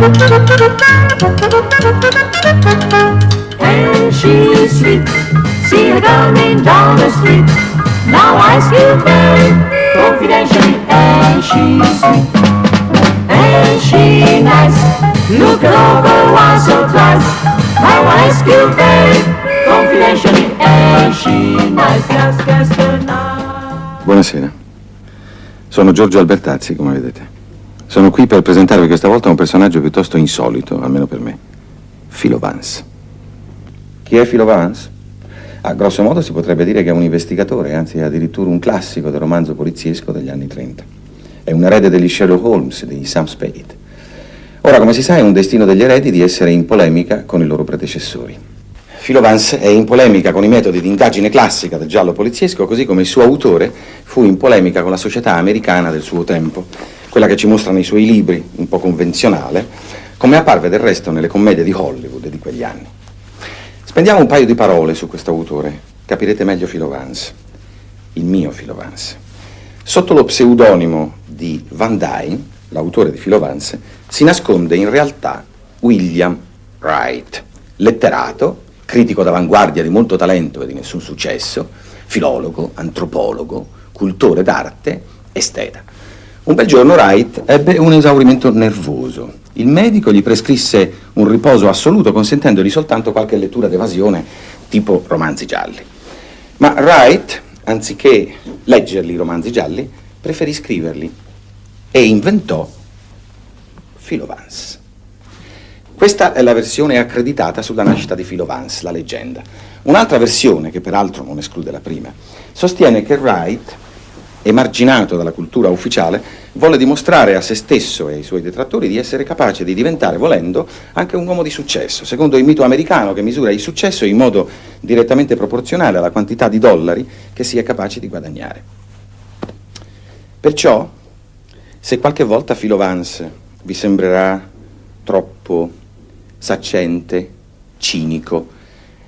And she's sweet, see her coming down the street. Now Ice Cube Mary, confidentially, and she's sweet, and she nice. Look her over once or twice. Now Ice Cube Mary, confidentially, and she nice. Just tonight. Buonasera, sono Giorgio Albertazzi, come vedete. Sono qui per presentarvi questa volta un personaggio piuttosto insolito, almeno per me. Philo Vance. Chi è Philo Vance? A grosso modo si potrebbe dire che è un investigatore, anzi è addirittura un classico del romanzo poliziesco degli anni 30. È un erede degli Sherlock Holmes, di Sam Spade. Ora, come si sa, è un destino degli eredi di essere in polemica con i loro predecessori. Philo Vance è in polemica con i metodi di indagine classica del giallo poliziesco, così come il suo autore fu in polemica con la società americana del suo tempo, quella che ci mostrano i suoi libri, un po' convenzionale, come apparve del resto nelle commedie di Hollywood di quegli anni. Spendiamo un paio di parole su questo autore, capirete meglio Philo Vance, il mio Philo Vance. Sotto lo pseudonimo di Van Dyne, l'autore di Philo Vance, si nasconde in realtà William Wright, letterato, critico d'avanguardia di molto talento e di nessun successo, filologo, antropologo, cultore d'arte, esteta. Un bel giorno Wright ebbe un esaurimento nervoso. Il medico gli prescrisse un riposo assoluto, consentendogli soltanto qualche lettura d'evasione, tipo romanzi gialli. Ma Wright, anziché leggerli i romanzi gialli, preferì scriverli e inventò Philo Vance. Questa è la versione accreditata sulla nascita di Philo Vance, la leggenda. Un'altra versione, che peraltro non esclude la prima, sostiene che Wright, emarginato dalla cultura ufficiale, volle dimostrare a se stesso e ai suoi detrattori di essere capace di diventare, volendo, anche un uomo di successo, secondo il mito americano che misura il successo in modo direttamente proporzionale alla quantità di dollari che si è capaci di guadagnare. Perciò, se qualche volta Philo Vance vi sembrerà troppo saccente, cinico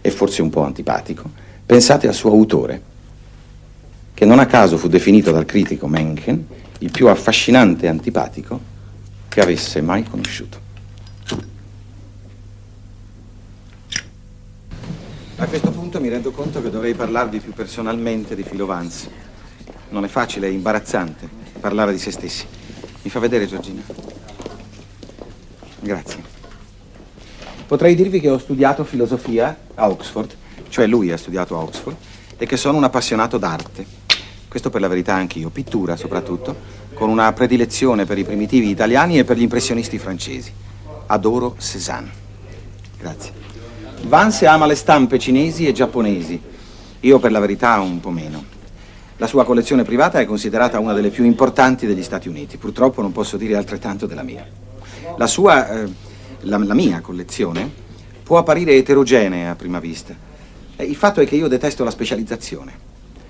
e forse un po' antipatico, pensate al suo autore, che non a caso fu definito dal critico Mencken il più affascinante e antipatico che avesse mai conosciuto. A questo punto mi rendo conto che dovrei parlarvi più personalmente di Philo Vance. Non è facile, è imbarazzante parlare di se stessi. Mi fa vedere, Giorgina? Grazie. Potrei dirvi che ho studiato filosofia a Oxford, cioè lui ha studiato a Oxford, e che sono un appassionato d'arte. Questo per la verità anch'io, pittura soprattutto, con una predilezione per i primitivi italiani e per gli impressionisti francesi. Adoro Cézanne. Grazie. Vance ama le stampe cinesi e giapponesi, io per la verità un po' meno. La sua collezione privata è considerata una delle più importanti degli Stati Uniti, purtroppo non posso dire altrettanto della mia. La mia collezione può apparire eterogenea a prima vista. Il fatto è che io detesto la specializzazione,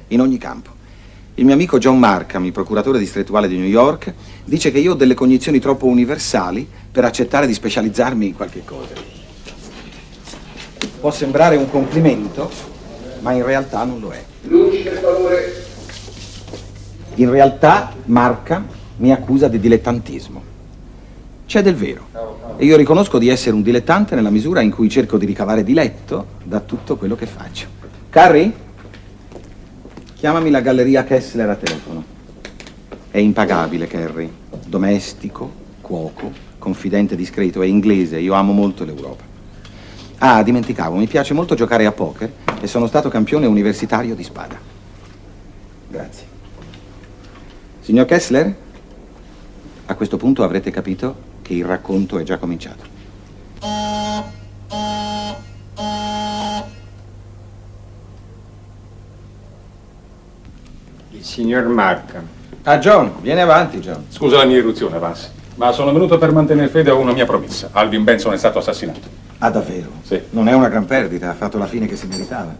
in ogni campo. Il mio amico John Markham, il procuratore distrettuale di New York, dice che io ho delle cognizioni troppo universali per accettare di specializzarmi in qualche cosa. Può sembrare un complimento, ma in realtà non lo è. Luci, per favore. In realtà Markham mi accusa di dilettantismo. C'è del vero. E io riconosco di essere un dilettante nella misura in cui cerco di ricavare diletto da tutto quello che faccio. Carrie? Chiamami la galleria Kessler a telefono. È impagabile, Carrie. Domestico, cuoco, confidente discreto, è inglese. Io amo molto l'Europa. Ah, dimenticavo, mi piace molto giocare a poker e sono stato campione universitario di spada. Grazie. Signor Kessler? A questo punto avrete capito che il racconto è già cominciato. Il signor Markham. Ah, John, vieni avanti, John. Scusa la mia irruzione, Vance, ma sono venuto per mantenere fede a una mia promessa. Alvin Benson è stato assassinato. Ah, davvero? Sì. Non è una gran perdita, ha fatto la fine che si meritava.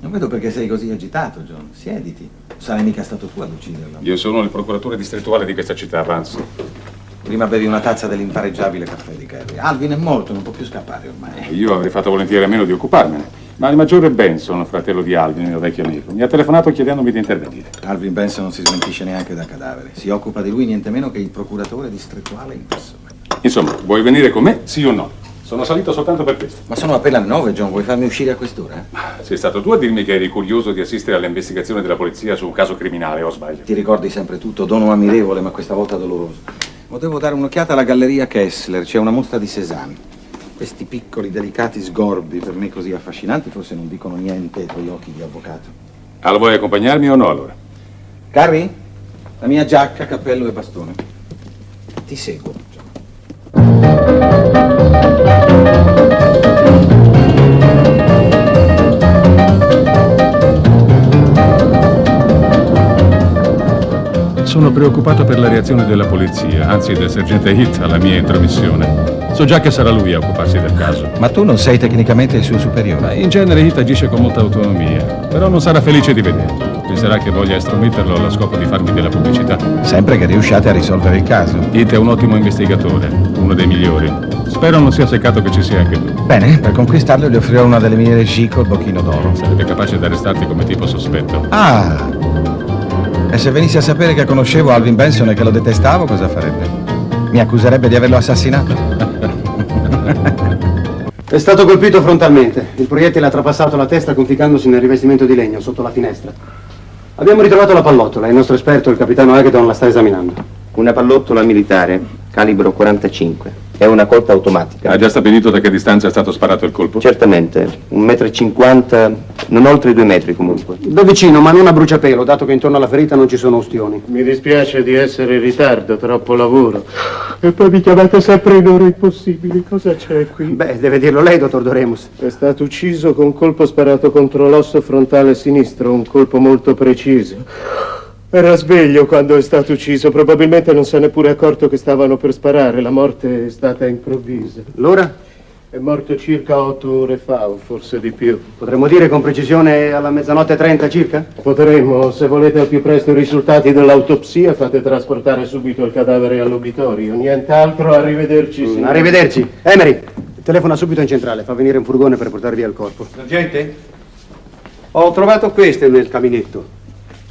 Non vedo perché sei così agitato, John. Siediti. Non sarai mica stato tu ad ucciderlo. Io sono il procuratore distrettuale di questa città, Vance. Prima bevi una tazza dell'impareggiabile caffè di Carrie. Alvin è morto, non può più scappare ormai. Io avrei fatto volentieri a meno di occuparmene. Ma il maggiore Benson, fratello di Alvin, il mio vecchio amico, mi ha telefonato chiedendomi di intervenire. Alvin Benson non si smentisce neanche da cadavere. Si occupa di lui niente meno che il procuratore distrettuale in persona. Insomma, vuoi venire con me, sì o no? Sono salito soltanto per questo. Ma sono appena le 9, John, vuoi farmi uscire a quest'ora? Sei stato tu a dirmi che eri curioso di assistere alle investigazioni della polizia su un caso criminale, o sbaglio? Ti ricordi sempre tutto, dono ammirevole, ma questa volta doloroso. Potevo dare un'occhiata alla galleria Kessler, c'è una mostra di Cézanne. Questi piccoli, delicati sgorbi, per me così affascinanti, forse non dicono niente ai tuoi occhi di avvocato. Allora, vuoi accompagnarmi o no, allora? Carri? La mia giacca, cappello e bastone. Ti seguo, John. Sono preoccupato per la reazione della polizia, anzi del sergente Heath alla mia intromissione. So già che sarà lui a occuparsi del caso. Ma tu non sei tecnicamente il suo superiore. In genere Heath agisce con molta autonomia, però non sarà felice di vederlo. Penserà che voglia estrometterlo allo scopo di farmi della pubblicità. Sempre che riusciate a risolvere il caso. Heath è un ottimo investigatore, uno dei migliori. Spero non sia seccato che ci sia anche tu. Bene, per conquistarlo gli offrirò una delle mie regie col bocchino d'oro. Sarebbe capace di arrestarti come tipo sospetto. Ah! E se venisse a sapere che conoscevo Alvin Benson e che lo detestavo, cosa farebbe? Mi accuserebbe di averlo assassinato? È stato colpito frontalmente. Il proiettile ha trapassato la testa conficcandosi nel rivestimento di legno sotto la finestra. Abbiamo ritrovato la pallottola e il nostro esperto, il capitano Hagedorn, la sta esaminando. Una pallottola militare, calibro 45. È una colta automatica. Ha già stabilito da che distanza è stato sparato il colpo? Certamente, 1,50 m, non oltre i 2 metri comunque. Da vicino, ma non a bruciapelo, dato che intorno alla ferita non ci sono ustioni. Mi dispiace di essere in ritardo, troppo lavoro. E poi mi chiamate sempre in ore impossibili. Cosa c'è qui? Beh, deve dirlo lei, dottor Doremus. È stato ucciso con un colpo sparato contro l'osso frontale sinistro, un colpo molto preciso. Era sveglio quando è stato ucciso, probabilmente non si è neppure accorto che stavano per sparare, la morte è stata improvvisa. L'ora? È morto circa 8 ore fa, o forse di più. Potremmo dire con precisione alla 00:30 circa? Potremmo, se volete al più presto i risultati dell'autopsia, fate trasportare subito il cadavere all'obitorio. Nient'altro, arrivederci, signore. Arrivederci. Emery, telefona subito in centrale, fa venire un furgone per portare via il corpo. Sergente? Ho trovato queste nel caminetto.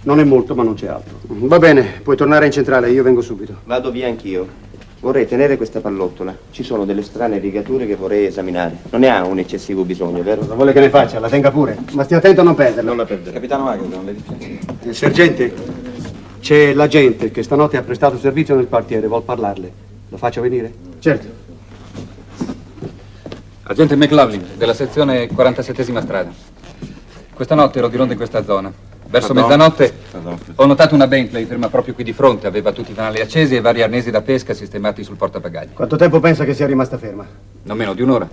Non è molto, ma non c'è altro. Va bene, puoi tornare in centrale, io vengo subito. Vado via anch'io. Vorrei tenere questa pallottola. Ci sono delle strane rigature che vorrei esaminare. Non ne ha un eccessivo bisogno, vero? Cosa vuole che ne faccia? La tenga pure. Ma stia attento a non perderla. Non la perderò. Capitano Hagedorn, le dice. Sergente, c'è l'agente che stanotte ha prestato servizio nel quartiere, vuol parlarle. Lo faccio venire? Certo. Agente McLaughlin, della sezione 47esima strada. Questa notte ero di ronda in questa zona. Verso mezzanotte ho notato una Bentley ferma proprio qui di fronte. Aveva tutti i fanali accesi e vari arnesi da pesca sistemati sul portabagagli. Quanto tempo pensa che sia rimasta ferma? Non meno di un'ora.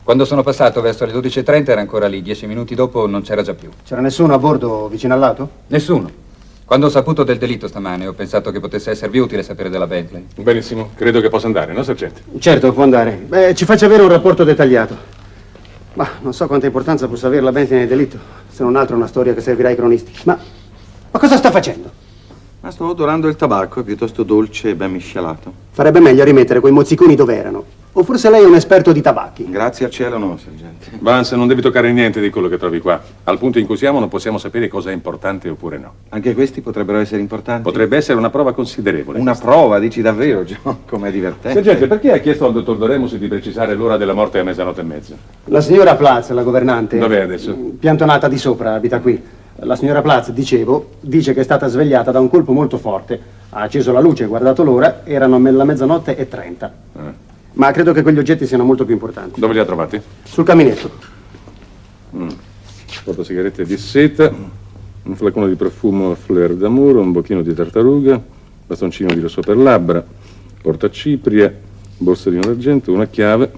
Quando sono passato verso le 12:30 era ancora lì. 10 minuti dopo non c'era già più. C'era nessuno a bordo vicino al lato? Nessuno. Quando ho saputo del delitto stamane ho pensato che potesse esservi utile sapere della Bentley. Benissimo, credo che possa andare, no, sergente? Certo, può andare. Beh, ci faccia avere un rapporto dettagliato. Ma non so quanta importanza possa avere la Bentley nel delitto, se non altro una storia che servirà ai cronisti. Ma cosa sta facendo? Ma sto odorando il tabacco, è piuttosto dolce e ben miscelato. Farebbe meglio a rimettere quei mozziconi dove erano. O forse lei è un esperto di tabacchi. Grazie al cielo no, sergente. Vance, non devi toccare niente di quello che trovi qua. Al punto in cui siamo non possiamo sapere cosa è importante oppure no. Anche questi potrebbero essere importanti? Potrebbe essere una prova considerevole. Una prova, dici davvero, John? Com'è divertente. Sergente, perché ha chiesto al dottor Doremus di precisare l'ora della morte a 00:30? La signora Platz, la governante. Dov'è adesso? Piantonata di sopra, abita qui. La signora Platz, dicevo, dice che è stata svegliata da un colpo molto forte. Ha acceso la luce, guardato l'ora, erano la 00:30. Ma credo che quegli oggetti siano molto più importanti. Dove li ha trovati? Sul caminetto. Portasigarette di seta, un flacone di profumo Fleur d'Amour, un bocchino di tartaruga, bastoncino di rosso per labbra, portacipria, borsellino d'argento, una chiave,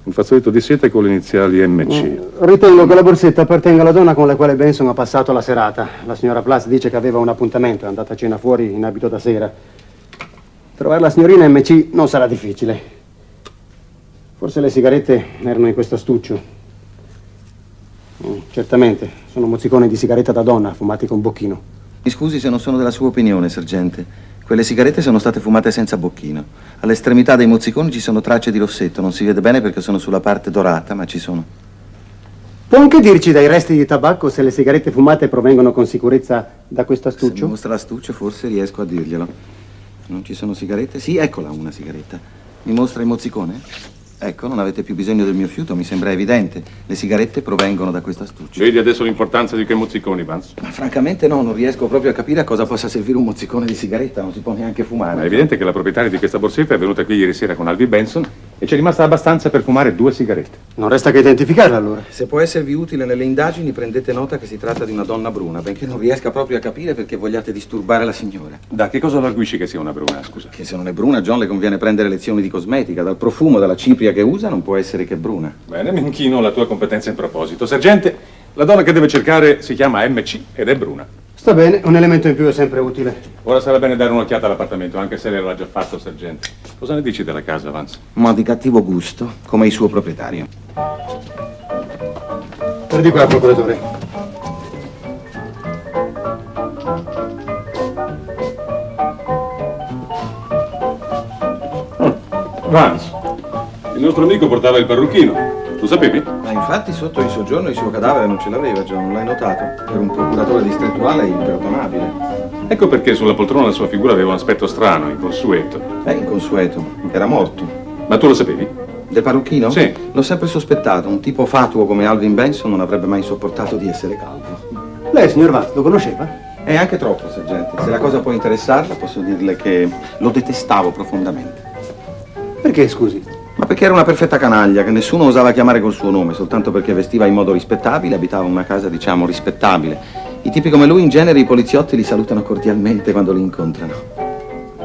un fazzoletto di seta con le iniziali MC. Ritengo che la borsetta appartenga alla donna con la quale Benson ha passato la serata. La signora Platz dice che aveva un appuntamento, è andata a cena fuori in abito da sera. Trovare la signorina MC non sarà difficile. Forse le sigarette erano in questo astuccio. Certamente, sono mozziconi di sigaretta da donna, fumati con bocchino. Mi scusi se non sono della sua opinione, sergente. Quelle sigarette sono state fumate senza bocchino. All'estremità dei mozziconi ci sono tracce di rossetto. Non si vede bene perché sono sulla parte dorata, ma ci sono. Può anche dirci dai resti di tabacco se le sigarette fumate provengono con sicurezza da questo Se mi astuccio? mostra l'astuccio forse riesco a dirglielo. Non ci sono sigarette? Sì, eccola una sigaretta. Mi mostra il mozzicone? Ecco, non avete più bisogno del mio fiuto, mi sembra evidente. Le sigarette provengono da questa astuccia. Vedi adesso l'importanza di quei mozziconi, Vance? Ma francamente no, non riesco proprio a capire a cosa possa servire un mozzicone di sigaretta, non si può neanche fumare. Ma è evidente che la proprietaria di questa borsetta è venuta qui ieri sera con Alvin Benson e c'è rimasta abbastanza per fumare 2 sigarette. Non resta che identificarla allora. Se può esservi utile nelle indagini, prendete nota che si tratta di una donna bruna, benché non riesca proprio a capire perché vogliate disturbare la signora. Da che cosa lo arguisci che sia una bruna, scusa? Che se non è bruna, John le conviene prendere lezioni di cosmetica. Dal profumo, dalla cipria che usa, non può essere che bruna. Bene, mi inchino alla tua competenza in proposito. Sergente, la donna che deve cercare si chiama MC ed è bruna. Sta bene, un elemento in più è sempre utile. Ora sarà bene dare un'occhiata all'appartamento, anche se lei l'ha già fatto, sergente. Cosa ne dici della casa, Vance? Ma di cattivo gusto, come il suo proprietario. Per di qua, procuratore. Vance, il nostro amico portava il parrucchino. Lo sapevi? Ma infatti sotto il soggiorno il suo cadavere non ce l'aveva, John, non l'hai notato? Per un procuratore distrettuale è imperdonabile. Ecco perché sulla poltrona la sua figura aveva un aspetto strano, inconsueto. Inconsueto. Era morto. Ma tu lo sapevi? Del parrucchino? Sì. L'ho sempre sospettato. Un tipo fatuo come Alvin Benson non avrebbe mai sopportato di essere calvo. Lei, signor Vance, lo conosceva? È anche troppo, sergente. Se la cosa può interessarla, posso dirle che lo detestavo profondamente. Perché, scusi? Ma perché era una perfetta canaglia che nessuno osava chiamare col suo nome, soltanto perché vestiva in modo rispettabile, abitava in una casa, diciamo, rispettabile. I tipi come lui, in genere, i poliziotti li salutano cordialmente quando li incontrano.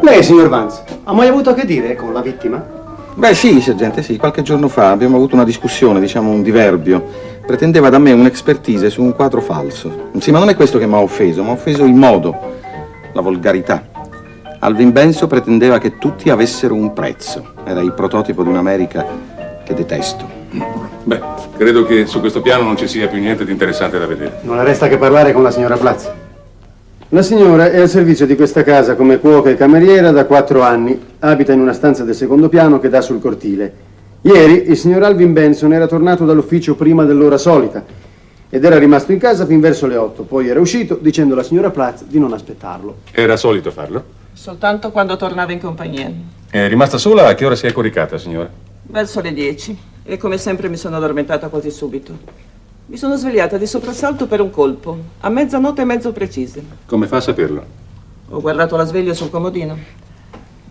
Lei, signor Vance, ha mai avuto a che dire con la vittima? Beh, sì, sergente, sì. Qualche giorno fa abbiamo avuto una discussione, diciamo un diverbio. Pretendeva da me un'expertise su un quadro falso. Sì, ma non è questo che mi ha offeso il modo, la volgarità. Alvin Benson pretendeva che tutti avessero un prezzo. Era il prototipo di un'America che detesto. Beh, credo che su questo piano non ci sia più niente di interessante da vedere. Non le resta che parlare con la signora Platz. La signora è al servizio di questa casa come cuoca e cameriera da 4 anni. Abita in una stanza del secondo piano che dà sul cortile. Ieri il signor Alvin Benson era tornato dall'ufficio prima dell'ora solita ed era rimasto in casa fin verso le 8. Poi era uscito dicendo alla signora Platz di non aspettarlo. Era solito farlo? Soltanto quando tornava in compagnia. È rimasta sola? A che ora si è coricata, signora? Verso le 10. E come sempre mi sono addormentata quasi subito. Mi sono svegliata di soprassalto per un colpo, a mezzanotte e mezzo precise. Come fa a saperlo? Ho guardato la sveglia sul comodino.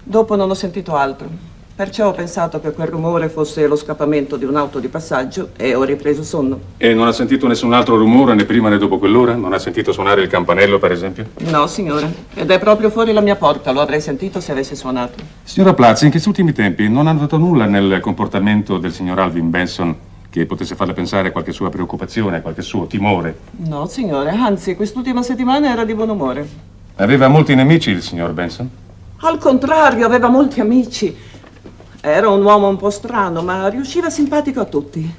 Dopo non ho sentito altro. Perciò ho pensato che quel rumore fosse lo scappamento di un'auto di passaggio e ho ripreso sonno. E non ha sentito nessun altro rumore né prima né dopo quell'ora? Non ha sentito suonare il campanello, per esempio? No, signore. Ed è proprio fuori la mia porta. Lo avrei sentito se avesse suonato. Signora Platz, in questi ultimi tempi non ha notato nulla nel comportamento del signor Alvin Benson che potesse farle pensare a qualche sua preoccupazione, a qualche suo timore? No, signore. Anzi, quest'ultima settimana era di buon umore. Aveva molti nemici il signor Benson? Al contrario, aveva molti amici. Era un uomo un po' strano, ma riusciva simpatico a tutti.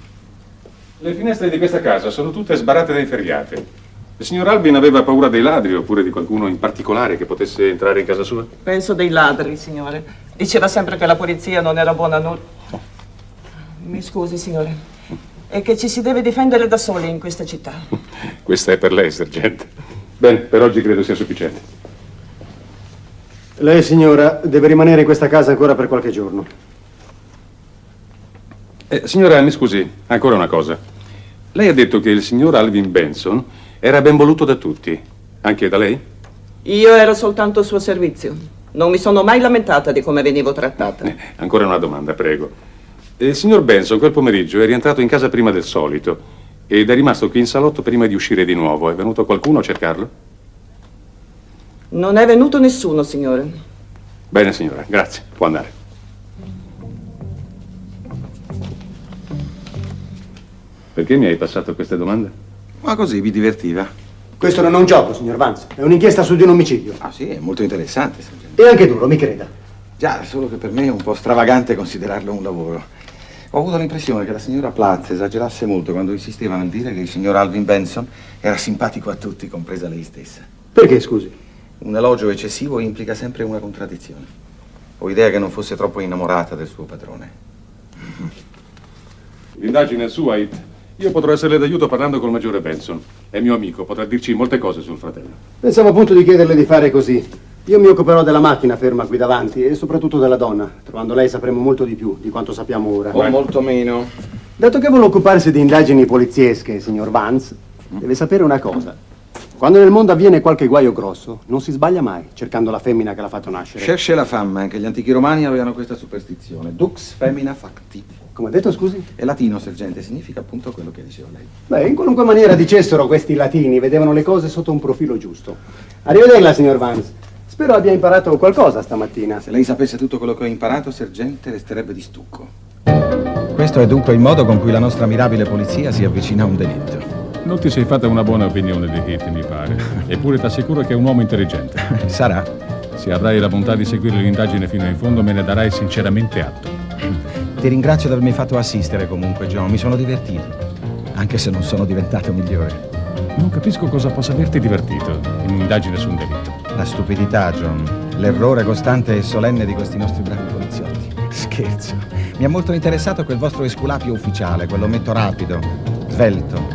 Le finestre di questa casa sono tutte sbarrate da inferriate. Il signor Alvin aveva paura dei ladri oppure di qualcuno in particolare che potesse entrare in casa sua? Penso dei ladri, signore. Diceva sempre che la polizia non era buona a nulla. Mi scusi, signore. È che ci si deve difendere da soli in questa città. Questa è per lei, sergente. Bene, per oggi credo sia sufficiente. Lei, signora, deve rimanere in questa casa ancora per qualche giorno. Signora, mi scusi, ancora una cosa. Lei ha detto che il signor Alvin Benson era ben voluto da tutti, anche da lei? Io ero soltanto al suo servizio. Non mi sono mai lamentata di come venivo trattata. Ancora una domanda, prego. Il signor Benson quel pomeriggio è rientrato in casa prima del solito ed è rimasto qui in salotto prima di uscire di nuovo. È venuto qualcuno a cercarlo? Non è venuto nessuno, signore. Bene, signora, grazie. Può andare. Perché mi hai passato queste domande? Ma così vi divertiva. Questo non è un gioco, signor Vance. È un'inchiesta su di un omicidio. Ah sì, è molto interessante, sergente. E anche duro, mi creda. Già, solo che per me è un po' stravagante considerarlo un lavoro. Ho avuto l'impressione che la signora Platz esagerasse molto quando insisteva nel dire che il signor Alvin Benson era simpatico a tutti, compresa lei stessa. Perché, scusi? Un elogio eccessivo implica sempre una contraddizione. Ho idea che non fosse troppo innamorata del suo padrone. L'indagine è sua, It. Io potrò esserle d'aiuto parlando col maggiore Benson. È mio amico, potrà dirci molte cose sul fratello. Pensavo appunto di chiederle di fare così. Io mi occuperò della macchina ferma qui davanti e soprattutto della donna. Trovando lei sapremo molto di più di quanto sappiamo ora. O molto meno. Dato che vuole occuparsi di indagini poliziesche, signor Vance, deve sapere una cosa. Quando nel mondo avviene qualche guaio grosso, non si sbaglia mai cercando la femmina che l'ha fatto nascere. Cherche la femme, anche gli antichi romani avevano questa superstizione. Dux femina facti. Come ha detto, scusi? È latino, sergente, significa appunto quello che diceva lei. Beh, in qualunque maniera dicessero questi latini, vedevano le cose sotto un profilo giusto. Arrivederla, signor Vance. Spero abbia imparato qualcosa stamattina. Se lei sapesse tutto quello che ho imparato, sergente, resterebbe di stucco. Questo è dunque il modo con cui la nostra mirabile polizia si avvicina a un delitto. Non ti sei fatta una buona opinione di Heath, mi pare. Eppure ti assicuro che è un uomo intelligente. Sarà. Se avrai la bontà di seguire l'indagine fino in fondo, me ne darai sinceramente atto. Ti ringrazio di avermi fatto assistere comunque, John. Mi sono divertito. Anche se non sono diventato migliore. Non capisco cosa possa averti divertito in un'indagine su un delitto. La stupidità, John. L'errore costante e solenne di questi nostri bravi poliziotti. Scherzo. Mi ha molto interessato quel vostro esculapio ufficiale, quell'ometto rapido, svelto,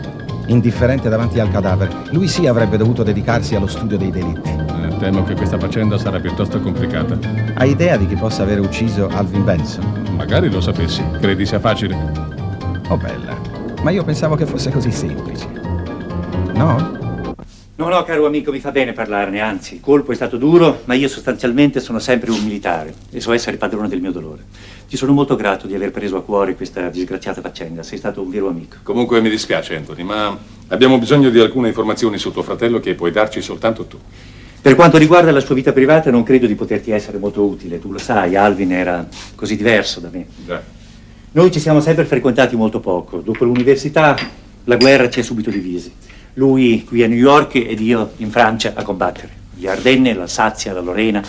indifferente davanti al cadavere. Lui sì avrebbe dovuto dedicarsi allo studio dei delitti. Temo che questa faccenda sarà piuttosto complicata. Hai idea di chi possa aver ucciso Alvin Benson? Magari lo sapessi. Credi sia facile? Oh, bella. Ma io pensavo che fosse così semplice. No? No, caro amico, mi fa bene parlarne, anzi, il colpo è stato duro, ma io sostanzialmente sono sempre un militare e so essere padrone del mio dolore. Ti sono molto grato di aver preso a cuore questa disgraziata faccenda, sei stato un vero amico. Comunque mi dispiace, Anthony, ma abbiamo bisogno di alcune informazioni su tuo fratello che puoi darci soltanto tu. Per quanto riguarda la sua vita privata, non credo di poterti essere molto utile. Tu lo sai, Alvin era così diverso da me. Già. Noi ci siamo sempre frequentati molto poco. Dopo l'università, la guerra ci ha subito divisi. Lui qui a New York ed io in Francia a combattere. Gli Ardenne, l'Alsazia, la Lorena,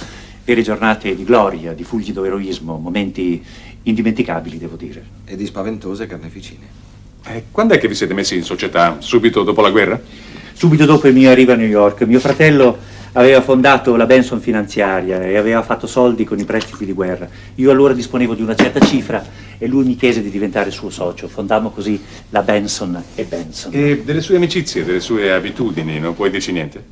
vere giornate di gloria, di fulgido eroismo, momenti indimenticabili, devo dire. E di spaventose carneficine. Quando è che vi siete messi in società? Subito dopo la guerra? Subito dopo il mio arrivo a New York, mio fratello aveva fondato la Benson Finanziaria e aveva fatto soldi con i prestiti di guerra. Io allora disponevo di una certa cifra e lui mi chiese di diventare suo socio. Fondammo così la Benson e Benson. E delle sue amicizie, delle sue abitudini, non puoi dirci niente?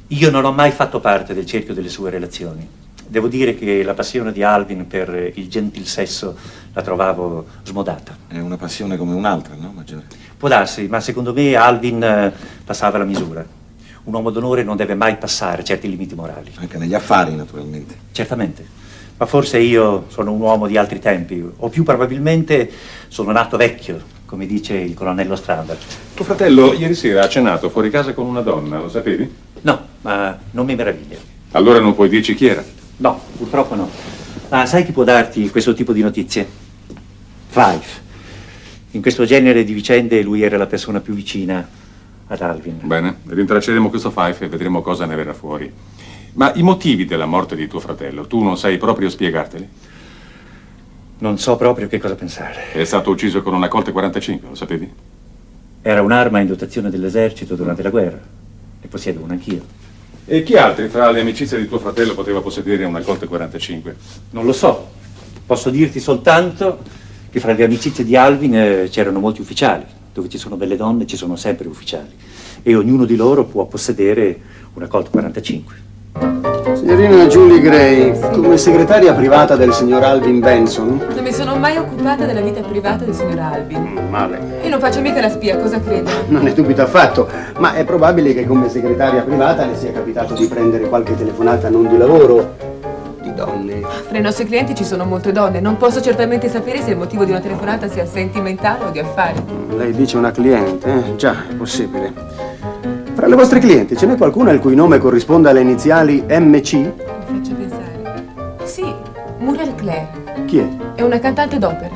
Io non ho mai fatto parte del cerchio delle sue relazioni. Devo dire che la passione di Alvin per il gentil sesso la trovavo smodata. È una passione come un'altra, no, Maggiore? Può darsi, ma secondo me Alvin passava la misura. Un uomo d'onore non deve mai passare certi limiti morali. Anche negli affari, naturalmente. Certamente. Ma forse io sono un uomo di altri tempi, o più probabilmente sono nato vecchio, come dice il colonnello Strada. Tuo fratello ieri sera ha cenato fuori casa con una donna, lo sapevi? No, ma non mi meraviglia. Allora non puoi dirci chi era? No, purtroppo no. Ma sai chi può darti questo tipo di notizie? Five. In questo genere di vicende lui era la persona più vicina ad Alvin. Bene, rintracceremo questo Fife e vedremo cosa ne verrà fuori. Ma i motivi della morte di tuo fratello, tu non sai proprio spiegarteli? Non so proprio che cosa pensare. È stato ucciso con una Colt 45, lo sapevi? Era un'arma in dotazione dell'esercito durante la guerra. E possiedo una anch'io. E chi altri fra le amicizie di tuo fratello poteva possedere una Colt 45? Non lo so. Posso dirti soltanto che fra le amicizie di Alvin c'erano molti ufficiali. Dove ci sono delle donne ci sono sempre ufficiali. E ognuno di loro può possedere una Colt 45. Signorina Julie Gray, come segretaria privata del signor Alvin Benson? Non mi sono mai occupata della vita privata del signor Alvin. Male. Io non faccio mica la spia, cosa crede? Non ne dubito affatto, ma è probabile che come segretaria privata le sia capitato di prendere qualche telefonata non di lavoro, di donne. Fra i nostri clienti ci sono molte donne. Non posso certamente sapere se il motivo di una telefonata sia sentimentale o di affari. Lei dice una cliente? Già, è possibile. Fra le vostre clienti ce n'è qualcuna il cui nome corrisponda alle iniziali MC? Mi faccio pensare. Sì, Muriel Claire. Chi è? È una cantante d'opera.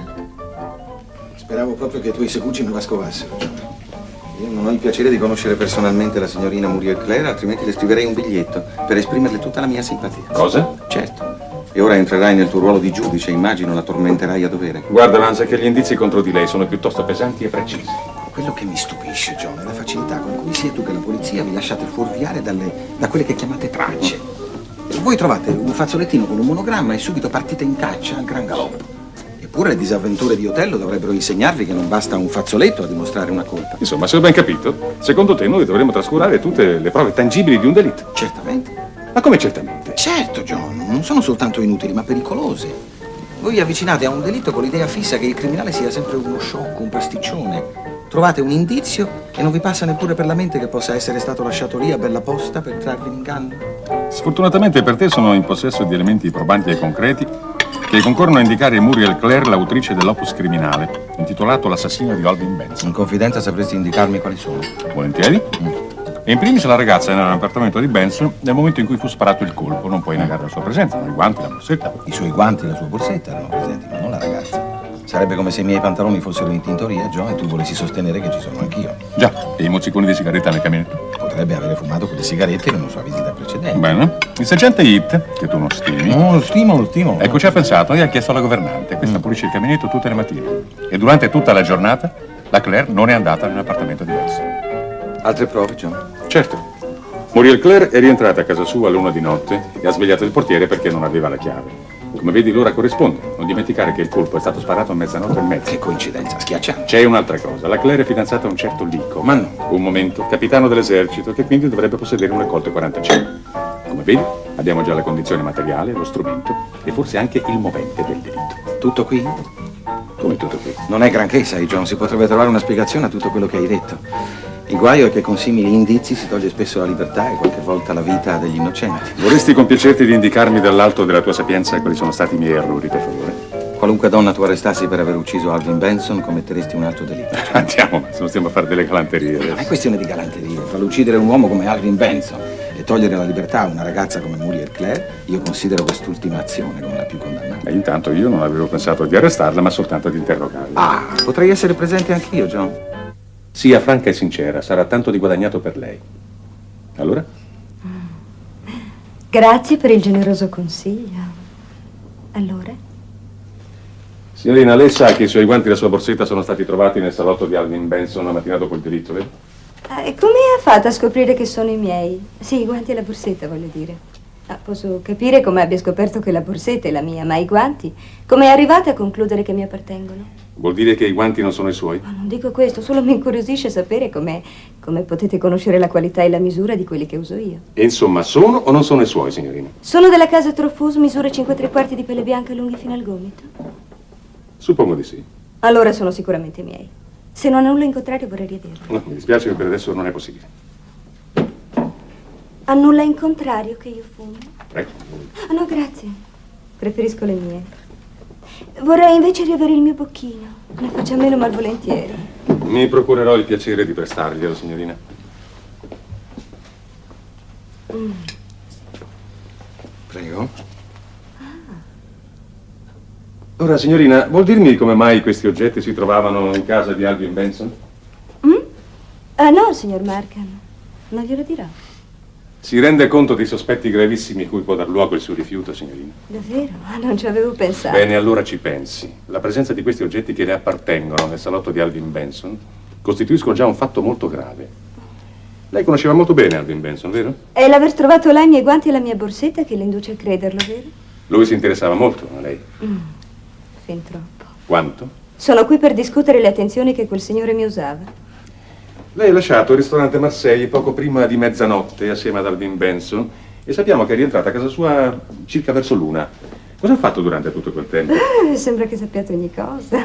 Speravo proprio che i tuoi segugi me la scovassero. Io non ho il piacere di conoscere personalmente la signorina Muriel Claire, altrimenti le scriverei un biglietto per esprimerle tutta la mia simpatia. Cosa? Certo. E ora entrerai nel tuo ruolo di giudice, immagino la tormenterai a dovere. Guarda, Vance, che gli indizi contro di lei sono piuttosto pesanti e precisi. Quello che mi stupisce, John, è la facilità con cui sia tu che la polizia vi lasciate fuorviare da quelle che chiamate tracce. Voi trovate un fazzolettino con un monogramma e subito partite in caccia al gran galoppo. Eppure le disavventure di Otello dovrebbero insegnarvi che non basta un fazzoletto a dimostrare una colpa. Insomma, se ho ben capito, secondo te noi dovremmo trascurare tutte le prove tangibili di un delitto. Certamente. Ma come certamente? Certo, John, non sono soltanto inutili, ma pericolose. Voi vi avvicinate a un delitto con l'idea fissa che il criminale sia sempre uno sciocco, un pasticcione. Trovate un indizio e non vi passa neppure per la mente che possa essere stato lasciato lì a bella posta per trarvi in inganno. Sfortunatamente per te sono in possesso di elementi probanti e concreti che concorrono a indicare Muriel Claire l'autrice dell'opus criminale, intitolato L'assassino di Alvin Benson. In confidenza sapresti indicarmi quali sono? Volentieri. E in primis la ragazza era nell'appartamento di Benson nel momento in cui fu sparato il colpo. Non puoi negare la sua presenza, ma i guanti, la borsetta. I suoi guanti e la sua borsetta erano presenti, ma non la ragazza. Sarebbe come se i miei pantaloni fossero in tintoria, John, e tu volessi sostenere che ci sono anch'io. Già, e i mozziconi di sigaretta nel caminetto? Potrebbe avere fumato quelle sigarette in una sua visita precedente. Bene. Il sergente Heath, che tu non stimi... No, lo stimo. Ecco, ci ha pensato e ha chiesto alla governante. Questa pulisce il caminetto tutte le mattine. E durante tutta la giornata, la Claire non è andata nell'appartamento di Benson. Altre prove, John? Certo. Muriel Claire è rientrata a casa sua all'1 di notte e ha svegliato il portiere perché non aveva la chiave. Come vedi, l'ora corrisponde. Non dimenticare che il colpo è stato sparato a mezzanotte e mezza. Che coincidenza, schiacciante. C'è un'altra cosa. La Claire è fidanzata a un certo Lico. Ma no. Un momento, capitano dell'esercito, che quindi dovrebbe possedere un Colt 45. Come vedi, abbiamo già la condizione materiale, lo strumento e forse anche il movente del delitto. Tutto qui? Come tutto qui? Non è granché, sai, John. Si potrebbe trovare una spiegazione a tutto quello che hai detto. Il guaio è che con simili indizi si toglie spesso la libertà e qualche volta la vita degli innocenti. Vorresti compiacerti di indicarmi dall'alto della tua sapienza quali sono stati i miei errori, per favore? Qualunque donna tu arrestassi per aver ucciso Alvin Benson, commetteresti un altro delitto. Andiamo, se non stiamo a fare delle galanterie. Non è questione di galanterie. Farlo uccidere un uomo come Alvin Benson e togliere la libertà a una ragazza come Muriel Claire, io considero quest'ultima azione come la più condannata. E intanto io non avevo pensato di arrestarla, ma soltanto di interrogarla. Ah, potrei essere presente anch'io, John. Sia franca e sincera, sarà tanto di guadagnato per lei. Allora? Grazie per il generoso consiglio. Allora? Signorina, lei sa che i suoi guanti e la sua borsetta sono stati trovati nel salotto di Alvin Benson la mattina dopo il delitto, vero? E come ha fatto a scoprire che sono i miei? Sì, i guanti e la borsetta, voglio dire. Posso capire come abbia scoperto che la borsetta è la mia, ma i guanti? Come è arrivata a concludere che mi appartengono? Vuol dire che i guanti non sono i suoi? Ma non dico questo, solo mi incuriosisce sapere come potete conoscere la qualità e la misura di quelli che uso io. E insomma, sono o non sono i suoi, signorina? Sono della casa Trofus, misura 5/3 di pelle bianca lunghi fino al gomito. Suppongo di sì. Allora sono sicuramente miei. Se non ha nulla in contrario vorrei rivederlo. No, mi dispiace che per adesso non è possibile. Ha nulla in contrario che io fumo? Prego. No, grazie. Preferisco le mie. Vorrei invece riavere il mio bocchino. Ne faccio a meno malvolentieri. Mi procurerò il piacere di prestarglielo, signorina. Prego. Ora, signorina, vuol dirmi come mai questi oggetti si trovavano in casa di Alvin Benson? No, signor Markham. Non glielo dirò. Si rende conto dei sospetti gravissimi cui può dar luogo il suo rifiuto, signorina? Davvero? Non ci avevo pensato. Bene, allora ci pensi. La presenza di questi oggetti che le appartengono nel salotto di Alvin Benson costituiscono già un fatto molto grave. Lei conosceva molto bene Alvin Benson, vero? È l'aver trovato là i miei guanti e la mia borsetta che le induce a crederlo, vero? Lui si interessava molto a lei. Fin troppo. Quanto? Sono qui per discutere le attenzioni che quel signore mi usava. Lei ha lasciato il ristorante Marseille poco prima di mezzanotte assieme ad Alvin Benson e sappiamo che è rientrata a casa sua circa verso l'una. Cosa ha fatto durante tutto quel tempo? Sembra che sappiate ogni cosa.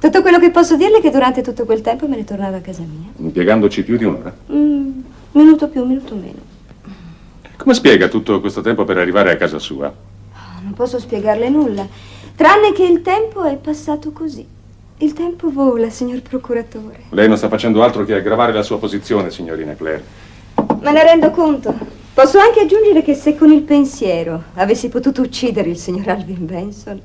Tutto quello che posso dirle è che durante tutto quel tempo me ne tornavo a casa mia. Impiegandoci più di un'ora? Minuto più, minuto meno. Come spiega tutto questo tempo per arrivare a casa sua? Non posso spiegarle nulla, tranne che il tempo è passato così. Il tempo vola, signor procuratore. Lei non sta facendo altro che aggravare la sua posizione, signorina Claire. Me ne rendo conto. Posso anche aggiungere che se con il pensiero avessi potuto uccidere il signor Alvin Benson,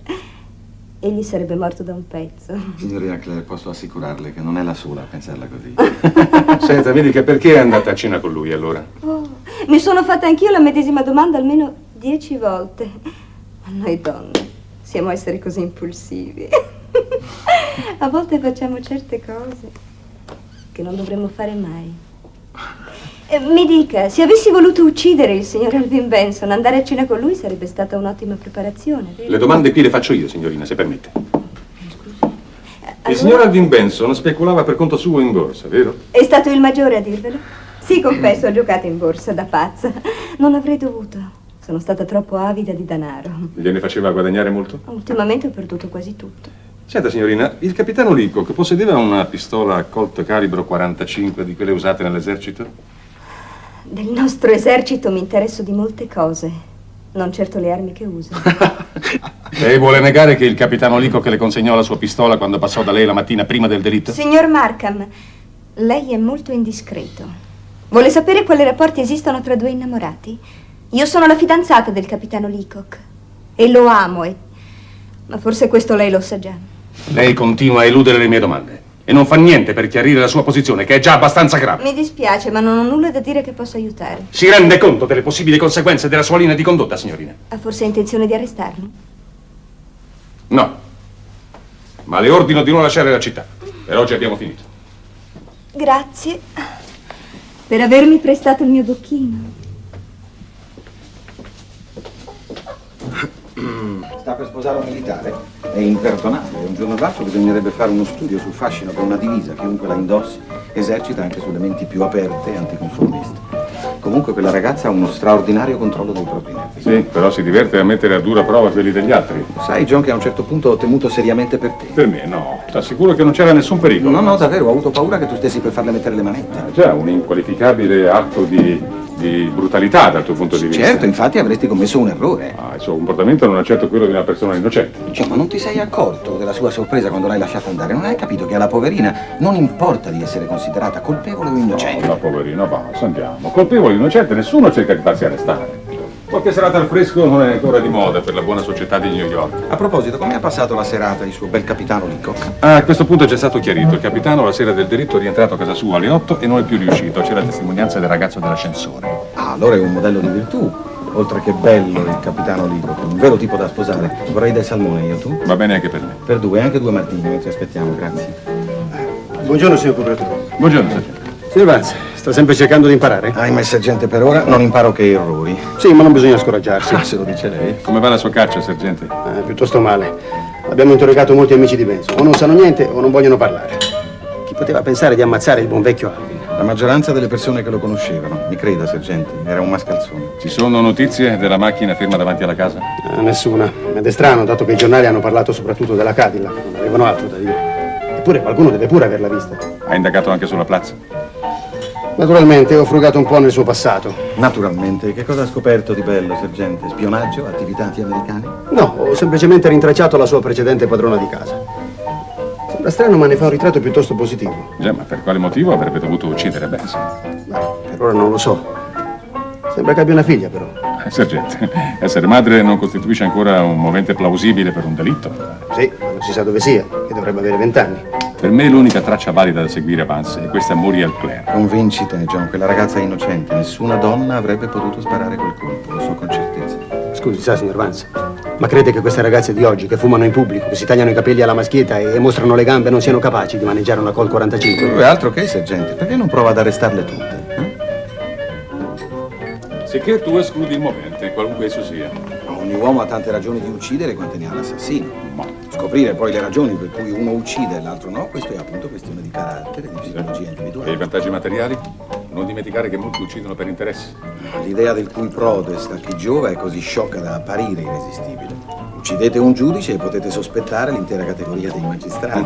egli sarebbe morto da un pezzo. Signorina Claire, posso assicurarle che non è la sola a pensarla così. Senta, mi dica, perché è andata a cena con lui allora? Mi sono fatta anch'io la medesima domanda almeno 10 volte. Ma noi donne siamo esseri così impulsivi. A volte facciamo certe cose che non dovremmo fare mai. Mi dica, se avessi voluto uccidere il signor Alvin Benson, andare a cena con lui sarebbe stata un'ottima preparazione, vero? Le domande qui le faccio io, signorina, se permette. Scusi. Il signor Alvin Benson speculava per conto suo in borsa, vero? È stato il maggiore a dirvelo? Sì, confesso, ho giocato in borsa da pazza. Non avrei dovuto. Sono stata troppo avida di denaro. Gliene faceva guadagnare molto? Ultimamente ho perduto quasi tutto. Senta, signorina, il capitano Leacock possedeva una pistola Colt calibro 45 di quelle usate nell'esercito? Del nostro esercito mi interesso di molte cose, non certo le armi che usa. Lei vuole negare che il capitano Leacock le consegnò la sua pistola quando passò da lei la mattina prima del delitto? Signor Markham, lei è molto indiscreto. Vuole sapere quali rapporti esistono tra due innamorati? Io sono la fidanzata del capitano Leacock e lo amo, ma forse questo lei lo sa già. Lei continua a eludere le mie domande e non fa niente per chiarire la sua posizione, che è già abbastanza grave. Mi dispiace, ma non ho nulla da dire che possa aiutare. Si rende conto delle possibili conseguenze della sua linea di condotta, signorina? Ha forse intenzione di arrestarlo? No, ma le ordino di non lasciare la città. Per oggi abbiamo finito. Grazie per avermi prestato il mio bocchino. Sta per sposare un militare? È imperdonabile. Un giorno o l'altro bisognerebbe fare uno studio sul fascino che una divisa, chiunque la indossi, esercita anche sulle menti più aperte e anticonformiste. Comunque quella ragazza ha uno straordinario controllo dei propri nervi. Sì, però si diverte a mettere a dura prova quelli degli altri. Sai, John, che a un certo punto ho temuto seriamente per te. Per me no, t'assicuro che non c'era nessun pericolo. No, davvero, ho avuto paura che tu stessi per farle mettere le manette. Già, un inqualificabile atto di brutalità dal tuo punto di vista. Certo, infatti avresti commesso un errore. Il suo comportamento non è certo quello di una persona innocente. Cioè, ma non ti sei accorto della sua sorpresa quando l'hai lasciata andare? Non hai capito che alla poverina non importa di essere considerata colpevole o innocente? No, la poverina, basta, andiamo. Colpevole o innocente, nessuno cerca di farsi arrestare. Qualche serata al fresco non è ancora di moda per la buona società di New York. A proposito, come ha passato la serata il suo bel capitano Leacock? A questo punto è già stato chiarito. Il capitano la sera del delitto è rientrato a casa sua alle 8 e non è più riuscito. C'è la testimonianza del ragazzo dell'ascensore. Ah, allora è un modello di virtù. Oltre che bello il capitano Leacock, un vero tipo da sposare. Vorrei del salmone, io tu? Va bene anche per me. Per due, anche 2 martini, mentre aspettiamo, grazie. Buongiorno, signor procuratore. Buongiorno, sergente. Signor Vance, sta sempre cercando di imparare? Ahimè, sergente, per ora non imparo che errori. Sì, ma non bisogna scoraggiarsi. Ah, se lo dice lei. Come va la sua caccia, sergente? Piuttosto male. Abbiamo interrogato molti amici di Benson. O non sanno niente o non vogliono parlare. Chi poteva pensare di ammazzare il buon vecchio Alvin? La maggioranza delle persone che lo conoscevano. Mi creda, sergente, era un mascalzone. Ci sono notizie della macchina ferma davanti alla casa? Nessuna. Ed è strano, dato che i giornali hanno parlato soprattutto della Cadillac. Non avevano altro da dire. Eppure qualcuno deve pure averla vista. Ha indagato anche sulla Plaza? Naturalmente ho frugato un po' nel suo passato. Naturalmente. Che cosa ha scoperto di bello, sergente? Spionaggio? Attività anti-americane? No, ho semplicemente rintracciato la sua precedente padrona di casa. Sembra strano, ma ne fa un ritratto piuttosto positivo. Già, ma per quale motivo avrebbe dovuto uccidere Benson? Per ora non lo so. Sembra che abbia una figlia, però. Sergente, essere madre non costituisce ancora un movente plausibile per un delitto. Sì, ma non si sa dove sia, che dovrebbe avere 20 anni. Per me l'unica traccia valida da seguire a Vance è questa Muriel Clare. Convincite, John, quella ragazza è innocente. Nessuna donna avrebbe potuto sparare quel colpo, lo so con certezza. Scusi, sa, signor Vance, ma crede che queste ragazze di oggi, che fumano in pubblico, che si tagliano i capelli alla maschietta e mostrano le gambe, non siano capaci di maneggiare una Colt 45? Altro che, sergente, perché non prova ad arrestarle tutte? Sicché tu escludi il movente, qualunque esso sia. Ogni uomo ha tante ragioni di uccidere quante ne ha l'assassino. Ma scoprire poi le ragioni per cui uno uccide e l'altro no, questo è appunto questione di carattere, di psicologia individuale. E i vantaggi materiali? Non dimenticare che molti uccidono per interesse. L'idea del cui prodest a chi giova è così sciocca da apparire irresistibile. Uccidete un giudice e potete sospettare l'intera categoria dei magistrati.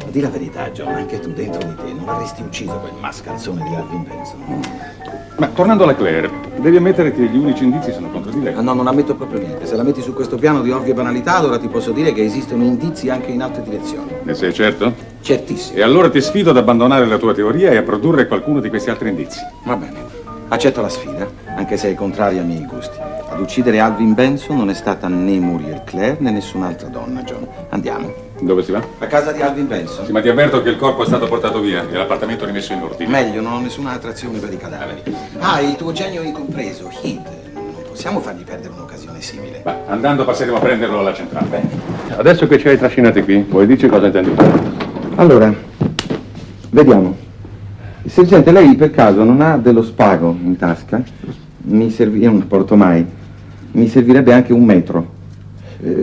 Ma di la verità, John, anche tu dentro di te non avresti ucciso quel mascalzone di Alvin Benson. Ma tornando alla Claire, devi ammettere che gli unici indizi sono contro di lei. No, non ammetto proprio niente. Se la metti su questo piano di ovvie banalità, allora ti posso dire che esistono indizi anche in altre direzioni. Ne sei certo? Certissimo. E allora ti sfido ad abbandonare la tua teoria e a produrre qualcuno di questi altri indizi. Va bene. Accetto la sfida, anche se è contraria ai miei gusti. Ad uccidere Alvin Benson non è stata né Muriel Clare né nessun'altra donna, John. Andiamo. Dove si va? A casa di Alvin Benson. Sì, ma ti avverto che il corpo è stato portato via e l'appartamento rimesso in ordine. Meglio, non ho nessuna attrazione per i cadaveri. Ah, il tuo genio incompreso, Heath. Non possiamo fargli perdere un'occasione simile. Ma andando passeremo a prenderlo alla centrale. Bene. Adesso che ci hai trascinati qui, vuoi dirci cosa intendi fare? Allora, vediamo. Sergente, lei per caso non ha dello spago in tasca? Io non porto mai. Mi servirebbe anche un metro.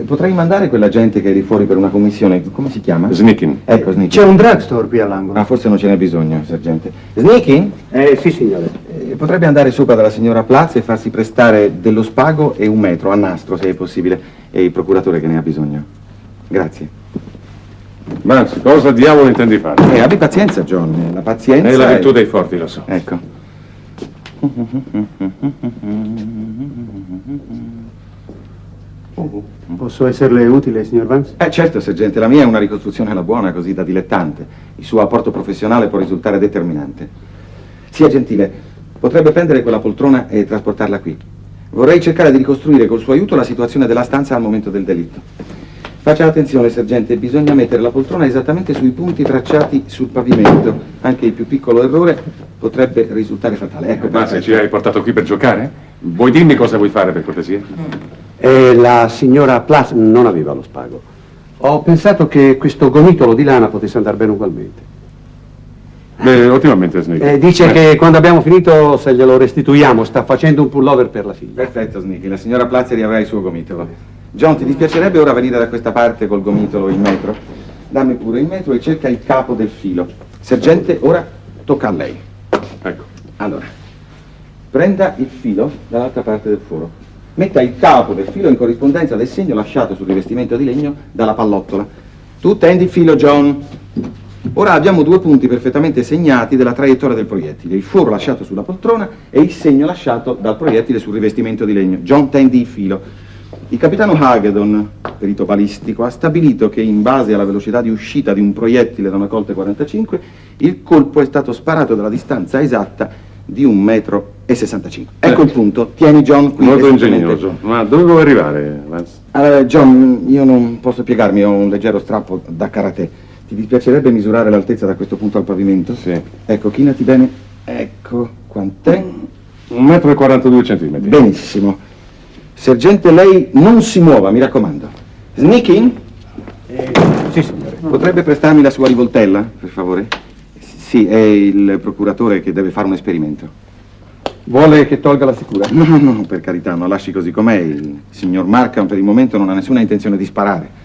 Potrei mandare quell'agente che è di fuori per una commissione. Come si chiama? Sneakin. Ecco, Sneakin. C'è un drugstore qui all'angolo. Ah, forse non ce n'è bisogno, sergente. Sneakin? Sì, signore. Potrebbe andare sopra dalla signora Platz e farsi prestare dello spago e 1 metro a nastro, se è possibile. È il procuratore che ne ha bisogno. Grazie. Vance, cosa diavolo intendi fare? Abbi pazienza, John. La pazienza È la virtù dei forti, lo so. Ecco. Posso esserle utile, signor Vance? Certo, sergente. La mia è una ricostruzione alla buona, così da dilettante. Il suo apporto professionale può risultare determinante. Sia gentile. Potrebbe prendere quella poltrona e trasportarla qui. Vorrei cercare di ricostruire col suo aiuto la situazione della stanza al momento del delitto. Faccia attenzione, sergente, bisogna mettere la poltrona esattamente sui punti tracciati sul pavimento. Anche il più piccolo errore potrebbe risultare fatale. Ecco, Ma se ci hai portato qui per giocare? Vuoi dirmi cosa vuoi fare, per cortesia? La signora Platz non aveva lo spago. Ho pensato che questo gomitolo di lana potesse andare bene ugualmente. Beh, ottimamente, Snake. Dice che quando abbiamo finito, se glielo restituiamo, sta facendo un pullover per la figlia. Perfetto, Sneaky. La signora Platz riavrà il suo gomitolo. John, ti dispiacerebbe ora venire da questa parte col gomitolo il metro? Dammi pure il metro e cerca il capo del filo. Sergente, ora tocca a lei. Ecco. Allora, prenda il filo dall'altra parte del foro. Metta il capo del filo in corrispondenza del segno lasciato sul rivestimento di legno dalla pallottola. Tu tendi il filo, John. Ora abbiamo 2 punti perfettamente segnati della traiettoria del proiettile, il foro lasciato sulla poltrona e il segno lasciato dal proiettile sul rivestimento di legno. John, tendi il filo. Il capitano Hagedorn, perito balistico, ha stabilito che in base alla velocità di uscita di un proiettile da una Colt 45, il colpo è stato sparato dalla distanza esatta di 1,65 metri. Ecco il punto. Tieni, John, qui. Molto ingegnoso. Ma dove vuoi arrivare, Vance? John, io non posso piegarmi, ho un leggero strappo da karate. Ti dispiacerebbe misurare l'altezza da questo punto al pavimento? Sì. Ecco, chinati bene. Ecco, quant'è? 1,42 metri. Benissimo. Sergente, lei non si muova, mi raccomando. Sneakin? Sì, signore. Potrebbe prestarmi la sua rivoltella, per favore? Sì, è il procuratore che deve fare un esperimento. Vuole che tolga la sicura? No, per carità, non lasci così com'è. Il signor Markham per il momento non ha nessuna intenzione di sparare.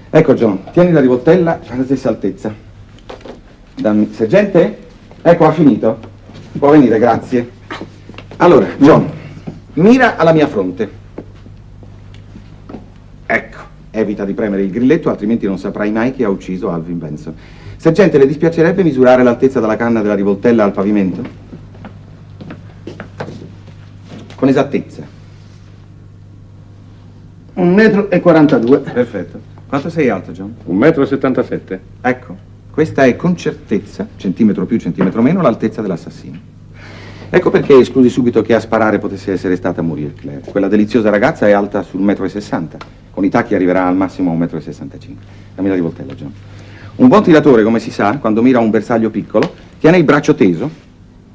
Ecco, John, tieni la rivoltella alla stessa altezza. Dammi. Sergente? Ecco, ha finito. Può venire, grazie. Allora, John, mira alla mia fronte. Ecco, evita di premere il grilletto, altrimenti non saprai mai chi ha ucciso Alvin Benson. Sergente, le dispiacerebbe misurare l'altezza della canna della rivoltella al pavimento? Con esattezza. 1,42 metri. Perfetto. Quanto sei alto, John? 1,77 metri. Ecco, questa è con certezza, centimetro più, centimetro meno, l'altezza dell'assassino. Ecco perché esclusi subito che a sparare potesse essere stata Muriel Claire. Quella deliziosa ragazza è alta sul 1,60 m. Con i tacchi arriverà al massimo a 1,65 m. Dammi la rivoltella, John. Un buon tiratore, come si sa, quando mira a un bersaglio piccolo, tiene il braccio teso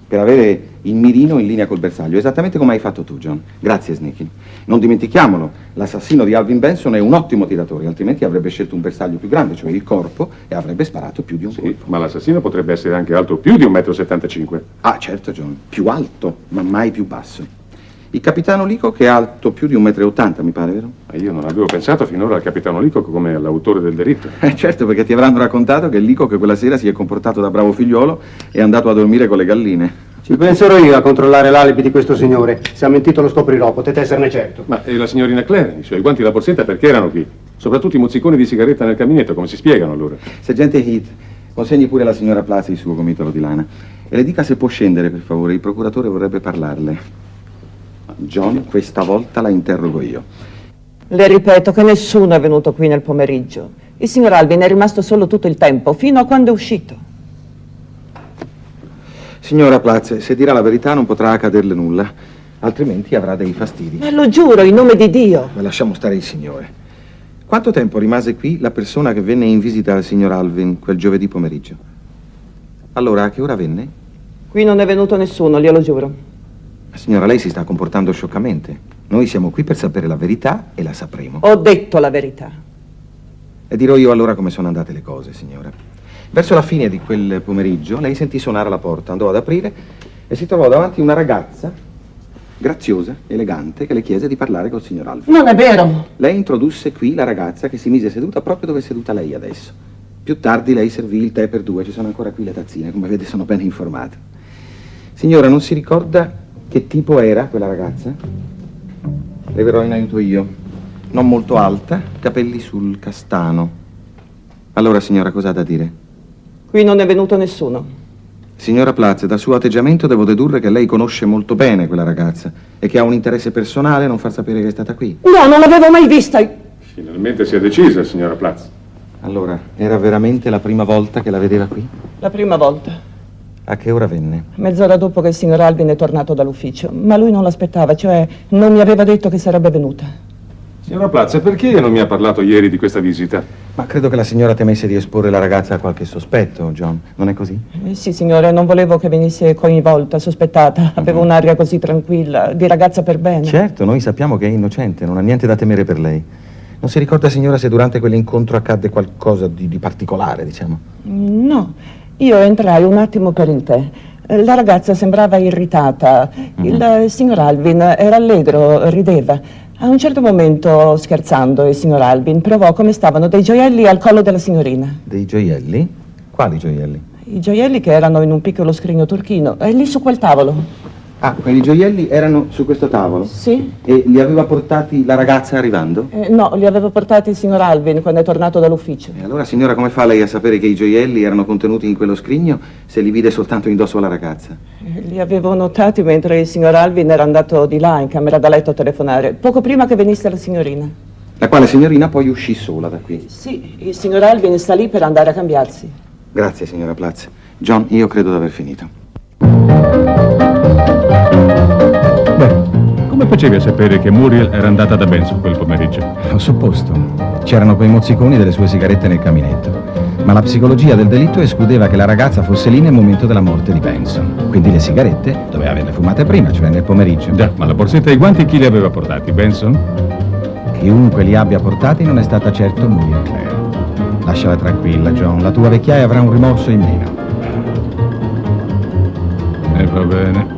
per avere il mirino in linea col bersaglio, esattamente come hai fatto tu, John. Grazie, Sneakin. Non dimentichiamolo, l'assassino di Alvin Benson è un ottimo tiratore, altrimenti avrebbe scelto un bersaglio più grande, cioè il corpo, e avrebbe sparato più di un colpo. Ma l'assassino potrebbe essere anche alto più di 1,75 m. Ah, certo, John. Più alto, ma mai più basso. Il capitano Leacock è alto più di 1,80 m, mi pare, vero? Io non avevo pensato finora al capitano Leacock come all'autore del delitto. Certo, perché ti avranno raccontato che Leacock quella sera si è comportato da bravo figliuolo e è andato a dormire con le galline. Ci penserò io a controllare l'alibi di questo signore. Se ha mentito lo scoprirò, potete esserne certo. Ma e la signorina Claire? I suoi guanti e la borsetta perché erano qui? Soprattutto i mozziconi di sigaretta nel caminetto, come si spiegano allora? Sergente Heath, consegni pure alla signora Platz il suo gomitolo di lana e le dica se può scendere, per favore, il procuratore vorrebbe parlarle. John, questa volta la interrogo io. Le ripeto che nessuno è venuto qui nel pomeriggio. Il signor Alvin è rimasto solo tutto il tempo, fino a quando è uscito. Signora Platz, se dirà la verità non potrà accaderle nulla, altrimenti avrà dei fastidi. Ma lo giuro, in nome di Dio. Ma lasciamo stare il signore. Quanto tempo rimase qui la persona che venne in visita al signor Alvin quel giovedì pomeriggio? Allora, a che ora venne? Qui non è venuto nessuno, glielo giuro. Signora, lei si sta comportando scioccamente. Noi siamo qui per sapere la verità e la sapremo. Ho detto la verità. E dirò io allora come sono andate le cose, signora. Verso la fine di quel pomeriggio lei sentì suonare la porta, andò ad aprire e si trovò davanti una ragazza graziosa, elegante, che le chiese di parlare col signor Alvin. Non è vero. Lei introdusse qui la ragazza che si mise seduta proprio dove è seduta lei adesso. Più tardi lei servì il tè per due, ci sono ancora qui le tazzine, come vede sono ben informato. Signora, non si ricorda che tipo era quella ragazza? Le verrò in aiuto io. Non molto alta, capelli sul castano. Allora, signora, cosa ha da dire? Qui non è venuto nessuno. Signora Platz, dal suo atteggiamento devo dedurre che lei conosce molto bene quella ragazza e che ha un interesse personale a non far sapere che è stata qui. No, non l'avevo mai vista. Finalmente si è decisa, signora Platz. Allora, era veramente la prima volta che la vedeva qui? La prima volta. A che ora venne? Mezz'ora dopo che il signor Alvin è tornato dall'ufficio. Ma lui non l'aspettava, cioè non mi aveva detto che sarebbe venuta. Signora Platz, perché non mi ha parlato ieri di questa visita? Ma credo che la signora temesse di esporre la ragazza a qualche sospetto, John. Non è così? Sì, signore, non volevo che venisse coinvolta, sospettata. Avevo un'aria così tranquilla, di ragazza per bene. Certo, noi sappiamo che è innocente, non ha niente da temere per lei. Non si ricorda, signora, se durante quell'incontro accadde qualcosa di particolare, diciamo? No, io entrai un attimo per il tè. La ragazza sembrava irritata. Il signor Alvin era allegro, rideva. A un certo momento, scherzando, il signor Alvin provò come stavano dei gioielli al collo della signorina. Dei gioielli? Quali gioielli? I gioielli che erano in un piccolo scrigno turchino, lì su quel tavolo. Ah, quei gioielli erano su questo tavolo? Sì. E li aveva portati la ragazza arrivando? No, li aveva portati il signor Alvin quando è tornato dall'ufficio. E allora, signora, come fa lei a sapere che i gioielli erano contenuti in quello scrigno se li vide soltanto indosso alla ragazza? Li avevo notati mentre il signor Alvin era andato di là in camera da letto a telefonare, poco prima che venisse la signorina. La quale signorina poi uscì sola da qui? Sì, il signor Alvin sta lì per andare a cambiarsi. Grazie, signora Platz. John, io credo di aver finito. Beh, come facevi a sapere che Muriel era andata da Benson quel pomeriggio? Ho supposto. C'erano quei mozziconi delle sue sigarette nel caminetto. Ma la psicologia del delitto escludeva che la ragazza fosse lì nel momento della morte di Benson. Quindi le sigarette doveva averle fumate prima, cioè nel pomeriggio. Già, ma la borsetta e i guanti chi li aveva portati? Benson? Chiunque li abbia portati non è stata certo Muriel Clare. Lasciala tranquilla, John. La tua vecchiaia avrà un rimorso in meno. E va bene.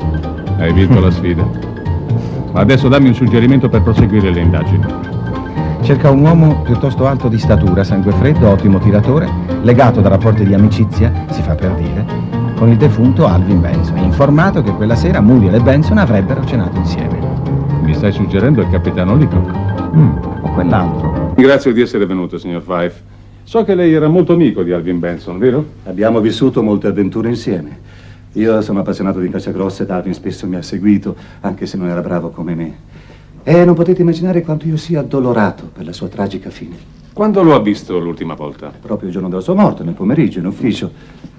Hai vinto la sfida. Ma adesso dammi un suggerimento per proseguire le indagini. Cerca un uomo piuttosto alto di statura, sangue freddo, ottimo tiratore, legato da rapporti di amicizia, si fa per dire, con il defunto Alvin Benson, informato che quella sera Muriel e Benson avrebbero cenato insieme. Mi stai suggerendo il capitano Leacock? O quell'altro. Grazie di essere venuto, signor Fife. So che lei era molto amico di Alvin Benson, vero? Abbiamo vissuto molte avventure insieme. Io sono appassionato di caccia grossa e Alvin spesso mi ha seguito, anche se non era bravo come me. E non potete immaginare quanto io sia addolorato per la sua tragica fine. Quando lo ha visto l'ultima volta? Proprio il giorno della sua morte, nel pomeriggio, in ufficio.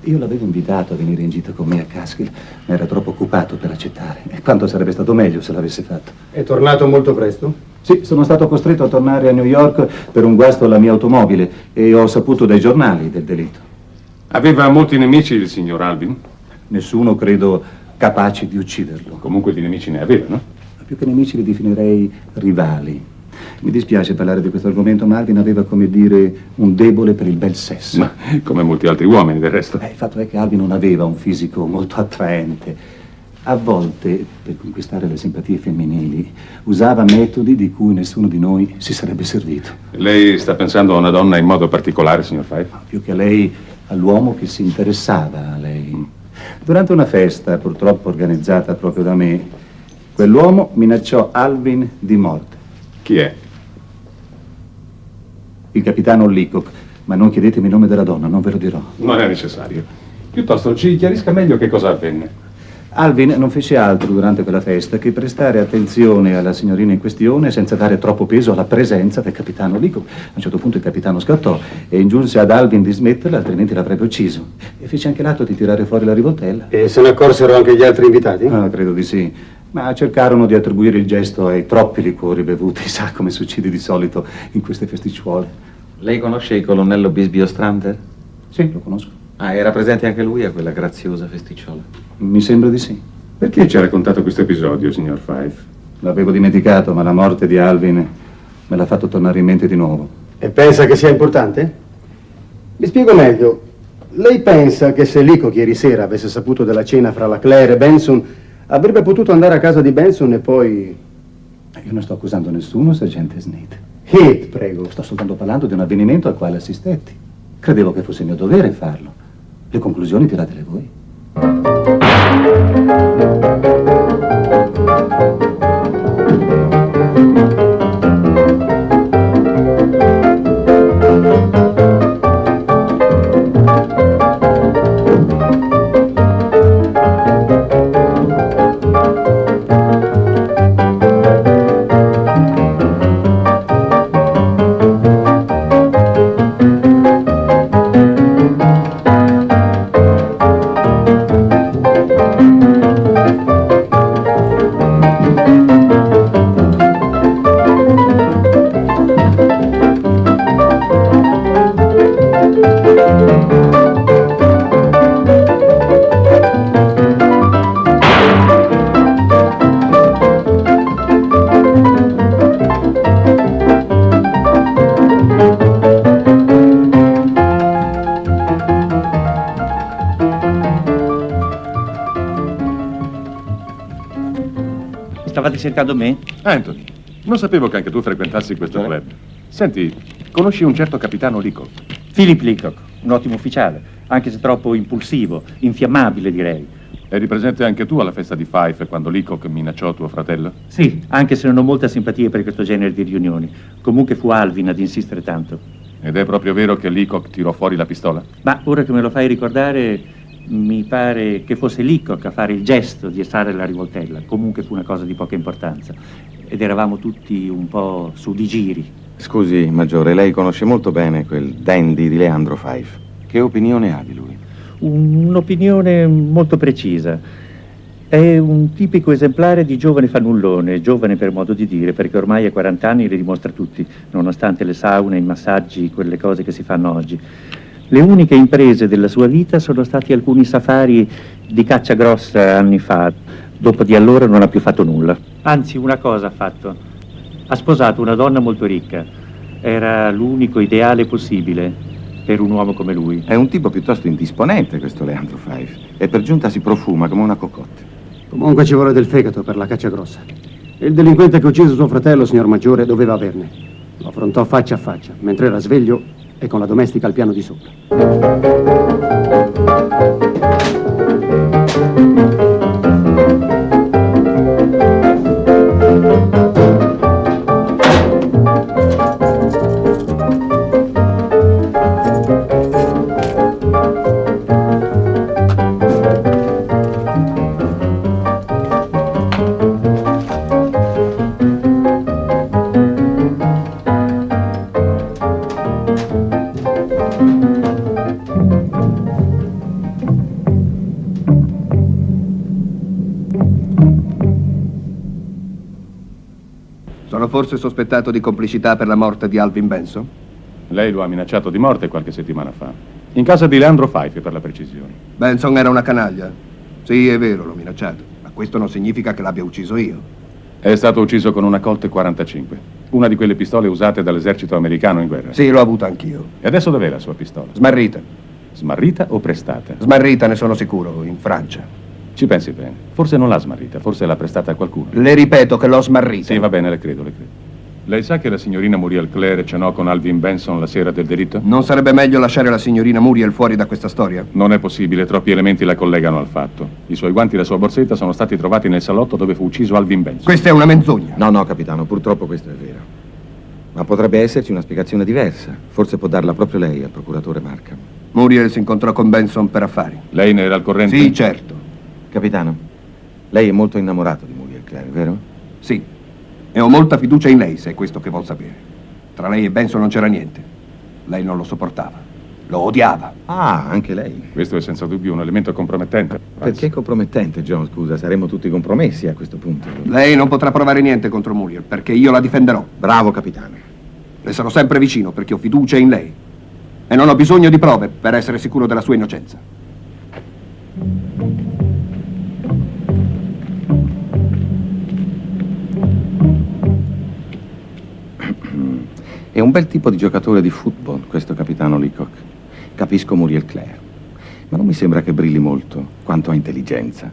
Io l'avevo invitato a venire in gita con me a Catskill, ma era troppo occupato per accettare. E quanto sarebbe stato meglio se l'avesse fatto. È tornato molto presto? Sì, sono stato costretto a tornare a New York per un guasto alla mia automobile e ho saputo dai giornali del delitto. Aveva molti nemici il signor Alvin? Nessuno, credo, capace di ucciderlo. Comunque di nemici ne aveva, no? Più che nemici li definirei rivali. Mi dispiace parlare di questo argomento, ma Alvin aveva, come dire, un debole per il bel sesso. Ma come molti altri uomini, del resto. Il fatto è che Alvin non aveva un fisico molto attraente. A volte, per conquistare le simpatie femminili, usava metodi di cui nessuno di noi si sarebbe servito. Lei sta pensando a una donna in modo particolare, signor Fife? Più che a lei, all'uomo che si interessava a lei. Durante una festa, purtroppo organizzata proprio da me, quell'uomo minacciò Alvin di morte. Chi è? Il capitano Leacock, ma non chiedetemi il nome della donna, non ve lo dirò. Non è necessario. Piuttosto ci chiarisca meglio che cosa avvenne. Alvin non fece altro durante quella festa che prestare attenzione alla signorina in questione senza dare troppo peso alla presenza del capitano Leacock. A un certo punto il capitano scattò e ingiunse ad Alvin di smetterla, altrimenti l'avrebbe ucciso. E fece anche l'atto di tirare fuori la rivoltella. E se ne accorsero anche gli altri invitati? Ah, credo di sì. Ma cercarono di attribuire il gesto ai troppi liquori bevuti, sa come succede di solito in queste festicciuole. Lei conosce il colonnello Bisbee Ostrander? Sì, lo conosco. Ah, era presente anche lui a quella graziosa festicciola? Mi sembra di sì. Perché ci ha raccontato questo episodio, signor Fife? L'avevo dimenticato, ma la morte di Alvin me l'ha fatto tornare in mente di nuovo. E pensa che sia importante? Mi spiego meglio. Lei pensa che se Leacock ieri sera avesse saputo della cena fra la Clare e Benson, Avrebbe potuto andare a casa di Benson e poi... Io non sto accusando nessuno, sergente Smith. Heath, prego. Sto soltanto parlando di un avvenimento al quale assistetti. Credevo che fosse mio dovere farlo. Le conclusioni tiratele voi. Stavate cercando me? Anthony, non sapevo che anche tu frequentassi questo club. Senti, conosci un certo capitano Leacock? Philip Leacock, un ottimo ufficiale, anche se troppo impulsivo, infiammabile direi. Eri presente anche tu alla festa di Fife quando Leacock minacciò tuo fratello? Sì, anche se non ho molta simpatia per questo genere di riunioni. Comunque fu Alvin ad insistere tanto. Ed è proprio vero che Leacock tirò fuori la pistola? Ma ora che me lo fai ricordare, mi pare che fosse Leacock a fare il gesto di estrarre la rivoltella. Comunque fu una cosa di poca importanza. Ed eravamo tutti un po' su di giri. Scusi, Maggiore, lei conosce molto bene quel dandy di Leandro Fife. Che opinione ha di lui? Un'opinione molto precisa. È un tipico esemplare di giovane fannullone, giovane per modo di dire, perché ormai a 40 anni li dimostra tutti, nonostante le saune, i massaggi, quelle cose che si fanno oggi. Le uniche imprese della sua vita sono stati alcuni safari di caccia grossa anni fa. Dopo di allora non ha più fatto nulla. Anzi, una cosa ha fatto. Ha sposato una donna molto ricca. Era l'unico ideale possibile per un uomo come lui. È un tipo piuttosto indisponente questo Leandro Fife. E per giunta si profuma come una cocotte. Comunque ci vuole del fegato per la caccia grossa. Il delinquente che ha ucciso suo fratello, signor Maggiore, doveva averne. Lo affrontò faccia a faccia, mentre era sveglio e con la domestica al piano di sopra. Forse sospettato di complicità per la morte di Alvin Benson? Lei lo ha minacciato di morte qualche settimana fa. In casa di Leandro Fife, per la precisione. Benson era una canaglia. Sì, è vero, l'ho minacciato. Ma questo non significa che l'abbia ucciso io. È stato ucciso con una Colt 45. Una di quelle pistole usate dall'esercito americano in guerra. Sì, l'ho avuta anch'io. E adesso dov'è la sua pistola? Smarrita. Smarrita o prestata? Smarrita, ne sono sicuro, in Francia. Ci pensi bene. Forse non l'ha smarrita, forse l'ha prestata a qualcuno. Le ripeto che l'ho smarrita. Sì, va bene, le credo, le credo. Lei sa che la signorina Muriel Clare cenò con Alvin Benson la sera del delitto? Non sarebbe meglio lasciare la signorina Muriel fuori da questa storia? Non è possibile, troppi elementi la collegano al fatto. I suoi guanti e la sua borsetta sono stati trovati nel salotto dove fu ucciso Alvin Benson. Questa è una menzogna. No, capitano, purtroppo questo è vero. Ma potrebbe esserci una spiegazione diversa. Forse può darla proprio lei al procuratore Markham. Muriel si incontrò con Benson per affari. Lei ne era al corrente? Sì, certo. Capitano, lei è molto innamorato di Muriel Clare, vero? Sì. E ho molta fiducia in lei, se è questo che vuol sapere. Tra lei e Benson non c'era niente. Lei non lo sopportava. Lo odiava. Ah, anche lei. Questo è senza dubbio un elemento compromettente. Perché compromettente, John? Scusa, saremmo tutti compromessi a questo punto. Lei non potrà provare niente contro Muriel, perché io la difenderò. Bravo, capitano. Le sarò sempre vicino, perché ho fiducia in lei. E non ho bisogno di prove per essere sicuro della sua innocenza. È un bel tipo di giocatore di football, questo capitano Leacock. Capisco Muriel Clare. Ma non mi sembra che brilli molto quanto a intelligenza.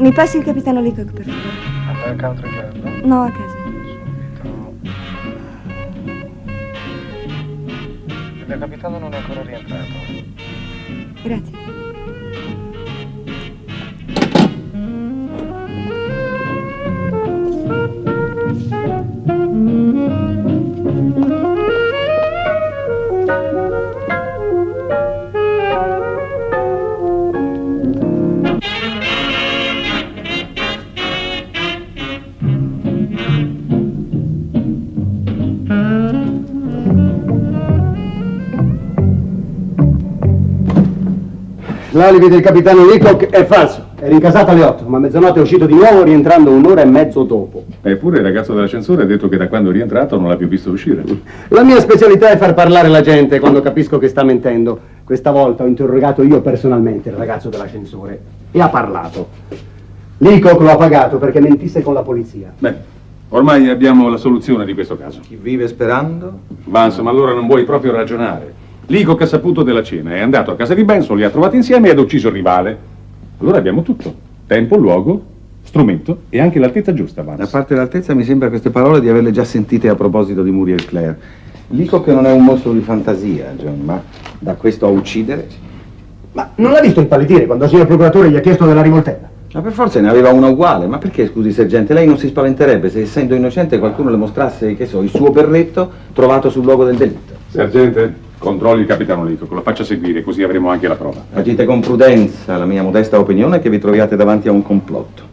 Mi passi il capitano Leacock, per favore? Al Country Club? No, a casa. Il capitano non è ancora rientrato. Grazie. L'alibi del capitano Leacock è falso. Era in casata alle 8, ma a mezzanotte è uscito di nuovo, rientrando un'ora e mezzo dopo. Eppure il ragazzo dell'ascensore ha detto che da quando è rientrato non l'ha più visto uscire. La mia specialità è far parlare la gente quando capisco che sta mentendo. Questa volta ho interrogato io personalmente il ragazzo dell'ascensore e ha parlato. Leacock lo ha pagato perché mentisse con la polizia. Beh, ormai abbiamo la soluzione di questo caso. Chi vive sperando? Vance, ma allora non vuoi proprio ragionare. Leacock ha saputo della cena, è andato a casa di Benson, li ha trovati insieme e ha ucciso il rivale. Allora abbiamo tutto. Tempo, luogo, strumento e anche l'altezza giusta, Vance. A parte l'altezza, mi sembra queste parole di averle già sentite a proposito di Muriel Clare. Leacock non è un mostro di fantasia, John, ma da questo a uccidere... Ma non l'ha visto impallidire quando il signor procuratore gli ha chiesto della rivoltella? Ma per forza ne aveva una uguale. Ma perché, scusi, sergente, lei non si spaventerebbe se, essendo innocente, qualcuno le mostrasse, che so, il suo berretto trovato sul luogo del delitto? Sergente, controlli il capitano Leacock, lo faccia seguire, così avremo anche la prova. Agite con prudenza. La mia modesta opinione è che vi troviate davanti a un complotto.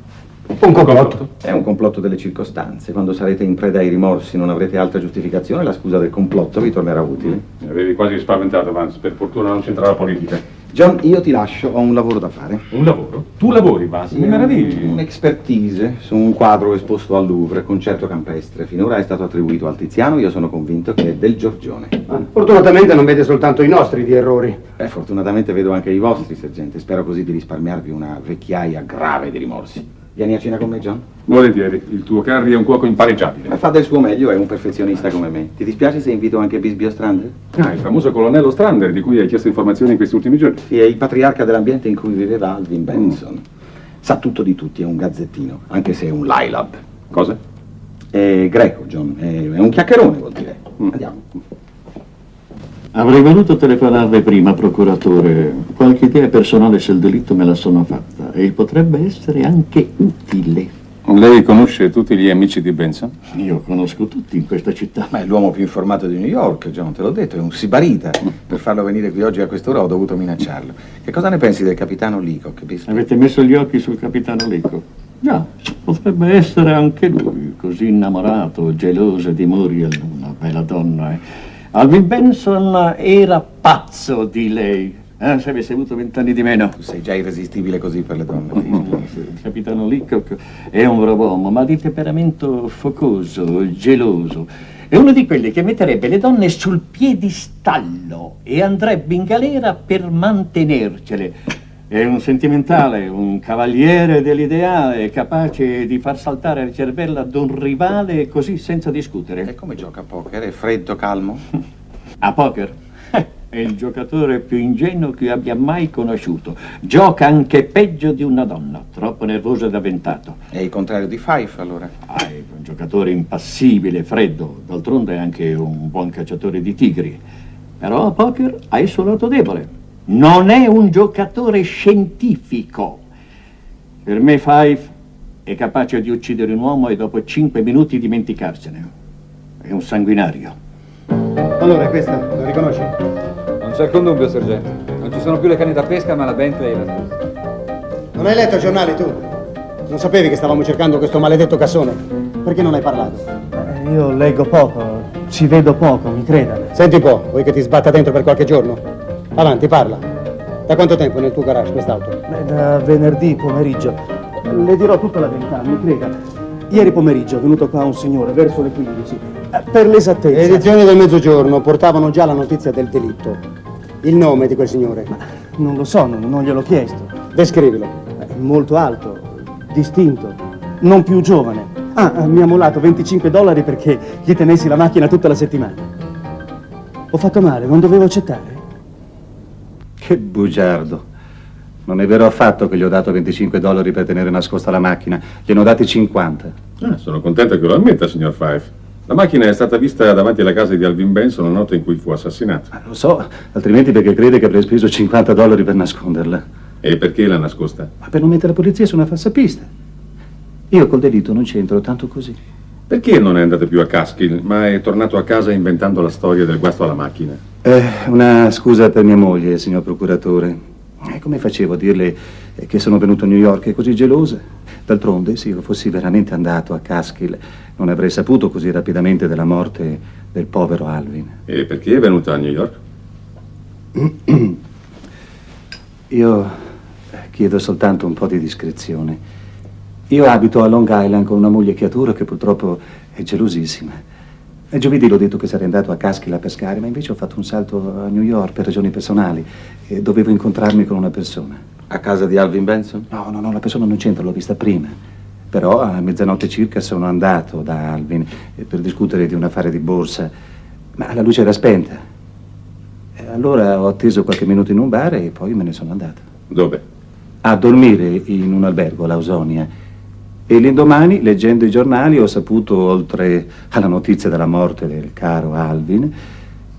Un complotto? È un complotto delle circostanze. Quando sarete in preda ai rimorsi non avrete altra giustificazione, la scusa del complotto vi tornerà utile. Mi avevi quasi spaventato, Vance, per fortuna non c'entra la politica. John, io ti lascio, ho un lavoro da fare. Un lavoro? Tu lavori, Vance, mi meravigli. Un'expertise su un quadro esposto al Louvre, concerto campestre. Finora è stato attribuito al Tiziano, io sono convinto che è del Giorgione. Fortunatamente non vede soltanto i nostri di errori. Fortunatamente vedo anche i vostri, sergente. Spero così di risparmiarvi una vecchiaia grave di rimorsi. Vieni a cena con me, John? Volentieri, il tuo Carri è un cuoco impareggiabile. Fa del suo meglio, è un perfezionista come me. Ti dispiace se invito anche Bisbee Ostrander? Ah, il famoso colonnello Strander, di cui hai chiesto informazioni in questi ultimi giorni. Sì, è il patriarca dell'ambiente in cui viveva Alvin Benson. Sa tutto di tutti, è un gazzettino, anche se è un Lylab. Cosa? È greco, John, è un chiacchierone, vuol dire. Andiamo. Avrei voluto telefonarle prima, procuratore. Qualche idea personale sul delitto me la sono fatta e potrebbe essere anche utile. Lei conosce tutti gli amici di Benson? Io conosco tutti in questa città. Ma è l'uomo più informato di New York, John, te l'ho detto, è un sibarita. Per farlo venire qui oggi a quest'ora ho dovuto minacciarlo. Che cosa ne pensi del capitano Leacock, Bisbee? Avete messo gli occhi sul capitano Leacock? Già, potrebbe essere anche lui, così innamorato, geloso di Muriel, una bella donna. Alvin Benson era pazzo di lei. Se avesse avuto 20 anni di meno. Tu sei già irresistibile così per le donne. Il capitano Leacock è un brav'uomo, ma di temperamento focoso, geloso. È uno di quelli che metterebbe le donne sul piedistallo e andrebbe in galera per mantenercele. È un sentimentale, un cavaliere dell'ideale, capace di far saltare il cervello ad un rivale così senza discutere. E come gioca a poker? È freddo, calmo? A poker? È il giocatore più ingenuo che abbia mai conosciuto. Gioca anche peggio di una donna, troppo nervoso ed avventato. È il contrario di Fife, allora? È un giocatore impassibile, freddo. D'altronde è anche un buon cacciatore di tigri. Però a poker ha il suo lato debole. Non è un giocatore scientifico. Per me Fife è capace di uccidere un uomo e dopo 5 minuti dimenticarsene. È un sanguinario. Allora, è questa, la riconosci? Non c'è alcun dubbio, sergente. Non ci sono più le canne da pesca, ma la Bentley è la stessa. Non hai letto il giornale, tu? Non sapevi che stavamo cercando questo maledetto cassone? Perché non hai parlato? Io leggo poco. Ci vedo poco, mi creda. Senti un po', vuoi che ti sbatta dentro per qualche giorno? Avanti, parla. Da quanto tempo è nel tuo garage quest'auto? Beh, da venerdì pomeriggio. Le dirò tutta la verità, mi creda. Ieri pomeriggio è venuto qua un signore, verso le 15. Per l'esattezza. Le edizioni del mezzogiorno portavano già la notizia del delitto. Il nome di quel signore? Non lo so, non gliel'ho chiesto. Descrivilo. Molto alto, distinto, non più giovane. Mi ha mollato $25 perché gli tenessi la macchina tutta la settimana. Ho fatto male, non dovevo accettare. Che bugiardo. Non è vero affatto che gli ho dato $25 per tenere nascosta la macchina. Gliene ho dati 50. Sono contento che lo ammetta, signor Fife. La macchina è stata vista davanti alla casa di Alvin Benson la notte in cui fu assassinato. Lo so, altrimenti perché crede che avrei speso $50 per nasconderla. E perché l'ha nascosta? Ma per non mettere la polizia su una falsa pista. Io col delitto non c'entro, tanto così. Perché non è andato più a Catskill, ma è tornato a casa inventando la storia del guasto alla macchina? Una scusa per mia moglie, signor procuratore. Come facevo a dirle che sono venuto a New York? È così gelosa? D'altronde, se io fossi veramente andato a Catskill, non avrei saputo così rapidamente della morte del povero Alvin. E perché è venuta a New York? Io chiedo soltanto un po' di discrezione. Io abito a Long Island con una moglie creatura che purtroppo è gelosissima. E giovedì l'ho detto che sarei andato a Catskill a pescare, ma invece ho fatto un salto a New York per ragioni personali e dovevo incontrarmi con una persona. A casa di Alvin Benson? No, la persona non c'entra, l'ho vista prima. Però a mezzanotte circa sono andato da Alvin per discutere di un affare di borsa, ma la luce era spenta. E allora ho atteso qualche minuto in un bar e poi me ne sono andato. Dove? A dormire in un albergo, l'Ausonia. E l'indomani, leggendo i giornali, ho saputo, oltre alla notizia della morte del caro Alvin,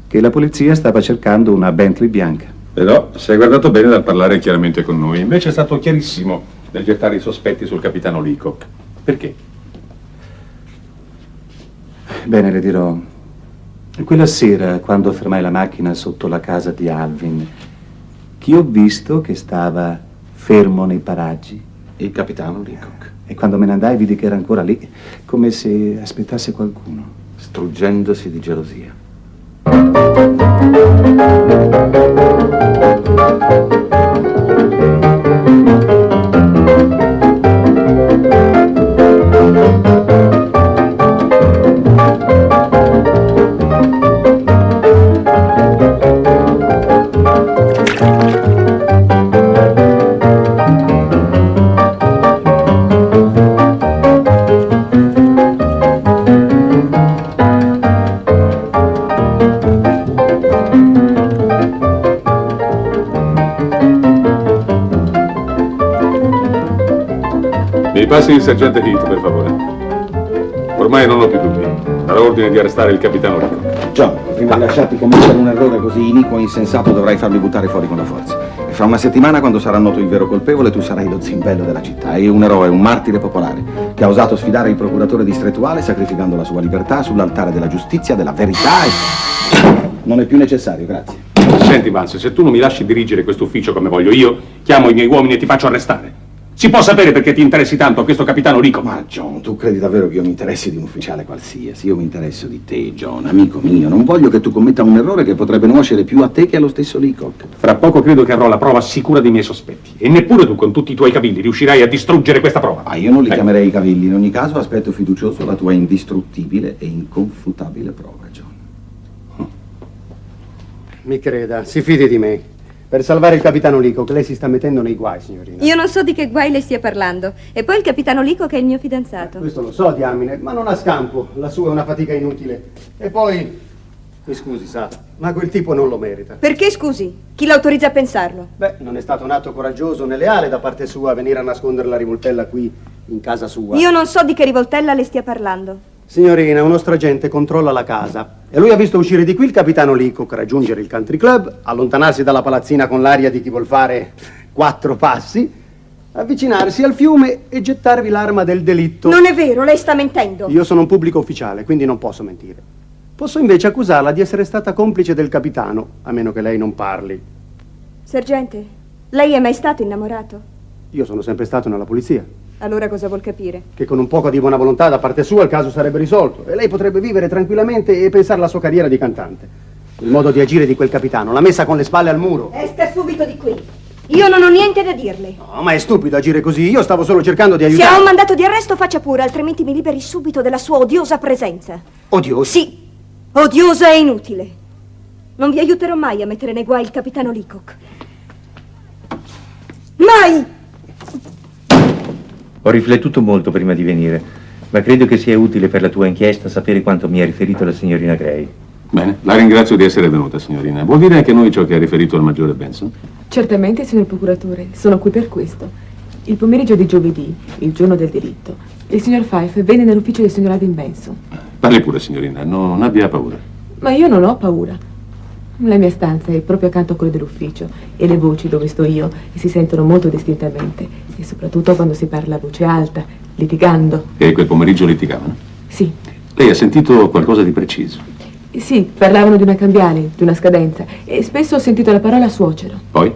che la polizia stava cercando una Bentley bianca. Però si è guardato bene dal parlare chiaramente con noi. Invece è stato chiarissimo nel gettare i sospetti sul capitano Leacock. Perché? Bene, le dirò. Quella sera, quando fermai la macchina sotto la casa di Alvin, chi ho visto che stava fermo nei paraggi? Il capitano Leacock. E quando me ne andai vidi che era ancora lì, come se aspettasse qualcuno. Struggendosi di gelosia. Mi passi il sergente Heath, per favore. Ormai non ho più dubbi. Darò ordine di arrestare il capitano Leacock. John, prima di lasciarti commettere un errore così iniquo e insensato dovrai farmi buttare fuori con la forza. E fra una settimana, quando sarà noto il vero colpevole, tu sarai lo zimbello della città e un eroe, un martire popolare, che ha osato sfidare il procuratore distrettuale sacrificando la sua libertà sull'altare della giustizia, della verità e... Non è più necessario, grazie. Senti, Vance, se tu non mi lasci dirigere questo ufficio come voglio io, chiamo i miei uomini e ti faccio arrestare. Si può sapere perché ti interessi tanto a questo capitano Leacock? Ma John, tu credi davvero che io mi interessi di un ufficiale qualsiasi? Io mi interesso di te, John, amico mio. Non voglio che tu commetta un errore che potrebbe nuocere più a te che allo stesso Leacock. Fra poco credo che avrò la prova sicura dei miei sospetti. E neppure tu con tutti i tuoi cavilli riuscirai a distruggere questa prova. Ma io non li chiamerei i cavilli. In ogni caso aspetto fiducioso la tua indistruttibile e inconfutabile prova, John. Mi creda, si fidi di me. Per salvare il capitano Leacock, lei si sta mettendo nei guai, signorina. Io non so di che guai lei stia parlando. E poi il capitano Leacock è il mio fidanzato. Questo lo so, diamine, ma non ha scampo. La sua è una fatica inutile. E poi, mi scusi, sa, ma quel tipo non lo merita. Perché, scusi? Chi l'autorizza a pensarlo? Beh, non è stato un atto coraggioso né leale da parte sua venire a nascondere la rivoltella qui, in casa sua. Io non so di che rivoltella le stia parlando. Signorina, un nostro agente controlla la casa e lui ha visto uscire di qui il capitano Leacock, raggiungere il country club, allontanarsi dalla palazzina con l'aria di chi vuol fare 4 passi, avvicinarsi al fiume e gettarvi l'arma del delitto. Non è vero, lei sta mentendo. Io sono un pubblico ufficiale, quindi non posso mentire. Posso invece accusarla di essere stata complice del capitano, a meno che lei non parli. Sergente, lei è mai stato innamorato? Io sono sempre stato nella polizia. Allora cosa vuol capire? Che con un poco di buona volontà da parte sua il caso sarebbe risolto e lei potrebbe vivere tranquillamente e pensare alla sua carriera di cantante. Il modo di agire di quel capitano l'ha messa con le spalle al muro. Esca subito di qui. Io non ho niente da dirle. No, ma è stupido agire così. Io stavo solo cercando di Se aiutare. ha un mandato di arresto faccia pure, altrimenti mi liberi subito della sua odiosa presenza. Odiosa? Sì, odiosa e inutile. Non vi aiuterò mai a mettere nei guai il capitano Leacock. Mai! Ho riflettuto molto prima di venire, ma credo che sia utile per la tua inchiesta sapere quanto mi ha riferito la signorina Gray. Bene, la ringrazio di essere venuta, signorina. Vuol dire anche noi ciò che ha riferito il maggiore Benson? Certamente, signor procuratore, sono qui per questo. Il pomeriggio di giovedì, il giorno del delitto, il signor Fife venne nell'ufficio del signor Alvin Benson. Parli pure, signorina, non abbia paura. Ma io non ho paura. La mia stanza è proprio accanto a quella dell'ufficio e le voci dove sto io si sentono molto distintamente e soprattutto quando si parla a voce alta, litigando. E quel pomeriggio litigavano? Sì. Lei ha sentito qualcosa di preciso? Sì, parlavano di una cambiale, di una scadenza e spesso ho sentito la parola suocero. Poi?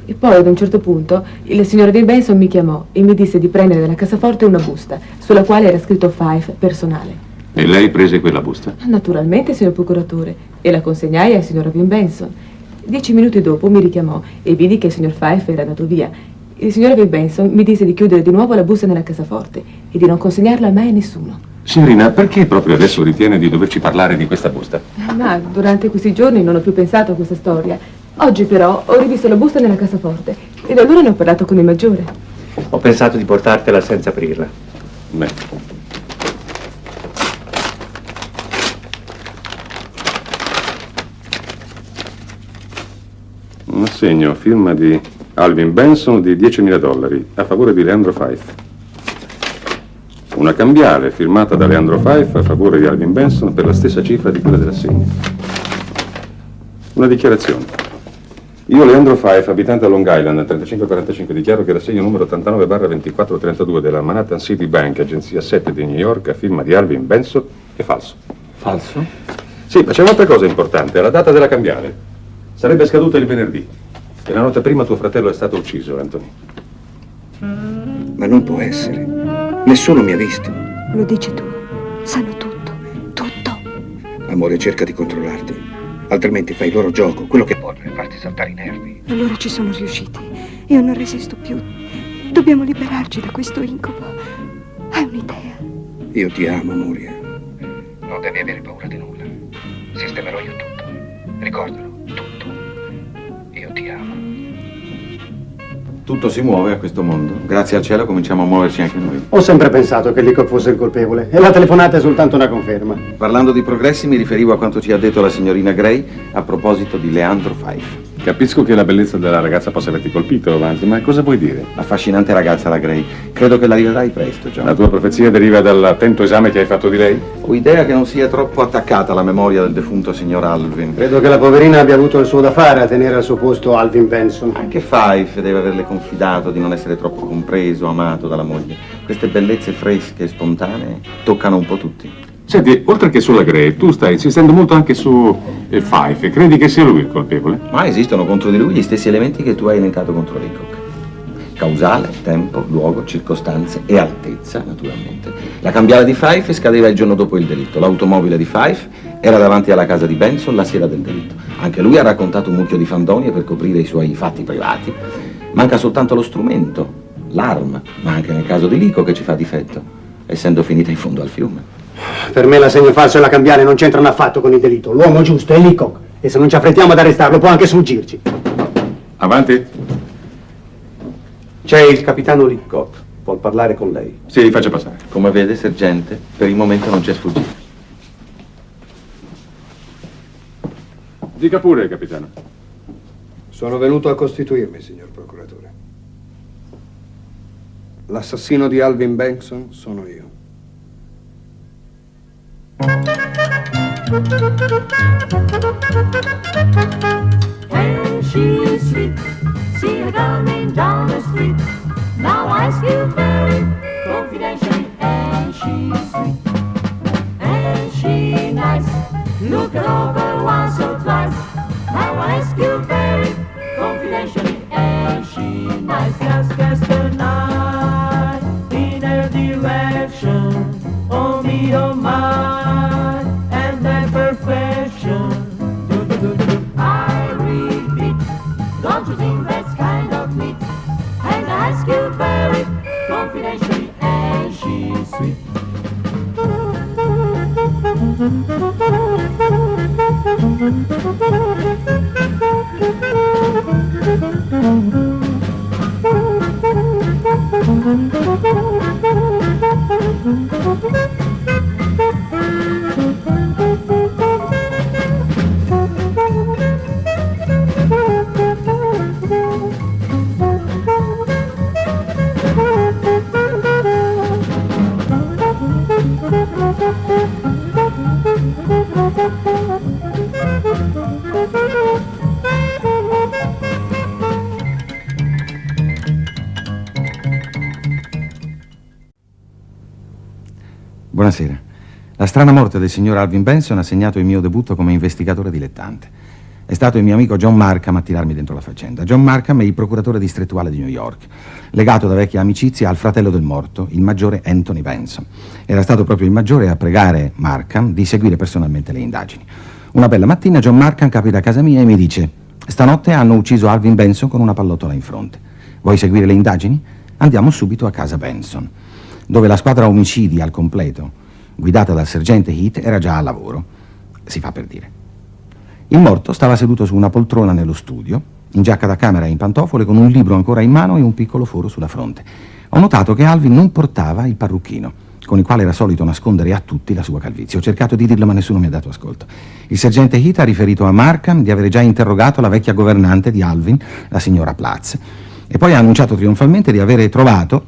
E poi ad un certo punto il signor Alvin Benson mi chiamò e mi disse di prendere dalla cassaforte una busta sulla quale era scritto Fife personale. E lei prese quella busta? Naturalmente, signor procuratore, e la consegnai al signor Alvin Benson. 10 minuti dopo mi richiamò e vidi che il signor Fife era andato via. Il signor Alvin Benson mi disse di chiudere di nuovo la busta nella cassaforte e di non consegnarla mai a nessuno. Signorina, perché proprio adesso ritiene di doverci parlare di questa busta? Ma durante questi giorni non ho più pensato a questa storia. Oggi però ho rivisto la busta nella cassaforte ed allora ne ho parlato con il maggiore. Ho pensato di portartela senza aprirla. Beh. Un assegno, firma di Alvin Benson di $10.000 a favore di Leandro Fife. Una cambiale firmata da Leandro Fife a favore di Alvin Benson per la stessa cifra di quella dell'assegno. Una dichiarazione. Io, Leandro Fife, abitante a Long Island, 3545, dichiaro che l'assegno numero 89/2432 della Manhattan City Bank, agenzia 7 di New York, a firma di Alvin Benson, è falso. Falso? Sì, ma c'è un'altra cosa importante, la data della cambiale. Sarebbe scaduta il venerdì e la notte prima tuo fratello è stato ucciso, Anthony. Ma non può essere. Nessuno mi ha visto. Lo dici tu. Sanno tutto. Tutto. Amore, cerca di controllarti. Altrimenti fai il loro gioco, quello che vogliono è farti saltare i nervi. Allora ci sono riusciti. Io non resisto più. Dobbiamo liberarci da questo incubo. Hai un'idea? Io ti amo, Moria. Non devi avere paura di nulla. Sistemerò io tutto. Ricordalo, tutto. Io ti amo. Tutto si muove a questo mondo. Grazie al cielo cominciamo a muoverci anche noi. Ho sempre pensato che Leacock fosse il colpevole e la telefonata è soltanto una conferma. Parlando di progressi mi riferivo a quanto ci ha detto la signorina Gray a proposito di Leandro Fife. Capisco che la bellezza della ragazza possa averti colpito, Vance, ma cosa vuoi dire? Affascinante ragazza la Gray. Credo che la rivedrai presto, John. La tua profezia deriva dall'attento esame che hai fatto di lei? Ho idea che non sia troppo attaccata alla memoria del defunto signor Alvin. Credo che la poverina abbia avuto il suo da fare a tenere al suo posto Alvin Benson. Anche Fife deve averle confidato di non essere troppo compreso, amato dalla moglie. Queste bellezze fresche e spontanee toccano un po' tutti. Senti, oltre che sulla Gray, tu stai insistendo molto anche su Fife. Credi che sia lui il colpevole? Ma esistono contro di lui gli stessi elementi che tu hai elencato contro Leacock. Causale, tempo, luogo, circostanze e altezza, naturalmente. La cambiale di Fife scadeva il giorno dopo il delitto. L'automobile di Fife era davanti alla casa di Benson la sera del delitto. Anche lui ha raccontato un mucchio di fandonie per coprire i suoi fatti privati. Manca soltanto lo strumento, l'arma, ma anche nel caso di Leacock che ci fa difetto, essendo finita in fondo al fiume. Per me l'assegno falso e la cambiale non c'entrano affatto con il delitto. L'uomo giusto è Leacock e se non ci affrettiamo ad arrestarlo può anche sfuggirci. Avanti. C'è il capitano Leacock. Vuol parlare con lei. Sì, faccia passare. Come vede, sergente, per il momento non c'è sfuggita. Dica pure, capitano. Sono venuto a costituirmi, signor procuratore. L'assassino di Alvin Benson sono io. And she's sweet, see her coming down the street. Now I ask you very confidentially, and she's sweet, and she nice. Look her over once or twice. Now I ask you very confidentially, and she nice. Just the night. Buonasera. La strana morte del signor Alvin Benson ha segnato il mio debutto come investigatore dilettante. È stato il mio amico John Markham a tirarmi dentro la faccenda. John Markham è il procuratore distrettuale di New York, legato da vecchia amicizia al fratello del morto, il maggiore Anthony Benson. Era stato proprio il maggiore a pregare Markham di seguire personalmente le indagini. Una bella mattina John Markham capita a casa mia e mi dice: stanotte hanno ucciso Alvin Benson con una pallottola in fronte. Vuoi seguire le indagini? Andiamo subito a casa Benson, dove la squadra omicidi al completo, guidata dal sergente Heath, era già al lavoro. Si fa per dire. Il morto stava seduto su una poltrona nello studio, in giacca da camera e in pantofole, con un libro ancora in mano e un piccolo foro sulla fronte. Ho notato che Alvin non portava il parrucchino, con il quale era solito nascondere a tutti la sua calvizie. Ho cercato di dirlo, ma nessuno mi ha dato ascolto. Il sergente Heath ha riferito a Markham di avere già interrogato la vecchia governante di Alvin, la signora Platz, e poi ha annunciato trionfalmente di avere trovato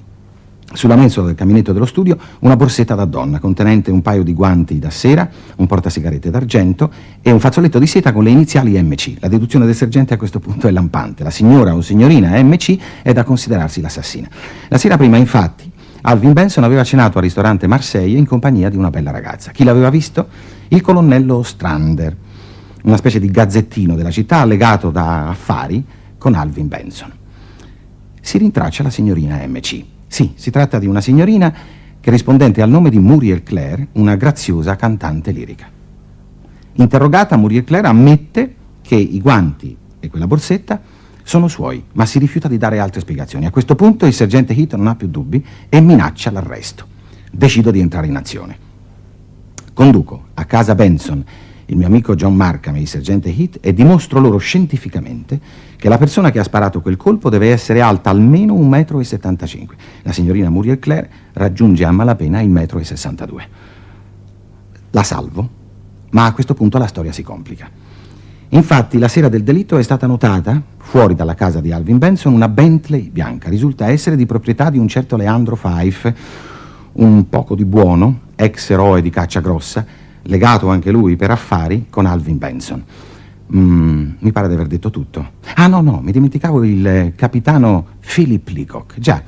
sulla mensola del caminetto dello studio una borsetta da donna contenente un paio di guanti da sera, un portasigarette d'argento e un fazzoletto di seta con le iniziali MC. La deduzione del sergente a questo punto è lampante. La signora o signorina MC è da considerarsi l'assassina. La sera prima, infatti, Alvin Benson aveva cenato al ristorante Marseille in compagnia di una bella ragazza. Chi l'aveva visto? Il colonnello Strander, una specie di gazzettino della città allegato da affari con Alvin Benson. Si rintraccia la signorina MC. Sì, si tratta di una signorina che, rispondente al nome di Muriel Clare, una graziosa cantante lirica. Interrogata, Muriel Clare ammette che i guanti e quella borsetta sono suoi, ma si rifiuta di dare altre spiegazioni. A questo punto il sergente Heath non ha più dubbi e minaccia l'arresto. Decido di entrare in azione. Conduco a casa Benson il mio amico John Markham e il sergente Heath e dimostro loro scientificamente che la persona che ha sparato quel colpo deve essere alta almeno 1,75 m. La signorina Muriel Clare raggiunge a malapena il 1,62 m. La salvo, ma a questo punto la storia si complica. Infatti, la sera del delitto è stata notata, fuori dalla casa di Alvin Benson, una Bentley bianca. Risulta essere di proprietà di un certo Leandro Fife, un poco di buono, ex eroe di caccia grossa, legato anche lui per affari con Alvin Benson. Mi pare di aver detto tutto. Ah, no, mi dimenticavo il capitano Philip Leacock. Già,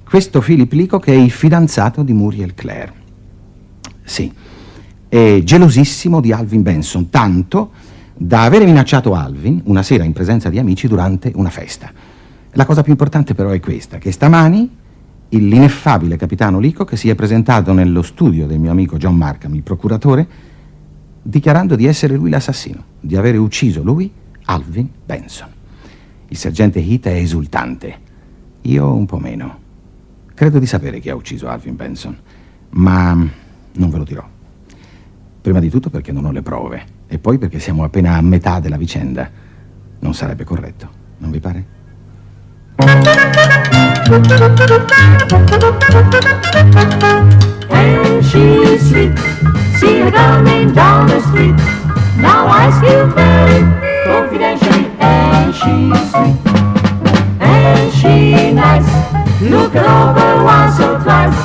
questo Philip Leacock è il fidanzato di Muriel Clare. Sì, è gelosissimo di Alvin Benson, tanto da avere minacciato Alvin una sera in presenza di amici durante una festa. La cosa più importante però è questa, che stamani l'ineffabile capitano Leacock si è presentato nello studio del mio amico John Markham, il procuratore, dichiarando di essere lui l'assassino, di avere ucciso lui, Alvin Benson. Il sergente Heath è esultante, io un po' meno. Credo di sapere chi ha ucciso Alvin Benson, ma non ve lo dirò. Prima di tutto perché non ho le prove, e poi perché siamo appena a metà della vicenda. Non sarebbe corretto, non vi pare? And she's sweet, see her coming down the street. Now I ask you very confidentially, and she's sweet, and she nice. Look her over once or twice.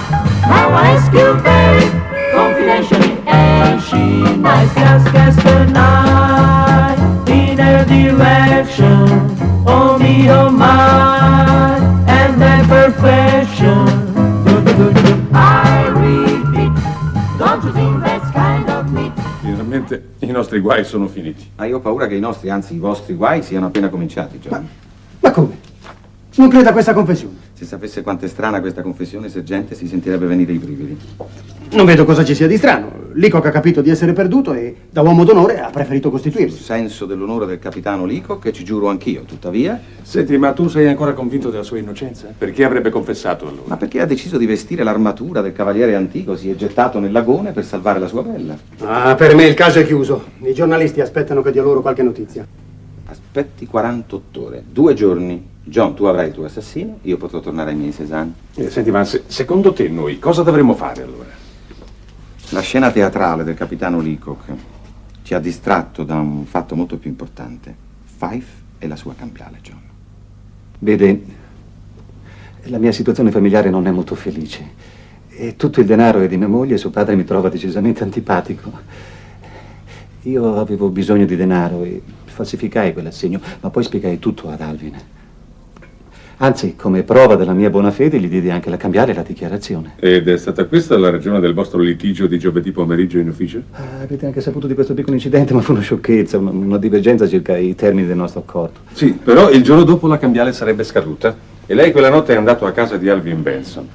Now I ask you very confidentially, and she nice. Cast her night in her direction. Oh me, oh my, and that perfection. I repeat, don't you think that's kind of neat? Finalmente i nostri guai sono finiti. Ma io ho paura che i nostri, anzi i vostri guai, siano appena cominciati, John. Ma come? Non creda a questa confessione. Se sapesse quanto è strana questa confessione, sergente, si sentirebbe venire i brividi. Non vedo cosa ci sia di strano. Leacock ha capito di essere perduto e da uomo d'onore ha preferito costituirsi. Il senso dell'onore del capitano Leacock, che ci giuro anch'io, tuttavia. Senti, ma tu sei ancora convinto della sua innocenza? Perché avrebbe confessato allora? Ma perché ha deciso di vestire l'armatura del cavaliere antico, si è gettato nel lagone per salvare la sua bella. Ah, per me il caso è chiuso. I giornalisti aspettano che dia loro qualche notizia. Aspetti 48 ore, 2 giorni. John, tu avrai il tuo assassino, io potrò tornare ai miei Cézanne. Senti, ma secondo te noi cosa dovremmo fare allora? La scena teatrale del capitano Leacock ci ha distratto da un fatto molto più importante. Fife e la sua cambiale, John. Vede, la mia situazione familiare non è molto felice. E tutto il denaro è di mia moglie e suo padre mi trova decisamente antipatico. Io avevo bisogno di denaro e falsificai quell'assegno, ma poi spiegai tutto ad Alvin. Anzi, come prova della mia buona fede, gli diedi anche la cambiale e la dichiarazione. Ed è stata questa la ragione del vostro litigio di giovedì pomeriggio in ufficio? Avete anche saputo di questo piccolo incidente, ma fu una sciocchezza, una divergenza circa i termini del nostro accordo. Sì, però il giorno dopo la cambiale sarebbe scaduta e lei quella notte è andato a casa di Alvin Benson.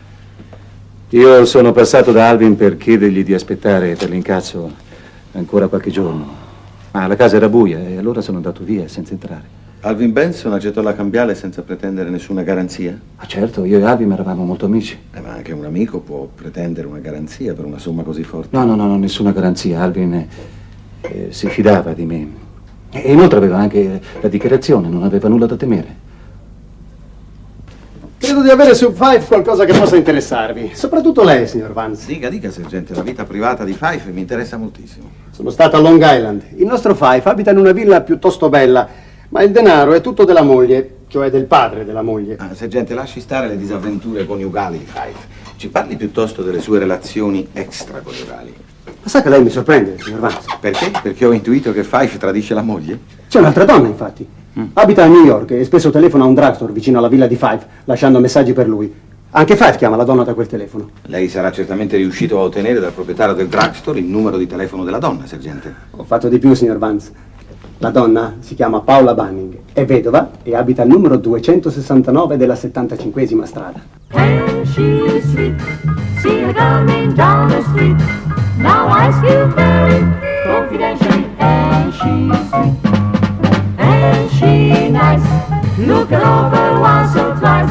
Io sono passato da Alvin per chiedergli di aspettare per l'incasso ancora qualche giorno. Ma la casa era buia e allora sono andato via senza entrare. Alvin Benson accettò la cambiale senza pretendere nessuna garanzia? Ah, certo, io e Alvin eravamo molto amici. Ma anche un amico può pretendere una garanzia per una somma così forte? No, nessuna garanzia. Alvin si fidava di me. E inoltre aveva anche la dichiarazione, non aveva nulla da temere. Credo di avere su Fife qualcosa che possa interessarvi. Soprattutto lei, signor Vance. Dica, sergente, la vita privata di Fife mi interessa moltissimo. Sono stato a Long Island. Il nostro Fife abita in una villa piuttosto bella, ma il denaro è tutto della moglie, cioè del padre della moglie. Sergente, lasci stare le disavventure coniugali di Fife. Ci parli piuttosto delle sue relazioni extraconiugali. Ma sa che lei mi sorprende, signor Vance? Perché? Perché ho intuito che Fife tradisce la moglie? C'è un'altra donna, infatti. Abita a New York e spesso telefona a un drugstore vicino alla villa di Fife, lasciando messaggi per lui. Anche Fife chiama la donna da quel telefono. Lei sarà certamente riuscito a ottenere dal proprietario del drugstore il numero di telefono della donna, sergente. Ho fatto di più, signor Vance. La donna si chiama Paula Banning, è vedova e abita al numero 269 della 75esima strada. And she's sweet, see her coming down the street. Now I ask you very confidentially, and she's sweet, and she nice. Look her over once or twice.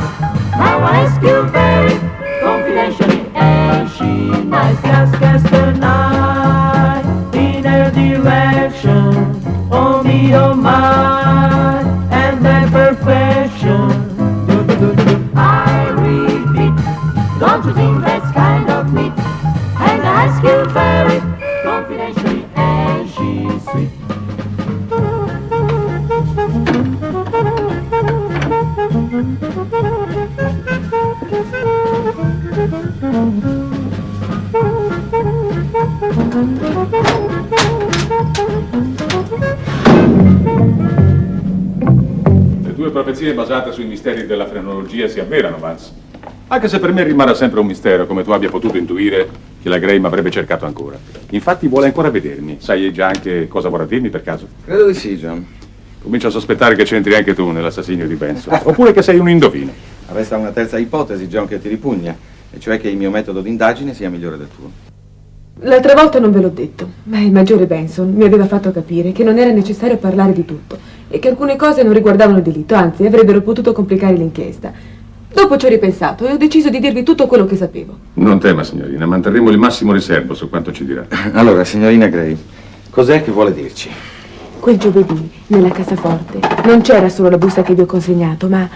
Now I ask you very confidentially, and she nice. Just cast an eye in her direction. On me, oh my, and my perfection. I repeat, don't you think that's kind of neat? And I ask you very confidentially, and she's sweet. Le tue profezie basate sui misteri della frenologia si avverano, Vance. Anche se per me rimarrà sempre un mistero, come tu abbia potuto intuire che la Gray mi avrebbe cercato ancora. Infatti vuole ancora vedermi. Sai già anche cosa vorrà dirmi per caso? Credo di sì, John. Comincio a sospettare che c'entri anche tu nell'assassinio di Benson. Oppure che sei un indovino. Resta una terza ipotesi, John, che ti ripugna, e cioè che il mio metodo di indagine sia migliore del tuo. L'altra volta non ve l'ho detto, ma il maggiore Benson mi aveva fatto capire che non era necessario parlare di tutto e che alcune cose non riguardavano il delitto, anzi avrebbero potuto complicare l'inchiesta. Dopo ci ho ripensato e ho deciso di dirvi tutto quello che sapevo. Non tema, signorina, manterremo il massimo riservo su quanto ci dirà. Allora, signorina Gray, cos'è che vuole dirci? Quel giovedì, nella cassaforte, non c'era solo la busta che vi ho consegnato, ma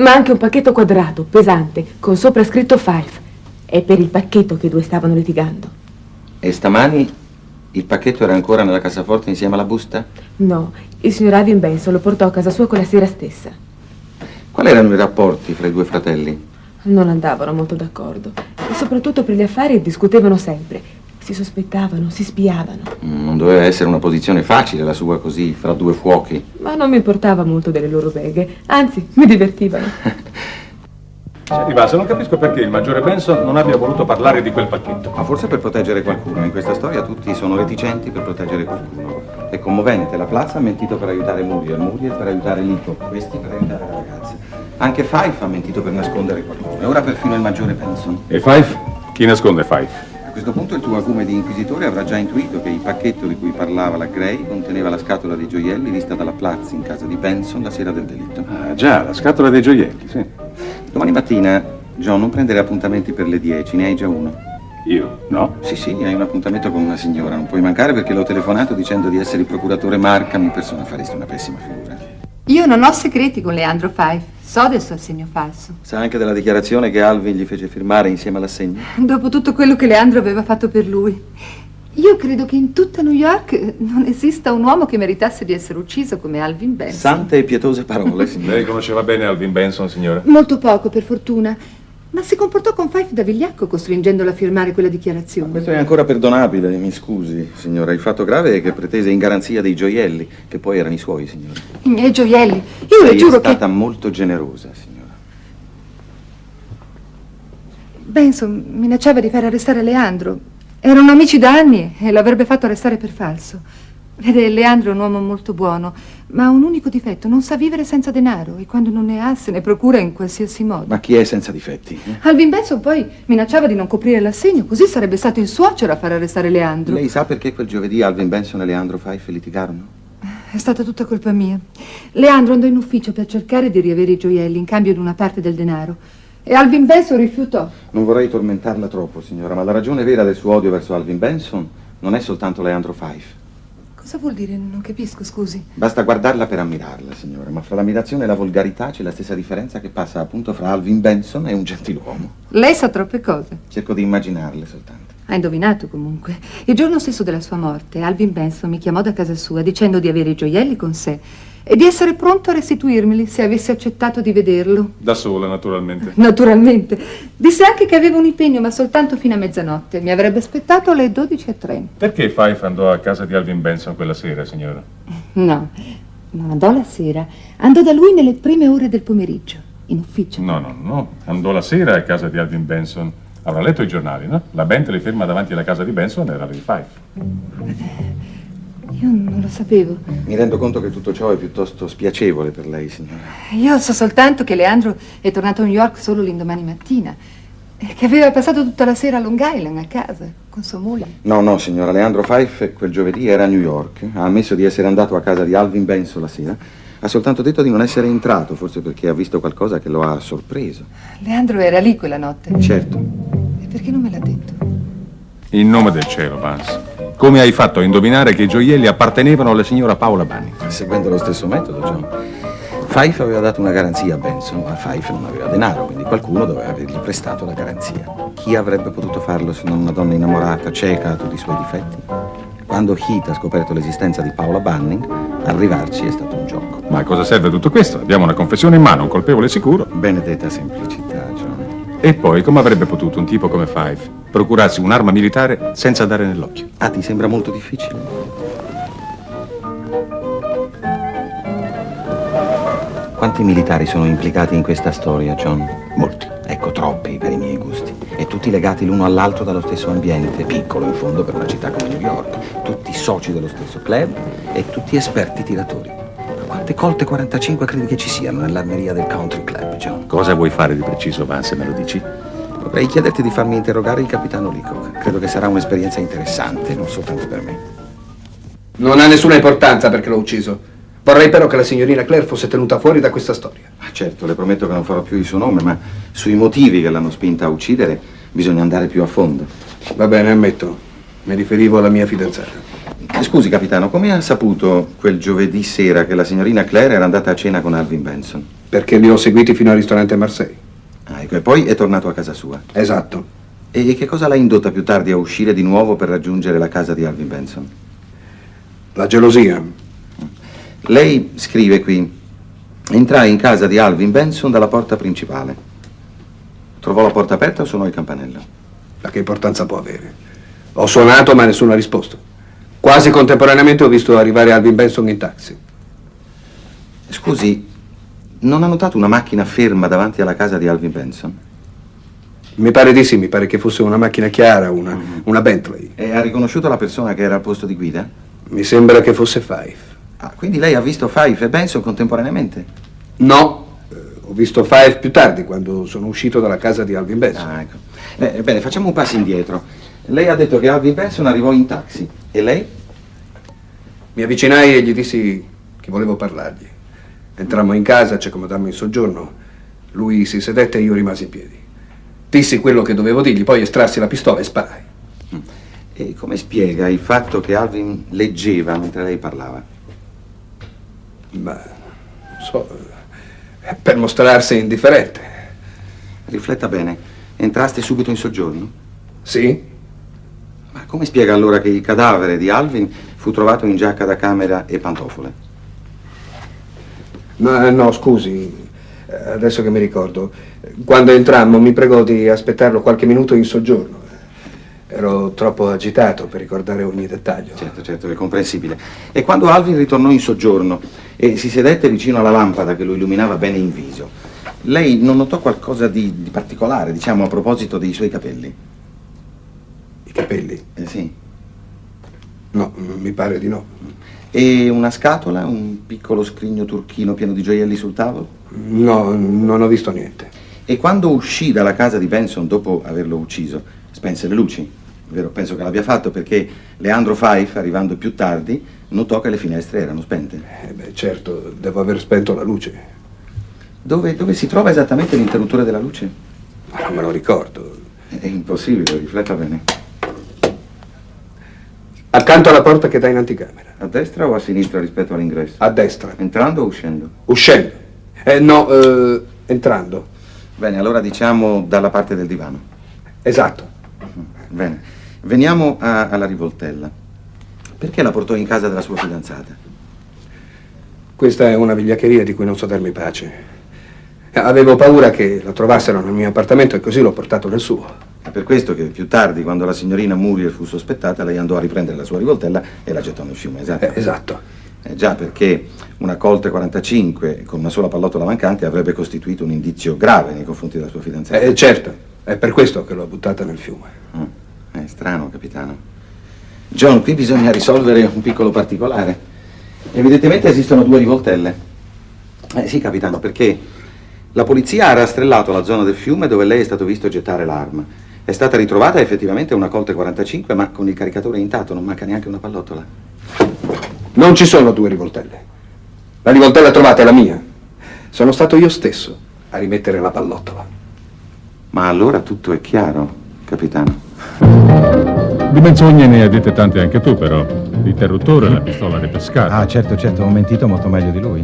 anche un pacchetto quadrato, pesante, con sopra scritto Fife. È per il pacchetto che i due stavano litigando. E stamani il pacchetto era ancora nella cassaforte insieme alla busta? No, il signor Alvin Benson lo portò a casa sua quella sera stessa. Quali erano i rapporti fra i due fratelli? Non andavano molto d'accordo. E soprattutto per gli affari discutevano sempre. Si sospettavano, si spiavano. Non doveva essere una posizione facile la sua, così, fra due fuochi. Ma non mi importava molto delle loro beghe. Anzi, mi divertivano. Senti, Vance, non capisco perché il maggiore Benson non abbia voluto parlare di quel pacchetto. Ma forse per proteggere qualcuno. In questa storia tutti sono reticenti per proteggere qualcuno. È commovente. La Plaza ha mentito per aiutare Muriel per aiutare Leacock, questi per aiutare la ragazza. Anche Fife ha mentito per nascondere qualcosa. E ora perfino il maggiore Benson. E Fife? Chi nasconde Fife? A questo punto il tuo acume di inquisitore avrà già intuito che il pacchetto di cui parlava la Gray conteneva la scatola dei gioielli vista dalla Platz in casa di Benson la sera del delitto. Ah, già, la scatola dei gioielli, sì. Domani mattina, John, non prendere appuntamenti per le 10, ne hai già uno. Io? No? Sì, hai un appuntamento con una signora. Non puoi mancare perché l'ho telefonato dicendo di essere il procuratore Markham in persona. Faresti una pessima figura. Io non ho segreti con Leandro Fife. So del suo assegno falso. Sa anche della dichiarazione che Alvin gli fece firmare insieme all'assegno? Dopo tutto quello che Leandro aveva fatto per lui. Io credo che in tutta New York non esista un uomo che meritasse di essere ucciso come Alvin Benson. Sante e pietose parole, signora. Lei conosceva bene Alvin Benson, signora? Molto poco, per fortuna. Ma si comportò con Fife da vigliacco costringendolo a firmare quella dichiarazione. Questo è ancora perdonabile, mi scusi, signora. Il fatto grave è che pretese in garanzia dei gioielli, che poi erano i suoi, signora. I miei gioielli? Io le giuro che... Lei è stata molto generosa, signora. Benson minacciava di far arrestare Leandro. Erano amici da anni e l'avrebbe fatto arrestare per falso. Vede, Leandro è un uomo molto buono, ma ha un unico difetto: non sa vivere senza denaro e quando non ne ha se ne procura in qualsiasi modo. Ma chi è senza difetti? Alvin Benson poi minacciava di non coprire l'assegno, così sarebbe stato il suocero a far arrestare Leandro. Lei sa perché quel giovedì Alvin Benson e Leandro Fife litigarono? È stata tutta colpa mia. Leandro andò in ufficio per cercare di riavere i gioielli in cambio di una parte del denaro e Alvin Benson rifiutò. Non vorrei tormentarla troppo, signora, ma la ragione vera del suo odio verso Alvin Benson non è soltanto Leandro Fife. Cosa vuol dire? Non capisco, scusi. Basta guardarla per ammirarla, signora, ma fra l'ammirazione e la volgarità c'è la stessa differenza che passa appunto fra Alvin Benson e un gentiluomo. Lei sa troppe cose. Cerco di immaginarle soltanto. Ha indovinato comunque. Il giorno stesso della sua morte, Alvin Benson mi chiamò da casa sua dicendo di avere i gioielli con sé e di essere pronto a restituirmeli se avessi accettato di vederlo. Da sola, naturalmente. Naturalmente. Disse anche che aveva un impegno, ma soltanto fino a mezzanotte. Mi avrebbe aspettato alle 12:30. Perché Fife andò a casa di Alvin Benson quella sera, signora? No, non andò la sera. Andò da lui nelle prime ore del pomeriggio, in ufficio. No. Andò la sera a casa di Alvin Benson. Avrà letto i giornali, no? La Bentley ferma davanti alla casa di Benson era la di Fife. Io non lo sapevo. Mi rendo conto che tutto ciò è piuttosto spiacevole per lei, signora. Io so soltanto che Leandro è tornato a New York solo l'indomani mattina e che aveva passato tutta la sera a Long Island, a casa, con sua moglie. No, signora, Leandro Fife quel giovedì era a New York. Ha ammesso di essere andato a casa di Alvin Benson la sera. Ha soltanto detto di non essere entrato, forse perché ha visto qualcosa che lo ha sorpreso. Leandro era lì quella notte. Certo. E perché non me l'ha detto? In nome del cielo, Vance. Come hai fatto a indovinare che i gioielli appartenevano alla signora Paola Bunning? Seguendo lo stesso metodo, John. Fife aveva dato una garanzia a Benson, ma Fife non aveva denaro, quindi qualcuno doveva avergli prestato la garanzia. Chi avrebbe potuto farlo se non una donna innamorata, cieca a tutti i suoi difetti? Quando Heath ha scoperto l'esistenza di Paola Bunning, arrivarci è stato un gioco. Ma a cosa serve tutto questo? Abbiamo una confessione in mano, un colpevole sicuro. Benedetta semplicità, John. E poi, come avrebbe potuto un tipo come Fife procurarsi un'arma militare senza dare nell'occhio? Ah, ti sembra molto difficile? Quanti militari sono implicati in questa storia, John? Molti. Ecco, troppi per i miei gusti. E tutti legati l'uno all'altro dallo stesso ambiente, piccolo in fondo per una città come New York. Tutti soci dello stesso club e tutti esperti tiratori. Quante colte 45 credi che ci siano nell'armeria del country club, John? Cosa vuoi fare di preciso, Vance, me lo dici? Vorrei chiederti di farmi interrogare il capitano Leacock. Credo che sarà un'esperienza interessante, non soltanto per me. Non ha nessuna importanza perché l'ho ucciso. Vorrei però che la signorina Claire fosse tenuta fuori da questa storia. Certo, le prometto che non farò più il suo nome, ma sui motivi che l'hanno spinta a uccidere bisogna andare più a fondo. Va bene, ammetto. Mi riferivo alla mia fidanzata. Scusi, capitano, come ha saputo quel giovedì sera che la signorina Claire era andata a cena con Alvin Benson? Perché li ho seguiti fino al ristorante Marseille. Ah, ecco, e poi è tornato a casa sua? Esatto. E che cosa l'ha indotta più tardi a uscire di nuovo per raggiungere la casa di Alvin Benson? La gelosia. Lei scrive qui: entrai in casa di Alvin Benson dalla porta principale. Trovò la porta aperta o suonò il campanello? Ma che importanza può avere? Ho suonato ma nessuno ha risposto. Quasi contemporaneamente ho visto arrivare Alvin Benson in taxi. Scusi, non ha notato una macchina ferma davanti alla casa di Alvin Benson? Mi pare di sì, mi pare che fosse una macchina chiara, una Bentley. E ha riconosciuto la persona che era al posto di guida? Mi sembra che fosse Fife. Ah, quindi lei ha visto Fife e Benson contemporaneamente? No, Ho visto Five più tardi, quando sono uscito dalla casa di Alvin Benson. Ah, ecco. Bene, facciamo un passo indietro. Lei ha detto che Alvin Benson arrivò in taxi. E lei? Mi avvicinai e gli dissi che volevo parlargli. Entrammo in casa, ci accomodammo in soggiorno. Lui si sedette e io rimasi in piedi. Dissi quello che dovevo dirgli, poi estrassi la pistola e sparai. E come spiega il fatto che Alvin leggeva mentre lei parlava? Ma, non so, per mostrarsi indifferente. Rifletta bene, entraste subito in soggiorno? Sì. Ma come spiega allora che il cadavere di Alvin fu trovato in giacca da camera e pantofole? No, scusi, adesso che mi ricordo, quando entrammo mi pregò di aspettarlo qualche minuto in soggiorno. Ero troppo agitato per ricordare ogni dettaglio. Certo, è comprensibile. E quando Alvin ritornò in soggiorno e si sedette vicino alla lampada che lo illuminava bene in viso, lei non notò qualcosa di particolare, diciamo, a proposito dei suoi capelli? I capelli? Sì. No, mi pare di no. E una scatola, un piccolo scrigno turchino pieno di gioielli sul tavolo? No, non ho visto niente. E quando uscì dalla casa di Benson dopo averlo ucciso, spense le luci? Vero, penso che l'abbia fatto perché Leandro Fife, arrivando più tardi, notò che le finestre erano spente. Certo, devo aver spento la luce. Dove si trova esattamente l'interruttore della luce? Ma non me lo ricordo. È impossibile, rifletta bene. Accanto alla porta che dà in anticamera. A destra o a sinistra rispetto all'ingresso? A destra. Entrando o uscendo? Uscendo. Entrando. Bene, allora diciamo dalla parte del divano. Esatto. Bene. Veniamo alla rivoltella. Perché la portò in casa della sua fidanzata? Questa è una vigliaccheria di cui non so darmi pace. Avevo paura che la trovassero nel mio appartamento e così l'ho portato nel suo. È per questo che più tardi, quando la signorina Muriel fu sospettata, lei andò a riprendere la sua rivoltella e la gettò nel fiume, esatto? Esatto. Già, perché una Colt 45 con una sola pallottola mancante avrebbe costituito un indizio grave nei confronti della sua fidanzata. Certo, è per questo che l'ho buttata nel fiume. È strano, capitano. John, qui bisogna risolvere un piccolo particolare. Evidentemente esistono due rivoltelle. Sì, capitano, perché la polizia ha rastrellato la zona del fiume dove lei è stato visto gettare l'arma. È stata ritrovata effettivamente una Colt 45, ma con il caricatore intatto, non manca neanche una pallottola. Non ci sono due rivoltelle. La rivoltella trovata è la mia. Sono stato io stesso a rimettere la pallottola. Ma allora tutto è chiaro, capitano. Di menzogne ne hai dette tante anche tu, però. L'interruttore e la pistola ripescata. Ah, certo, ho mentito molto meglio di lui.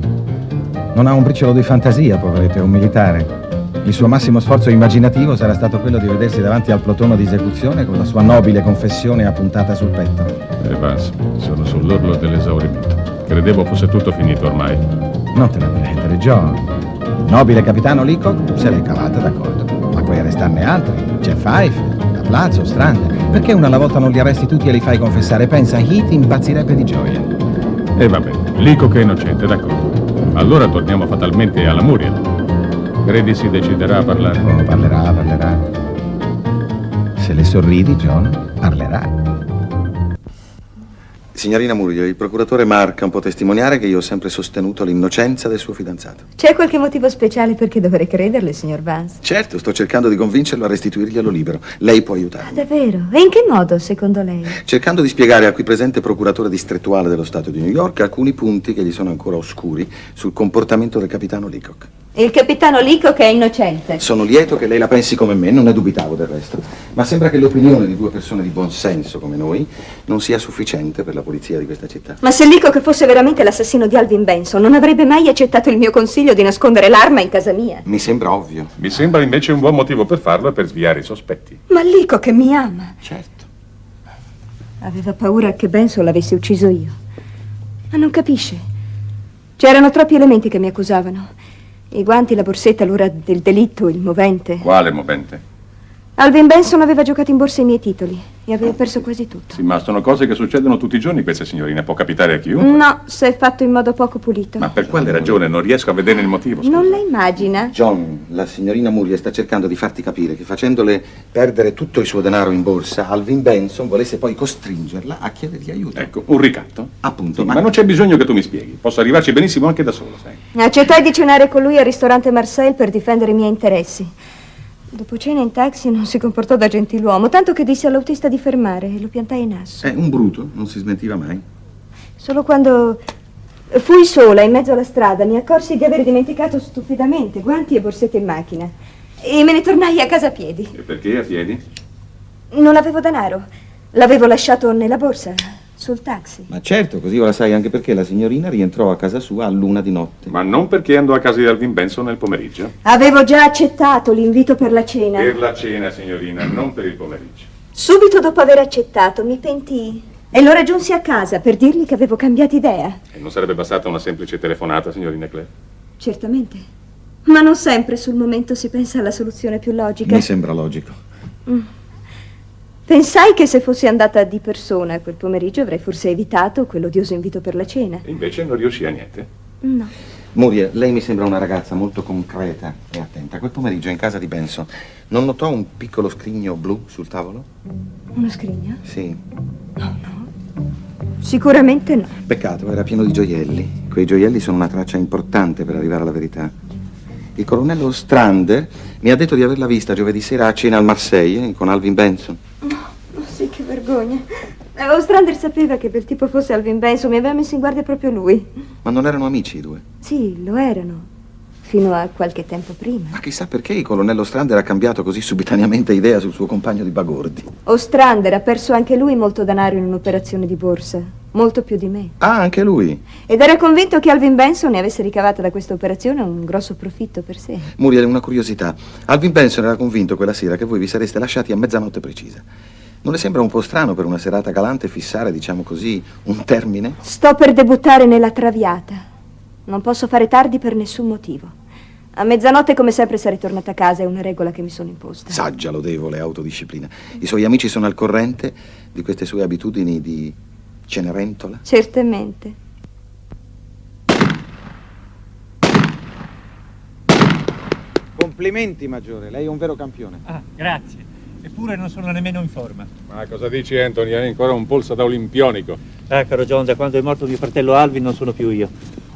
Non ha un briciolo di fantasia, poveretto, è un militare. Il suo massimo sforzo immaginativo sarà stato quello di vedersi davanti al plotone di esecuzione con la sua nobile confessione appuntata sul petto. Basta, sono sull'orlo dell'esaurimento. Credevo fosse tutto finito ormai. Non te la prendere, John. Nobile capitano Leacock se l'è cavata, d'accordo. Ma puoi arrestarne altri. C'è Fife, Plazzo, Strand. Perché una alla volta non li arresti tutti e li fai confessare? Pensa, Heath impazzirebbe di gioia. E vabbè, Leacock è innocente, d'accordo. Allora torniamo fatalmente alla Muriel. Credi si deciderà a parlare? Oh, parlerà. Se le sorridi, John, parlerà. Signorina Muriel, il procuratore Markham può testimoniare che io ho sempre sostenuto l'innocenza del suo fidanzato. C'è qualche motivo speciale perché dovrei crederle, signor Vance? Certo, sto cercando di convincerlo a restituirglielo libero. Lei può aiutarmi. Davvero? E in che modo, secondo lei? Cercando di spiegare al qui presente procuratore distrettuale dello Stato di New York alcuni punti che gli sono ancora oscuri sul comportamento del capitano Leacock. Il capitano Leacock è innocente. Sono lieto che lei la pensi come me, non ne dubitavo del resto. Ma sembra che l'opinione di due persone di buon senso come noi non sia sufficiente per la polizia di questa città. Ma se Leacock fosse veramente l'assassino di Alvin Benson, non avrebbe mai accettato il mio consiglio di nascondere l'arma in casa mia. Mi sembra ovvio. Mi sembra invece un buon motivo per farlo e per sviare i sospetti. Ma Leacock mi ama. Certo. Aveva paura che Benson l'avessi ucciso io. Ma non capisce. C'erano troppi elementi che mi accusavano. I guanti, la borsetta, l'ora del delitto, il movente. Quale movente? Alvin Benson aveva giocato in borsa i miei titoli e aveva perso quasi tutto. Sì, ma sono cose che succedono tutti i giorni, queste signorine. Può capitare a chiunque. No, se è fatto in modo poco pulito. Ma per quale ragione? Non riesco a vedere il motivo. Scusa. Non la immagina? John, la signorina Muriel sta cercando di farti capire che facendole perdere tutto il suo denaro in borsa, Alvin Benson volesse poi costringerla a chiedergli aiuto. Ecco, un ricatto. Appunto. Sì, ma non c'è bisogno che tu mi spieghi. Posso arrivarci benissimo anche da solo, sai. Accettai di cenare con lui al ristorante Marseille per difendere i miei interessi. Dopo cena in taxi non si comportò da gentiluomo, tanto che dissi all'autista di fermare e lo piantai in asso. È un bruto, non si smentiva mai. Solo quando fui sola in mezzo alla strada mi accorsi di aver dimenticato stupidamente guanti e borsette in macchina e me ne tornai a casa a piedi. E perché a piedi? Non avevo denaro, l'avevo lasciato nella borsa, sul taxi. Ma certo, così ora sai anche perché la signorina rientrò a casa sua all'1 di notte. Ma non perché andò a casa di Alvin Benson nel pomeriggio. Avevo già accettato l'invito per la cena. Per la cena, signorina, non per il pomeriggio. Subito dopo aver accettato mi pentii e lo raggiunsi a casa per dirgli che avevo cambiato idea. E non sarebbe bastata una semplice telefonata, signorina Claire? Certamente, ma non sempre sul momento si pensa alla soluzione più logica. Mi sembra logico. Pensai che se fossi andata di persona quel pomeriggio avrei forse evitato quell'odioso invito per la cena. E invece non riuscì a niente. No. Muriel, lei mi sembra una ragazza molto concreta e attenta. Quel pomeriggio in casa di Benson non notò un piccolo scrigno blu sul tavolo? Uno scrigno? Sì. Sicuramente no. Peccato, era pieno di gioielli. Quei gioielli sono una traccia importante per arrivare alla verità. Il colonnello Strander mi ha detto di averla vista giovedì sera a cena al Marseille con Alvin Benson. Oh, sì, che vergogna. Ostrander sapeva che quel tipo fosse Alvin Benson, mi aveva messo in guardia proprio lui. Ma non erano amici i due? Sì, lo erano. Fino a qualche tempo prima. Ma chissà perché il colonnello Strander ha cambiato così subitanamente idea sul suo compagno di bagordi. Ostrander ha perso anche lui molto denaro in un'operazione di borsa. Molto più di me. Ah, anche lui? Ed era convinto che Alvin Benson ne avesse ricavato da questa operazione un grosso profitto per sé. Muriel, una curiosità. Alvin Benson era convinto quella sera che voi vi sareste lasciati a mezzanotte precisa. Non le sembra un po' strano per una serata galante fissare, diciamo così, un termine? Sto per debuttare nella Traviata. Non posso fare tardi per nessun motivo. A mezzanotte, come sempre, sarei tornata a casa, è una regola che mi sono imposta. Saggia, lodevole, autodisciplina. I suoi amici sono al corrente di queste sue abitudini di Cenerentola? Certamente. Complimenti, Maggiore, lei è un vero campione. Ah, grazie. Eppure non sono nemmeno in forma. Ma cosa dici, Anthony? Hai ancora un polso da olimpionico. Caro John, da quando è morto mio fratello Alvin non sono più io.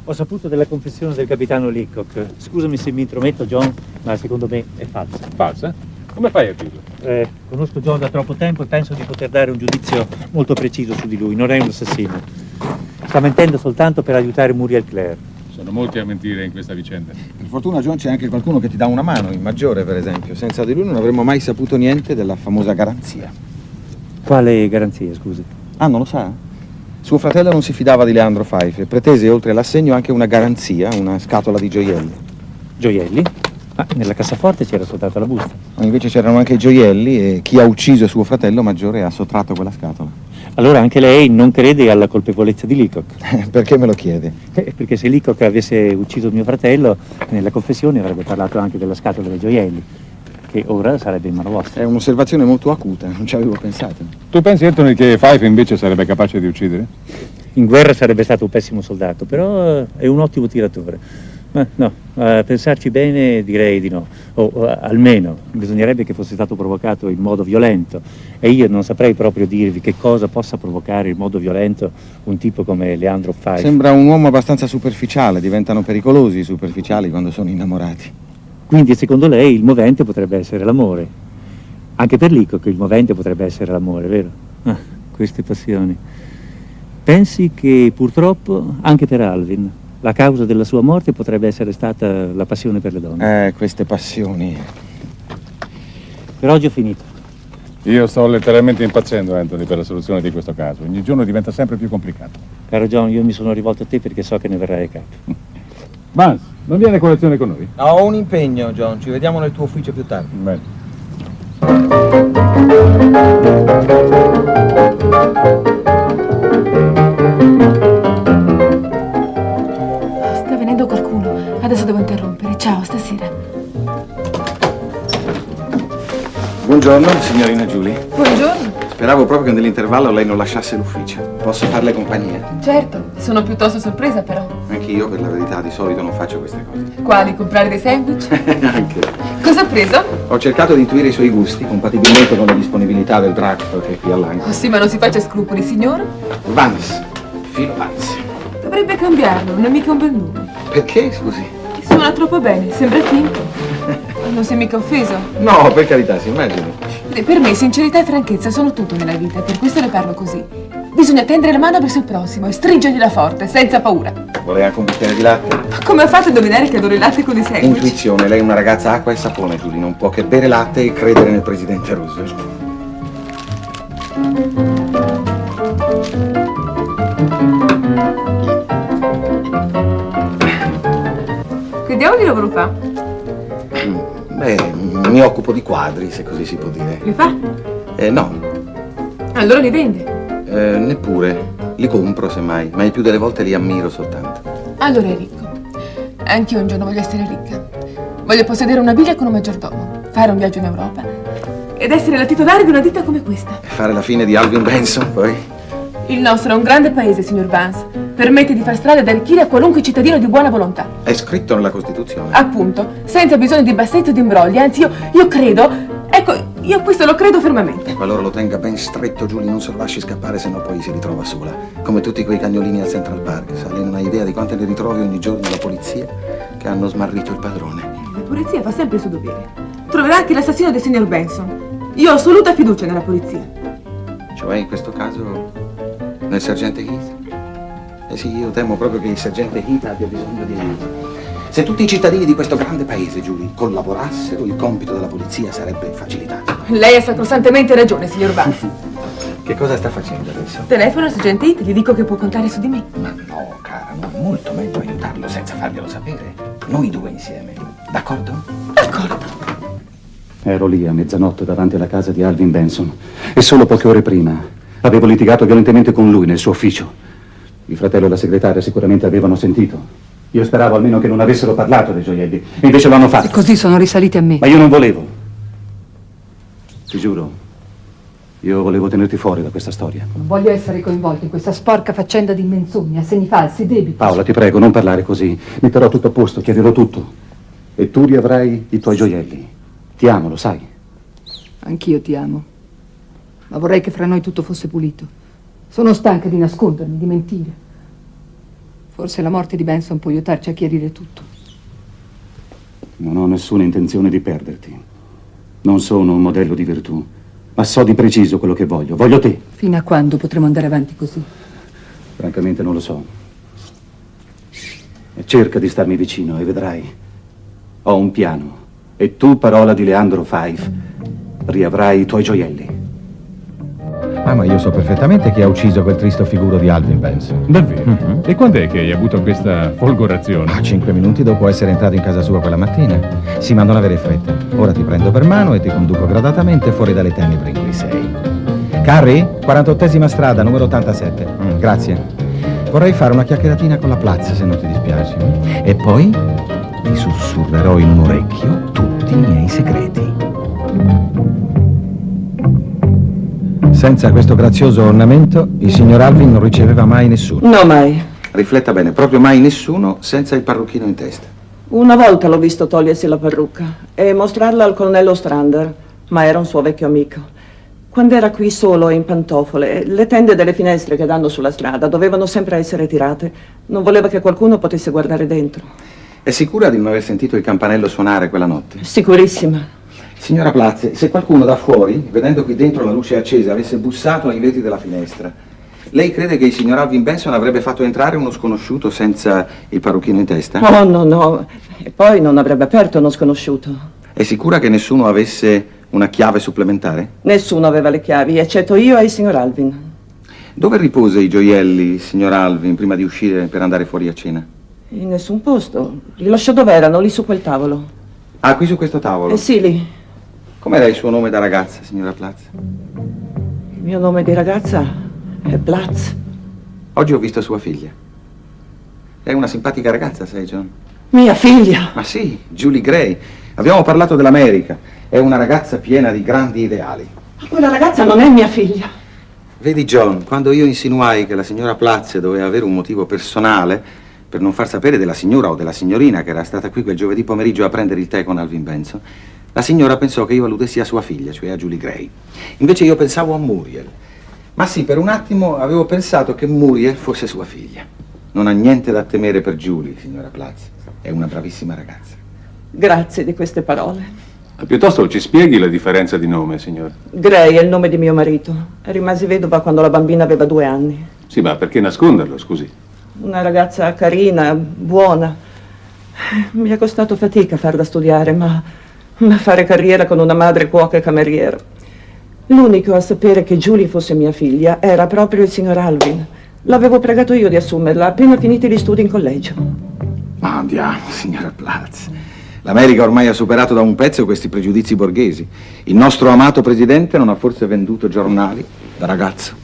Ho saputo della confessione del capitano Leacock. Scusami se mi intrometto, John, ma secondo me è falsa. Falsa? Come fai a dirlo? Conosco John da troppo tempo e penso di poter dare un giudizio molto preciso su di lui. Non è un assassino. Sta mentendo soltanto per aiutare Muriel Claire. Sono molti a mentire in questa vicenda. Per fortuna, John, c'è anche qualcuno che ti dà una mano, il Maggiore, per esempio. Senza di lui non avremmo mai saputo niente della famosa garanzia. Quale garanzia, scusi? Ah, non lo sa? Suo fratello non si fidava di Leandro Fife e pretese, oltre all'assegno, anche una garanzia, una scatola di gioielli. Gioielli? Ma nella cassaforte c'era soltanto la busta. Ma invece c'erano anche i gioielli e chi ha ucciso suo fratello Maggiore ha sottratto quella scatola. Allora anche lei non crede alla colpevolezza di Leacock? Perché me lo chiede? Perché se Leacock avesse ucciso mio fratello, nella confessione avrebbe parlato anche della scatola dei gioielli, che ora sarebbe in mano vostra. È un'osservazione molto acuta, non ci avevo pensato. Tu pensi, Anthony, che Fife invece sarebbe capace di uccidere? In guerra sarebbe stato un pessimo soldato, però è un ottimo tiratore. Ma no, a pensarci bene direi di no, o almeno bisognerebbe che fosse stato provocato in modo violento e io non saprei proprio dirvi che cosa possa provocare in modo violento un tipo come Leandro Fife. Sembra un uomo abbastanza superficiale, diventano pericolosi i superficiali quando sono innamorati. Quindi secondo lei il movente potrebbe essere l'amore, anche per Leacock il movente potrebbe essere l'amore, vero? Queste passioni. Pensi che purtroppo anche per Alvin la causa della sua morte potrebbe essere stata la passione per le donne. Queste passioni. Per oggi ho finito. Io sto letteralmente impazzendo, Anthony, per la soluzione di questo caso. Ogni giorno diventa sempre più complicato. Caro John, io mi sono rivolto a te perché so che ne verrai a capo. Vance, non vieni a colazione con noi? Ho un impegno, John. Ci vediamo nel tuo ufficio più tardi. Bene. Sta venendo qualcuno. Adesso devo interrompere. Ciao, stasera. Buongiorno, signorina Julie. Buongiorno. Speravo proprio che nell'intervallo lei non lasciasse l'ufficio. Posso farle compagnia? Certo, sono piuttosto sorpresa però. Anch'io, per la verità, di solito non faccio queste cose. Quali? Comprare dei sandwich? Anche. Cosa ha preso? Ho cercato di intuire i suoi gusti, compatibilmente con la disponibilità del drugstore che è qui all'angolo. Oh sì, ma non si faccia scrupoli, signor. Vance. Filo Vance. Dovrebbe cambiarlo, non è mica un bel nome. Perché, scusi? Suona troppo bene, sembra finto. Non si è mica offeso? No, per carità, si immagini. Per me sincerità e franchezza sono tutto nella vita, per questo le parlo così. Bisogna tendere la mano verso il prossimo e stringergliela forte, senza paura. Vuole anche un bicchiere di latte? Come ha fatto a indovinare che adoro il latte con i sandwich? Intuizione, lei è una ragazza acqua e sapone, Julie. Non può che bere latte e credere nel presidente Roosevelt. Che diavolo di lavoro fa? Beh, mi occupo di quadri, se così si può dire. Li fa? No, Allora li vende. neppure. Li compro, semmai, ma il più delle volte li ammiro soltanto. Allora è ricco. Anch'io un giorno voglio essere ricca. Voglio possedere una villa con un maggiordomo, fare un viaggio in Europa ed essere la titolare di una ditta come questa. E fare la fine di Alvin Benson, poi? Il nostro è un grande paese, signor Vance. Permette di far strada ed arricchire a qualunque cittadino di buona volontà. È scritto nella Costituzione. Appunto, senza bisogno di bassezze o di imbrogli. Anzi, io credo... Ecco, io questo lo credo fermamente. Ecco, allora lo tenga ben stretto, Julie, non se lo lasci scappare, sennò poi si ritrova sola. Come tutti quei cagnolini al Central Park. Sa, lei non ha idea di quante ne ritrovi ogni giorno la polizia che hanno smarrito il padrone. La polizia fa sempre il suo dovere. Troverà anche l'assassino del signor Benson. Io ho assoluta fiducia nella polizia. Cioè, in questo caso, nel sergente Heath? Eh sì, io temo proprio che il sergente Heath abbia bisogno di aiuto. Se tutti i cittadini di questo grande paese, Julie, collaborassero, il compito della polizia sarebbe facilitato. Lei ha sacrosantemente ragione, signor Vance. Che cosa sta facendo adesso? Telefono al sergente Heath, gli dico che può contare su di me. Ma no, cara, no, è molto meglio aiutarlo senza farglielo sapere. Noi due insieme, d'accordo? D'accordo. Ero lì a mezzanotte davanti alla casa di Alvin Benson e solo poche ore prima avevo litigato violentemente con lui nel suo ufficio. Il fratello e la segretaria sicuramente avevano sentito. Io speravo almeno che non avessero parlato dei gioielli, e invece lo hanno fatto. E così sono risaliti a me. Ma io non volevo. Ti giuro, io volevo tenerti fuori da questa storia. Non voglio essere coinvolto in questa sporca faccenda di menzogne, assegni falsi, debiti. Paola, ti prego, non parlare così. Metterò tutto a posto, chiarirò tutto. E tu riavrai i tuoi gioielli. Ti amo, lo sai. Anch'io ti amo. Ma vorrei che fra noi tutto fosse pulito. Sono stanca di nascondermi, di mentire. Forse la morte di Benson può aiutarci a chiarire tutto. Non ho nessuna intenzione di perderti. Non sono un modello di virtù, ma so di preciso quello che voglio. Voglio te. Fino a quando potremo andare avanti così? Francamente non lo so. E cerca di starmi vicino e vedrai. Ho un piano. E tu, parola di Leandro Fife, riavrai i tuoi gioielli. Ah, ma io so perfettamente chi ha ucciso quel tristo figuro di Alvin Benson. Davvero? E quando è che hai avuto questa folgorazione? Ah, 5 minuti dopo essere entrato in casa sua quella mattina. Sì, ma non avere fretta. Ora ti prendo per mano e ti conduco gradatamente fuori dalle tenebre in cui sei. Carrie, 48esima strada, numero 87. Grazie. Vorrei fare una chiacchieratina con la Plaza, se non ti dispiace. E poi ti sussurrerò in un orecchio tutti i miei segreti. Senza questo grazioso ornamento, il signor Alvin non riceveva mai nessuno. No, mai. Rifletta bene, proprio mai nessuno senza il parrucchino in testa. Una volta l'ho visto togliersi la parrucca e mostrarla al colonnello Strander, ma era un suo vecchio amico. Quando era qui solo e in pantofole, le tende delle finestre che danno sulla strada dovevano sempre essere tirate. Non voleva che qualcuno potesse guardare dentro. È sicura di non aver sentito il campanello suonare quella notte? Sicurissima. Signora Platz, se qualcuno da fuori, vedendo qui dentro la luce accesa, avesse bussato ai vetri della finestra, lei crede che il signor Alvin Benson avrebbe fatto entrare uno sconosciuto senza il parrucchino in testa? Oh, no. E poi non avrebbe aperto uno sconosciuto. È sicura che nessuno avesse una chiave supplementare? Nessuno aveva le chiavi, eccetto io e il signor Alvin. Dove ripose i gioielli, signor Alvin, prima di uscire per andare fuori a cena? In nessun posto. Li lasciò dove erano, lì su quel tavolo. Ah, qui su questo tavolo? Sì, lì. Com'era il suo nome da ragazza, signora Platz? Il mio nome di ragazza è Platz. Oggi ho visto sua figlia. È una simpatica ragazza, sai, John? Mia figlia? Ma sì, Julie Gray. Abbiamo parlato dell'America. È una ragazza piena di grandi ideali. Ma quella ragazza non è mia figlia. Vedi, John, quando io insinuai che la signora Platz doveva avere un motivo personale per non far sapere della signora o della signorina che era stata qui quel giovedì pomeriggio a prendere il tè con Alvin Benson, la signora pensò che io alludessi a sua figlia, cioè a Julie Gray. Invece io pensavo a Muriel. Ma sì, per un attimo avevo pensato che Muriel fosse sua figlia. Non ha niente da temere per Julie, signora Platz. È una bravissima ragazza. Grazie di queste parole. Piuttosto ci spieghi la differenza di nome, signore? Gray è il nome di mio marito. Rimasi vedova quando la bambina aveva 2 anni. Sì, ma perché nasconderlo, scusi? Una ragazza carina, buona. Mi è costato fatica farla studiare, ma fare carriera con una madre cuoca e cameriera. L'unico a sapere che Julie fosse mia figlia era proprio il signor Alvin. L'avevo pregato io di assumerla appena finiti gli studi in collegio. Ma andiamo, signora Platz. L'America ormai ha superato da un pezzo questi pregiudizi borghesi. Il nostro amato presidente non ha forse venduto giornali da ragazzo.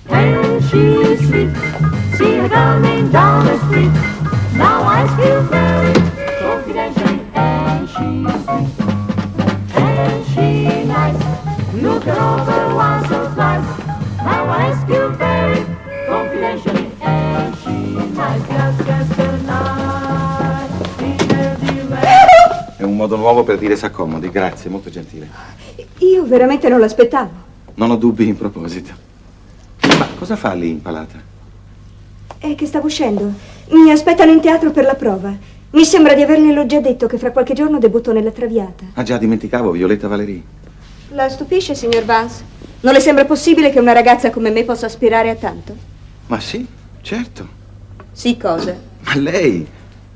And she's sweet, see her coming down the street. Now I feel very confidentially, and she's sweet, and she's nice. Look her over once or twice. Now I ask you very confidentially, and she's nice. Just tonight, dinner delight. È un modo nuovo per dire s'accomodi, grazie, molto gentile. Io veramente non l'aspettavo. Non ho dubbi in proposito. Ma cosa fa lì impalata? È che stavo uscendo. Mi aspettano in teatro per la prova. Mi sembra di averglielo già detto che fra qualche giorno debutto nella Traviata. Ah già, dimenticavo, Violetta Valéry. La stupisce, signor Vance? Non le sembra possibile che una ragazza come me possa aspirare a tanto? Ma sì, certo. Sì, cosa? Ma lei,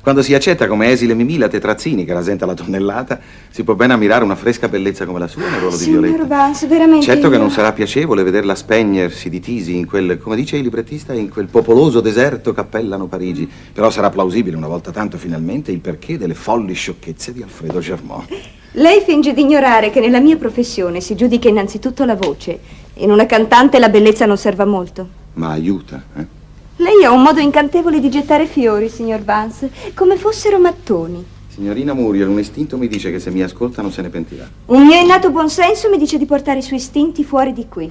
quando si accetta come esile Mimì la Tetrazzini che rasenta la tonnellata, si può ben ammirare una fresca bellezza come la sua nel ruolo di Signor Violetta. Vance, veramente Certo che io- non sarà piacevole vederla spegnersi di tisi in quel, come dice il librettista, in quel popoloso deserto cappellano Parigi. Però sarà plausibile una volta tanto finalmente il perché delle folli sciocchezze di Alfredo Germont. Lei finge di ignorare che nella mia professione si giudica innanzitutto la voce. In una cantante la bellezza non serve a molto. Ma aiuta, eh? Lei ha un modo incantevole di gettare fiori, signor Vance, come fossero mattoni. Signorina Muriel, un istinto mi dice che se mi ascolta non se ne pentirà. Un mio innato buonsenso mi dice di portare i suoi istinti fuori di qui.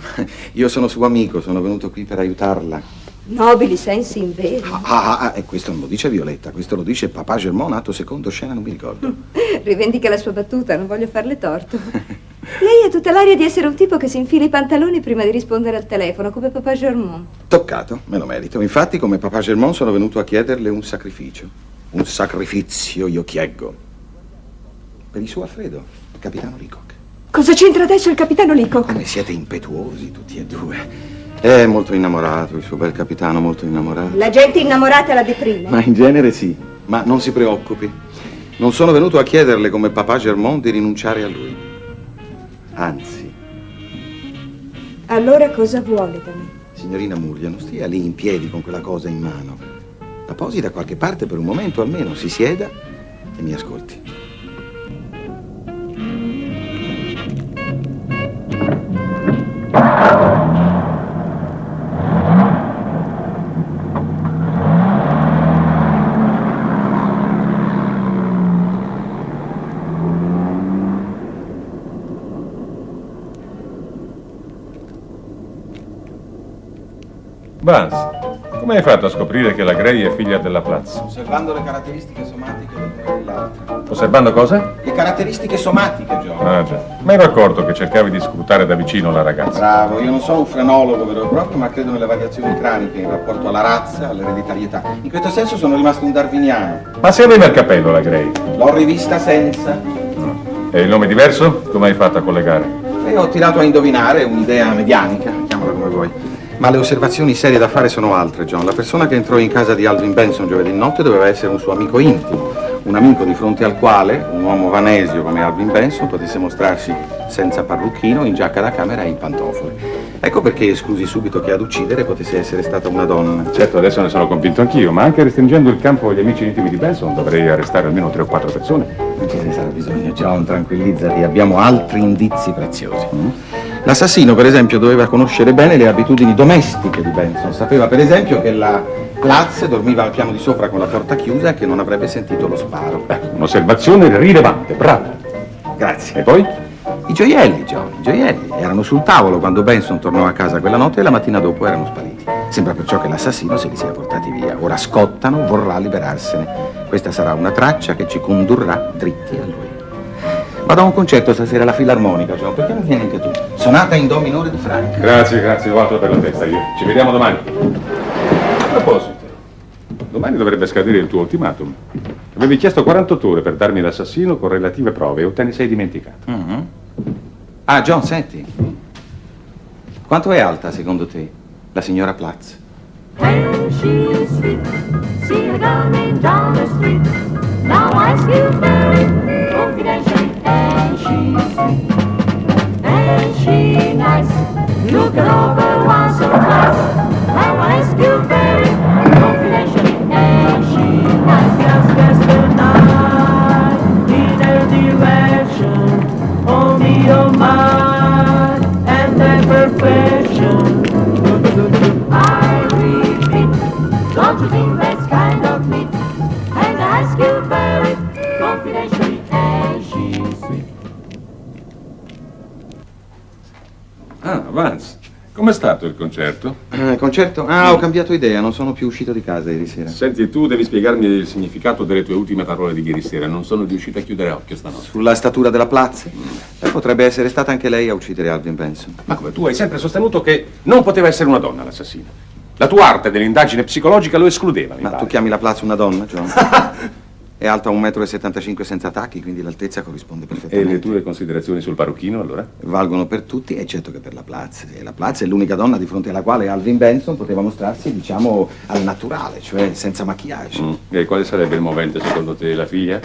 Io sono suo amico, sono venuto qui per aiutarla. Nobili sensi in vero. E questo non lo dice Violetta, questo lo dice papà Germont, atto secondo, scena non mi ricordo. Rivendica la sua battuta, non voglio farle torto. Lei ha tutta l'aria di essere un tipo che si infila i pantaloni prima di rispondere al telefono, come papà Germont. Toccato, me lo merito. Infatti, come papà Germont, sono venuto a chiederle un sacrificio. Un sacrificio, io chieggo. Per il suo Alfredo, il capitano Leacock. Cosa c'entra adesso il capitano Leacock? Come siete impetuosi tutti e due. È molto innamorato, il suo bel capitano, molto innamorato. La gente innamorata la deprime. Ma in genere sì, ma non si preoccupi. Non sono venuto a chiederle come papà Germont di rinunciare a lui. Anzi, Allora cosa vuole da me? signorina Murlia, non stia lì in piedi con quella cosa in mano. La posi da qualche parte per un momento almeno, si sieda e mi ascolti. Vance, come hai fatto a scoprire che la Gray è figlia della Platz? Osservando le caratteristiche somatiche dell'una e dell'altra. Osservando cosa? Le caratteristiche somatiche, John. Ah già, mi ero accorto che cercavi di scrutare da vicino la ragazza. Bravo, io non sono un frenologo vero e proprio, ma credo nelle variazioni craniche in rapporto alla razza, all'ereditarietà. In questo senso sono rimasto un darwiniano. Ma se aveva il capello la Gray? L'ho rivista senza. E il nome diverso? Come hai fatto a collegare? E ho tirato a indovinare un'idea medianica, chiamala come vuoi. Ma le osservazioni serie da fare sono altre, John. La persona che entrò in casa di Alvin Benson giovedì notte doveva essere un suo amico intimo. Un amico di fronte al quale un uomo vanesio come Alvin Benson potesse mostrarsi senza parrucchino, in giacca da camera e in pantofole. Ecco perché esclusi subito che ad uccidere potesse essere stata una donna. Certo, adesso ne sono convinto anch'io, ma anche restringendo il campo agli amici intimi di Benson dovrei arrestare almeno 3 o 4 persone. Non ce ne sarà bisogno, John, tranquillizzati, abbiamo altri indizi preziosi. L'assassino, per esempio, doveva conoscere bene le abitudini domestiche di Benson. Sapeva, per esempio, che la Platz dormiva al piano di sopra con la porta chiusa e che non avrebbe sentito lo sparo. Un'osservazione rilevante, bravo. Grazie. E poi? I gioielli, John, i gioielli. Erano sul tavolo quando Benson tornò a casa quella notte e la mattina dopo erano spariti. Sembra perciò che l'assassino se li sia portati via. Ora scottano, vorrà liberarsene. Questa sarà una traccia che ci condurrà dritti a lui. Vado a un concerto stasera alla Filarmonica, John. Perché non vieni anche tu? Sonata in do minore di Frank. Grazie, ho altro per la testa io. Ci vediamo domani. A proposito, domani dovrebbe scadere il tuo ultimatum. Avevi chiesto 48 ore per darmi l'assassino con relative prove o te ne sei dimenticato? Ah, John, senti. Quanto è alta, secondo te, la signora Platz? And she's sweet, see her coming down the street. Now I ask you very confidentially, and she's sweet, and she nice. Look her over once or twice. Now I ask you very confidentially, and she nice. Just tonight, in her direction, only your mind and their perfection. I repeat, don't you think that's kind of neat? And I ask you very confidentially, and she's sweet. Ah, Vance, com'è stato il concerto? Il concerto? Ah, ho cambiato idea, non sono più uscito di casa ieri sera. Senti, tu devi spiegarmi il significato delle tue ultime parole di ieri sera. Non sono riuscito a chiudere occhio stanotte. Sulla statura della Platz? Potrebbe essere stata anche lei a uccidere Alvin Benson. Ma come, tu hai sempre sostenuto che non poteva essere una donna l'assassino. La tua arte dell'indagine psicologica lo escludeva, mi Ma pare. tu chiami la Platz una donna, John? È alta 1,75 m senza tacchi, quindi l'altezza corrisponde E perfettamente. le tue considerazioni sul parrucchino, allora? Valgono per tutti, eccetto che per la Platz. E la Platz è l'unica donna di fronte alla quale Alvin Benson poteva mostrarsi, diciamo, al naturale, cioè senza maquillage. E quale sarebbe il movente, secondo te, la figlia?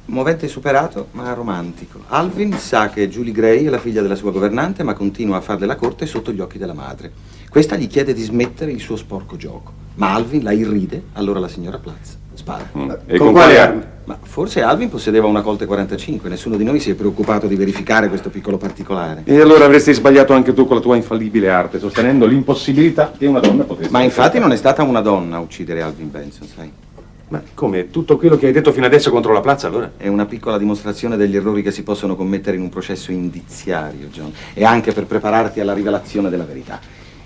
Movente superato, ma romantico. Alvin sa che Julie Gray è la figlia della sua governante, ma continua a farle la corte sotto gli occhi della madre. Questa gli chiede di smettere il suo sporco gioco. Ma Alvin la irride, allora la signora Platz spara. E con quale armi? Ma forse Alvin possedeva una Colt 45, nessuno di noi si è preoccupato di verificare questo piccolo particolare. E allora avresti sbagliato anche tu con la tua infallibile arte, sostenendo l'impossibilità che una donna potesse... Ma infatti non è stata una donna a uccidere Alvin Benson, sai? Ma come? Tutto quello che hai detto fino adesso contro la Platz, allora? È una piccola dimostrazione degli errori che si possono commettere in un processo indiziario, John. E anche per prepararti alla rivelazione della verità.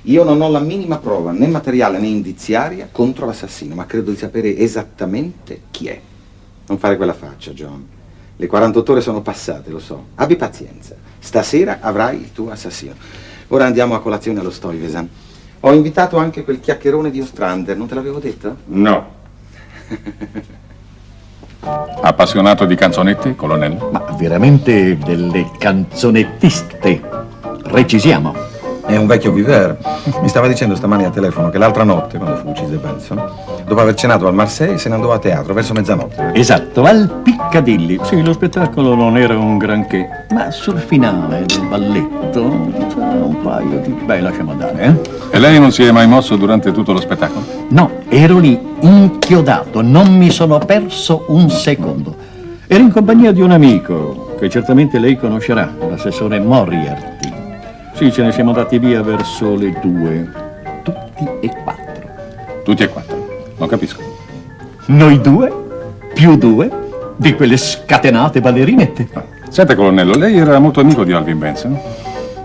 Io non ho la minima prova, né materiale né indiziaria, contro l'assassino, ma credo di sapere esattamente chi è. Non fare quella faccia, John. Le 48 ore sono passate, lo so. Abbi pazienza. Stasera avrai il tuo assassino. Ora andiamo a colazione allo Stuyvesant. Ho invitato anche quel chiacchierone di Ostrander, non te l'avevo detto? No. Appassionato di canzonette, colonnello? Ma veramente delle canzonettiste. Recisiamo. È un vecchio vivere. Mi stava dicendo stamani al telefono che l'altra notte, quando fu ucciso Benson, dopo aver cenato al Marseille, se ne andò a teatro verso mezzanotte. Esatto, al Piccadilly. Sì, lo spettacolo non era un granché, ma sul finale del balletto c'era un paio di... Beh, lasciamo andare, eh? E lei non si è mai mosso durante tutto lo spettacolo? No, ero lì, inchiodato, non mi sono perso un secondo. Ero in compagnia di un amico, che certamente lei conoscerà, l'assessore Moriarty. Sì, ce ne siamo andati via verso le 2. Tutti e 4. Tutti e 4? Non capisco. Noi 2, più 2, di quelle scatenate ballerinette. Senta, colonnello, lei era molto amico di Alvin Benson?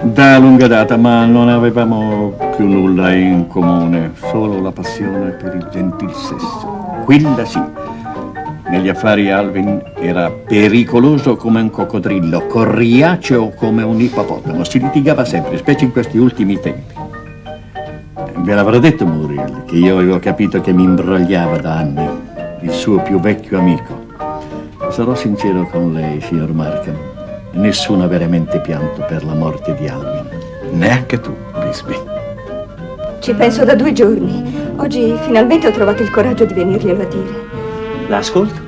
Da lunga data, ma non avevamo più nulla in comune, solo la passione per il gentil sesso. Quella sì. Negli affari Alvin era pericoloso come un coccodrillo, coriaceo come un ippopotamo. Si litigava sempre, specie in questi ultimi tempi. Ve l'avrò detto Muriel, che io avevo capito che mi imbrogliava da anni, il suo più vecchio amico. Sarò sincero con lei, signor Markham. Nessuno ha veramente pianto per la morte di Alvin. Neanche tu, Bisbee. Ci penso da 2 giorni. Oggi finalmente ho trovato il coraggio di venirglielo a dire. La ascolto?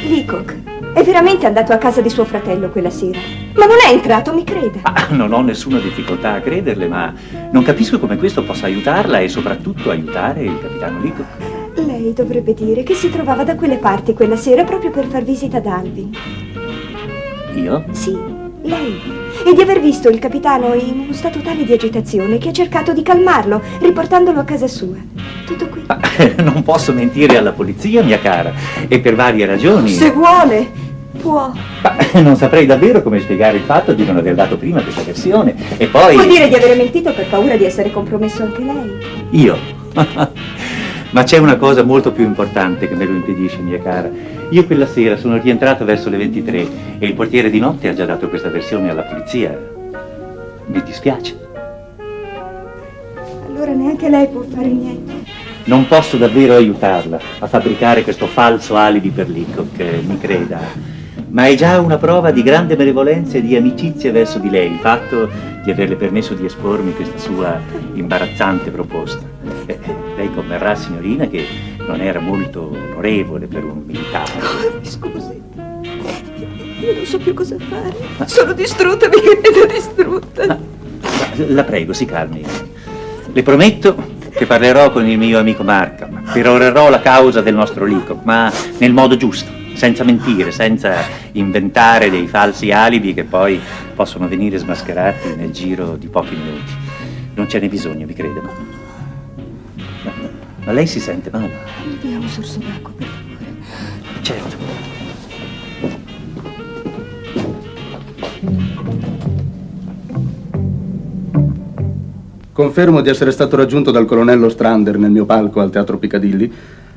Leacock è veramente andato a casa di suo fratello quella sera. Ma non è entrato, mi creda. Non ho nessuna difficoltà a crederle, ma non capisco come questo possa aiutarla e soprattutto aiutare il capitano Leacock. Lei dovrebbe dire che si trovava da quelle parti quella sera proprio per far visita ad Alvin. Io? Sì, Lei. E di aver visto il capitano in uno stato tale di agitazione che ha cercato di calmarlo, riportandolo a casa sua. Tutto qui. Non posso mentire alla polizia, mia cara, e per varie ragioni. Se vuole, può. Non saprei davvero come spiegare il fatto di non aver dato prima questa versione. E poi... Può dire di avere mentito per paura di essere compromesso anche lei. Io? Ma c'è una cosa molto più importante che me lo impedisce, mia cara. Io quella sera sono rientrato verso le 23 e il portiere di notte ha già dato questa versione alla polizia. Mi dispiace. Allora neanche lei può fare niente. Non posso davvero aiutarla a fabbricare questo falso alibi per Leacock, mi creda. Ma è già una prova di grande benevolenza e di amicizia verso di lei il fatto di averle permesso di espormi questa sua imbarazzante proposta. Lei converrà, signorina, che non era molto onorevole per un militare. Scusi, io non so più cosa fare. Sono distrutta, mi credo distrutta. La prego, si calmi. Le prometto che parlerò con il mio amico Markham, perorerò la causa del nostro Leacock, ma nel modo giusto, senza mentire, senza inventare dei falsi alibi che poi possono venire smascherati nel giro di pochi minuti. Non ce n'è bisogno, mi creda. Ma lei si sente male? Mi dia un sorso d'acqua, per favore. Certo. Confermo di essere stato raggiunto dal colonnello Strander nel mio palco al Teatro Piccadilly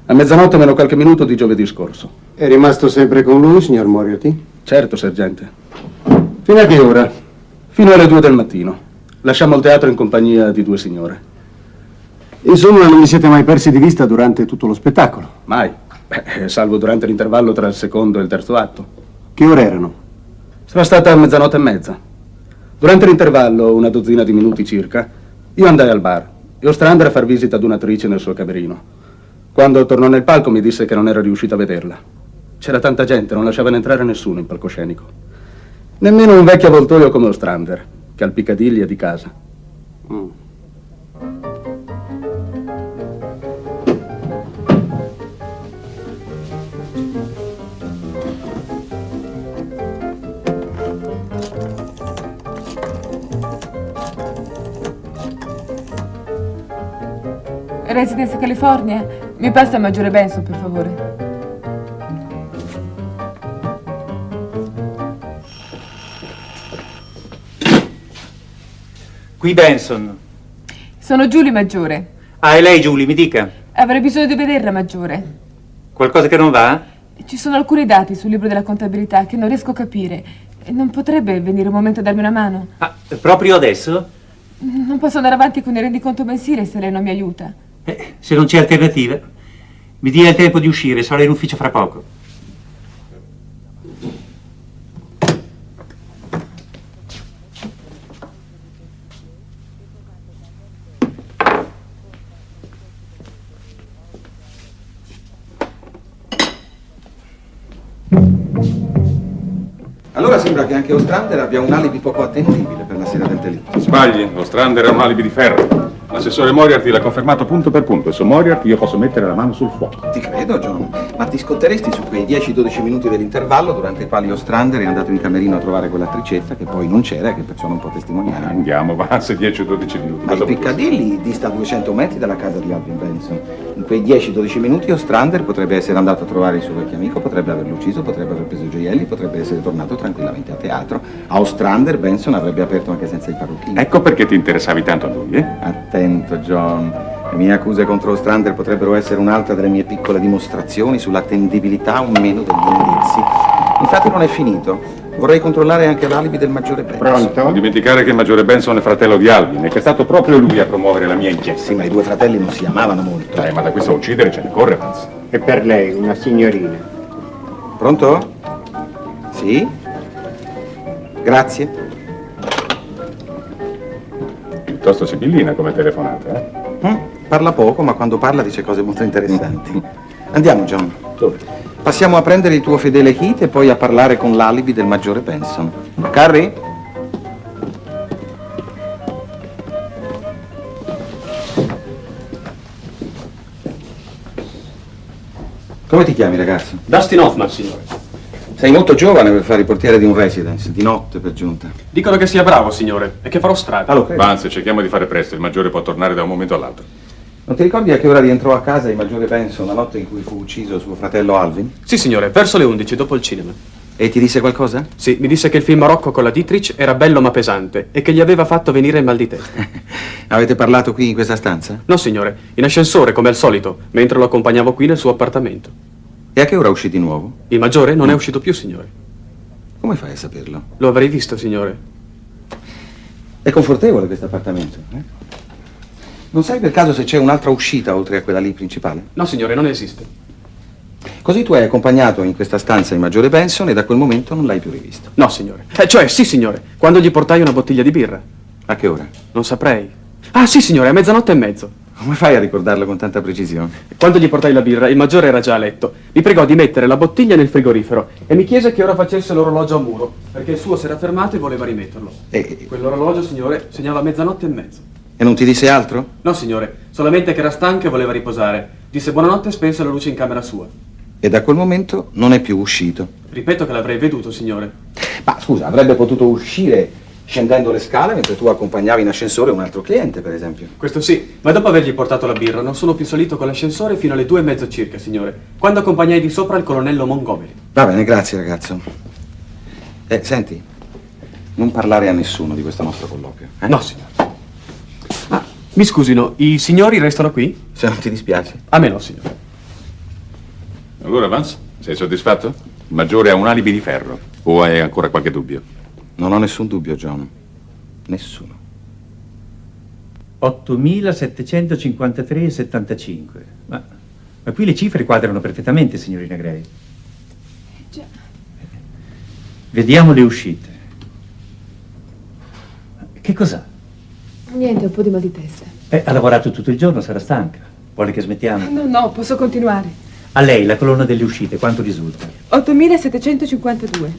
a mezzanotte meno qualche minuto di giovedì scorso. È rimasto sempre con lui, signor Moriarty? Certo, sergente. Fino a che ora? Fino alle 2 del mattino. Lasciamo il teatro in compagnia di 2 signore. Insomma, non vi siete mai persi di vista durante tutto lo spettacolo? Mai. Salvo durante l'intervallo tra il secondo e il terzo atto. Che ore erano? Sarà stata mezzanotte e mezza. Durante l'intervallo, una dozzina di minuti circa, io andai al bar e Ostrander a far visita ad un'attrice nel suo camerino. Quando tornò nel palco mi disse che non era riuscito a vederla. C'era tanta gente, non lasciavano entrare nessuno in palcoscenico. Nemmeno un vecchio avvoltoio come Ostrander, che al Piccadilly è di casa. Residence California, mi passa il maggiore Benson, per favore. Qui Benson. Sono Julie Maggiore. Ah, è lei, Julie, mi dica. Avrei bisogno di vederla, Maggiore. Qualcosa che non va? Ci sono alcuni dati sul libro della contabilità che non riesco a capire. Non potrebbe venire un momento a darmi una mano? Ah, proprio adesso? Non posso andare avanti con il rendiconto mensile se lei non mi aiuta. Se non c'è alternativa, mi dia il tempo di uscire, sarò in ufficio fra poco. Allora sembra che anche Ostrander abbia un alibi poco attendibile per la sera del delitto. Sbagli, Ostrander è un alibi di ferro. L'assessore Moriarty l'ha confermato punto per punto e su Moriarty io posso mettere la mano sul fuoco. Ti credo, John, ma ti scotteresti su quei 10-12 minuti dell'intervallo durante i quali Ostrander è andato in camerino a trovare quell'attricetta che poi non c'era e che perciò non può testimoniare. Andiamo, avanza 10-12 minuti. Ma il Piccadilly dista 200 metri dalla casa di Alvin Benson. In quei 10-12 minuti Ostrander potrebbe essere andato a trovare il suo vecchio amico, potrebbe averlo ucciso, potrebbe aver preso gioielli, potrebbe essere tornato tranquillamente a teatro. A Ostrander Benson avrebbe aperto anche senza il parrucchino. Ecco perché ti interessavi tanto a lui, eh? Attento, John. Le mie accuse contro Ostrander potrebbero essere un'altra delle mie piccole dimostrazioni sull'attendibilità o meno degli indizi. Infatti non è finito. Vorrei controllare anche l'alibi del maggiore Benson. Pronto? Non dimenticare che il maggiore Benson è fratello di Alvin e che è stato proprio lui a promuovere la mia inchiesta. Sì, ma i due fratelli non si amavano molto. Ma da questo a uccidere ce ne corre, Vance. E per lei, una signorina. Pronto? Sì? Grazie. Piuttosto sibillina come telefonata, eh? Parla poco, ma quando parla dice cose molto interessanti. Andiamo, John. Dove? Passiamo a prendere il tuo fedele Heath e poi a parlare con l'alibi del maggiore Benson. Carrie? Come ti chiami, ragazzo? Dustin Hoffman, signore. Sei molto giovane per fare il portiere di un residence, di notte per giunta. Dicono che sia bravo, signore, e che farò strada. Vance, cerchiamo di fare presto, il maggiore può tornare da un momento all'altro. Non ti ricordi a che ora rientrò a casa il maggiore Benson la notte in cui fu ucciso suo fratello Alvin? Sì, signore, verso le 11, dopo il cinema. E ti disse qualcosa? Sì, mi disse che il film Marocco con la Dietrich era bello ma pesante e che gli aveva fatto venire il mal di testa. Avete parlato qui in questa stanza? No, signore, in ascensore, come al solito, mentre lo accompagnavo qui nel suo appartamento. E a che ora uscì di nuovo? Il maggiore non è uscito più, signore. Come fai a saperlo? Lo avrei visto, signore. È confortevole questo appartamento, eh? Non sai per caso se c'è un'altra uscita oltre a quella lì principale? No, signore, non esiste. Così tu hai accompagnato in questa stanza il maggiore Benson e da quel momento non l'hai più rivisto? No, signore. Cioè, sì, signore, quando gli portai una bottiglia di birra. A che ora? Non saprei. Ah, sì, signore, a 00:30. Come fai a ricordarlo con tanta precisione? Quando gli portai la birra, il maggiore era già a letto. Mi pregò di mettere la bottiglia nel frigorifero e mi chiese che ora facesse l'orologio a muro, perché il suo si era fermato e voleva rimetterlo. Quell'orologio, signore, segnava 00:30. E non ti disse altro? No, signore, solamente che era stanco e voleva riposare. Disse buonanotte e spense la luce in camera sua. E da quel momento non è più uscito. Ripeto che l'avrei veduto, signore. Ma scusa, avrebbe potuto uscire scendendo le scale mentre tu accompagnavi in ascensore un altro cliente, per esempio. Questo sì, ma dopo avergli portato la birra non sono più salito con l'ascensore fino alle 2:30 circa, signore, quando accompagnai di sopra il colonnello Montgomery. Va bene, grazie ragazzo. Senti, non parlare a nessuno di questo nostro colloquio. No, signore. Ah, mi scusino, i signori restano qui? Se non ti dispiace. A me no, signore. Allora, Vance, sei soddisfatto? Il maggiore ha un alibi di ferro. O hai ancora qualche dubbio? Non ho nessun dubbio, John. Nessuno. 8.753,75. Ma qui le cifre quadrano perfettamente, signorina Gray. Già. Vediamo le uscite. Che cos'ha? Niente, un po' di mal di testa. Ha lavorato tutto il giorno, sarà stanca. Vuole che smettiamo? No, posso continuare. A lei la colonna delle uscite, quanto risulta? 8.752.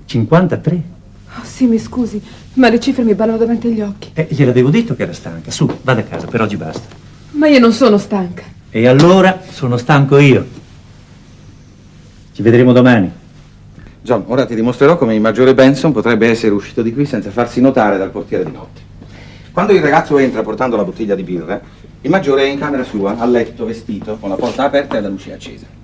53? Oh, sì, mi scusi, ma le cifre mi ballano davanti agli occhi. Gliel'avevo detto che era stanca. Su, vada a casa, per oggi basta. Ma io non sono stanca. E allora sono stanco io. Ci vedremo domani. John, ora ti dimostrerò come il maggiore Benson potrebbe essere uscito di qui senza farsi notare dal portiere di notte. Quando il ragazzo entra portando la bottiglia di birra, il maggiore è in camera sua, a letto, vestito, con la porta aperta e la luce accesa.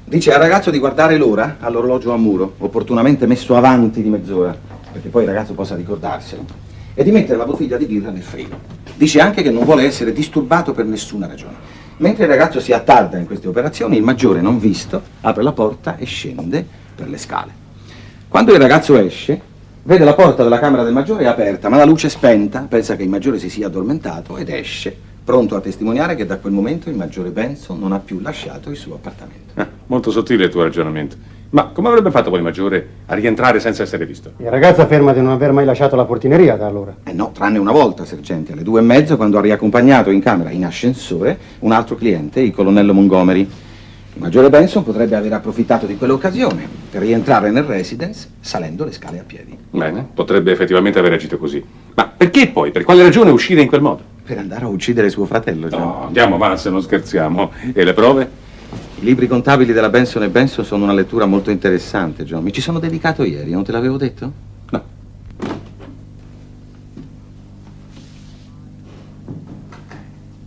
Dice al ragazzo di guardare l'ora all'orologio a muro, opportunamente messo avanti di mezz'ora, perché poi il ragazzo possa ricordarselo, e di mettere la bottiglia di birra nel frigo. Dice anche che non vuole essere disturbato per nessuna ragione. Mentre il ragazzo si attarda in queste operazioni, il maggiore, non visto, apre la porta e scende per le scale. Quando il ragazzo esce, vede la porta della camera del maggiore aperta, ma la luce spenta, pensa che il maggiore si sia addormentato ed esce, pronto a testimoniare che da quel momento il maggiore Benson non ha più lasciato il suo appartamento. Molto sottile il tuo ragionamento. Ma come avrebbe fatto poi il maggiore a rientrare senza essere visto? Il ragazzo afferma di non aver mai lasciato la portineria da allora. No, tranne una volta, sergente, alle 2:30, quando ha riaccompagnato in camera, in ascensore, un altro cliente, il colonnello Montgomery. Il maggiore Benson potrebbe aver approfittato di quell'occasione per rientrare nel residence salendo le scale a piedi. Bene, potrebbe effettivamente aver agito così. Ma perché poi? Per quale ragione uscire in quel modo? Per andare a uccidere suo fratello, John. No, andiamo avanti, non scherziamo. E le prove? I libri contabili della Benson & Benson sono una lettura molto interessante, John. Mi ci sono dedicato ieri, non te l'avevo detto? No.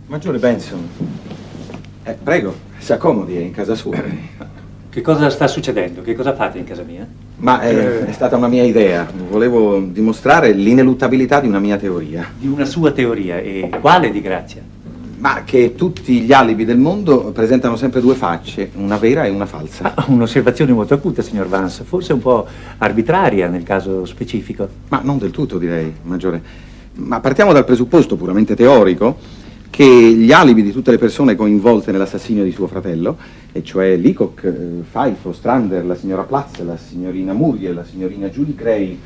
Maggiore Benson. Prego, si accomodi, è in casa sua. Che cosa sta succedendo? Che cosa fate in casa mia? Ma è stata una mia idea. Volevo dimostrare l'ineluttabilità di una mia teoria. Di una sua teoria. E quale, di grazia? Ma che tutti gli alibi del mondo presentano sempre due facce, una vera e una falsa. Un'osservazione molto acuta, signor Vance. Forse un po' arbitraria nel caso specifico. Ma non del tutto, direi, Maggiore. Ma partiamo dal presupposto puramente teorico che gli alibi di tutte le persone coinvolte nell'assassinio di suo fratello, e cioè Leacock, Fife, Ostrander, la signora Platz, la signorina Muriel, la signorina Julie Gray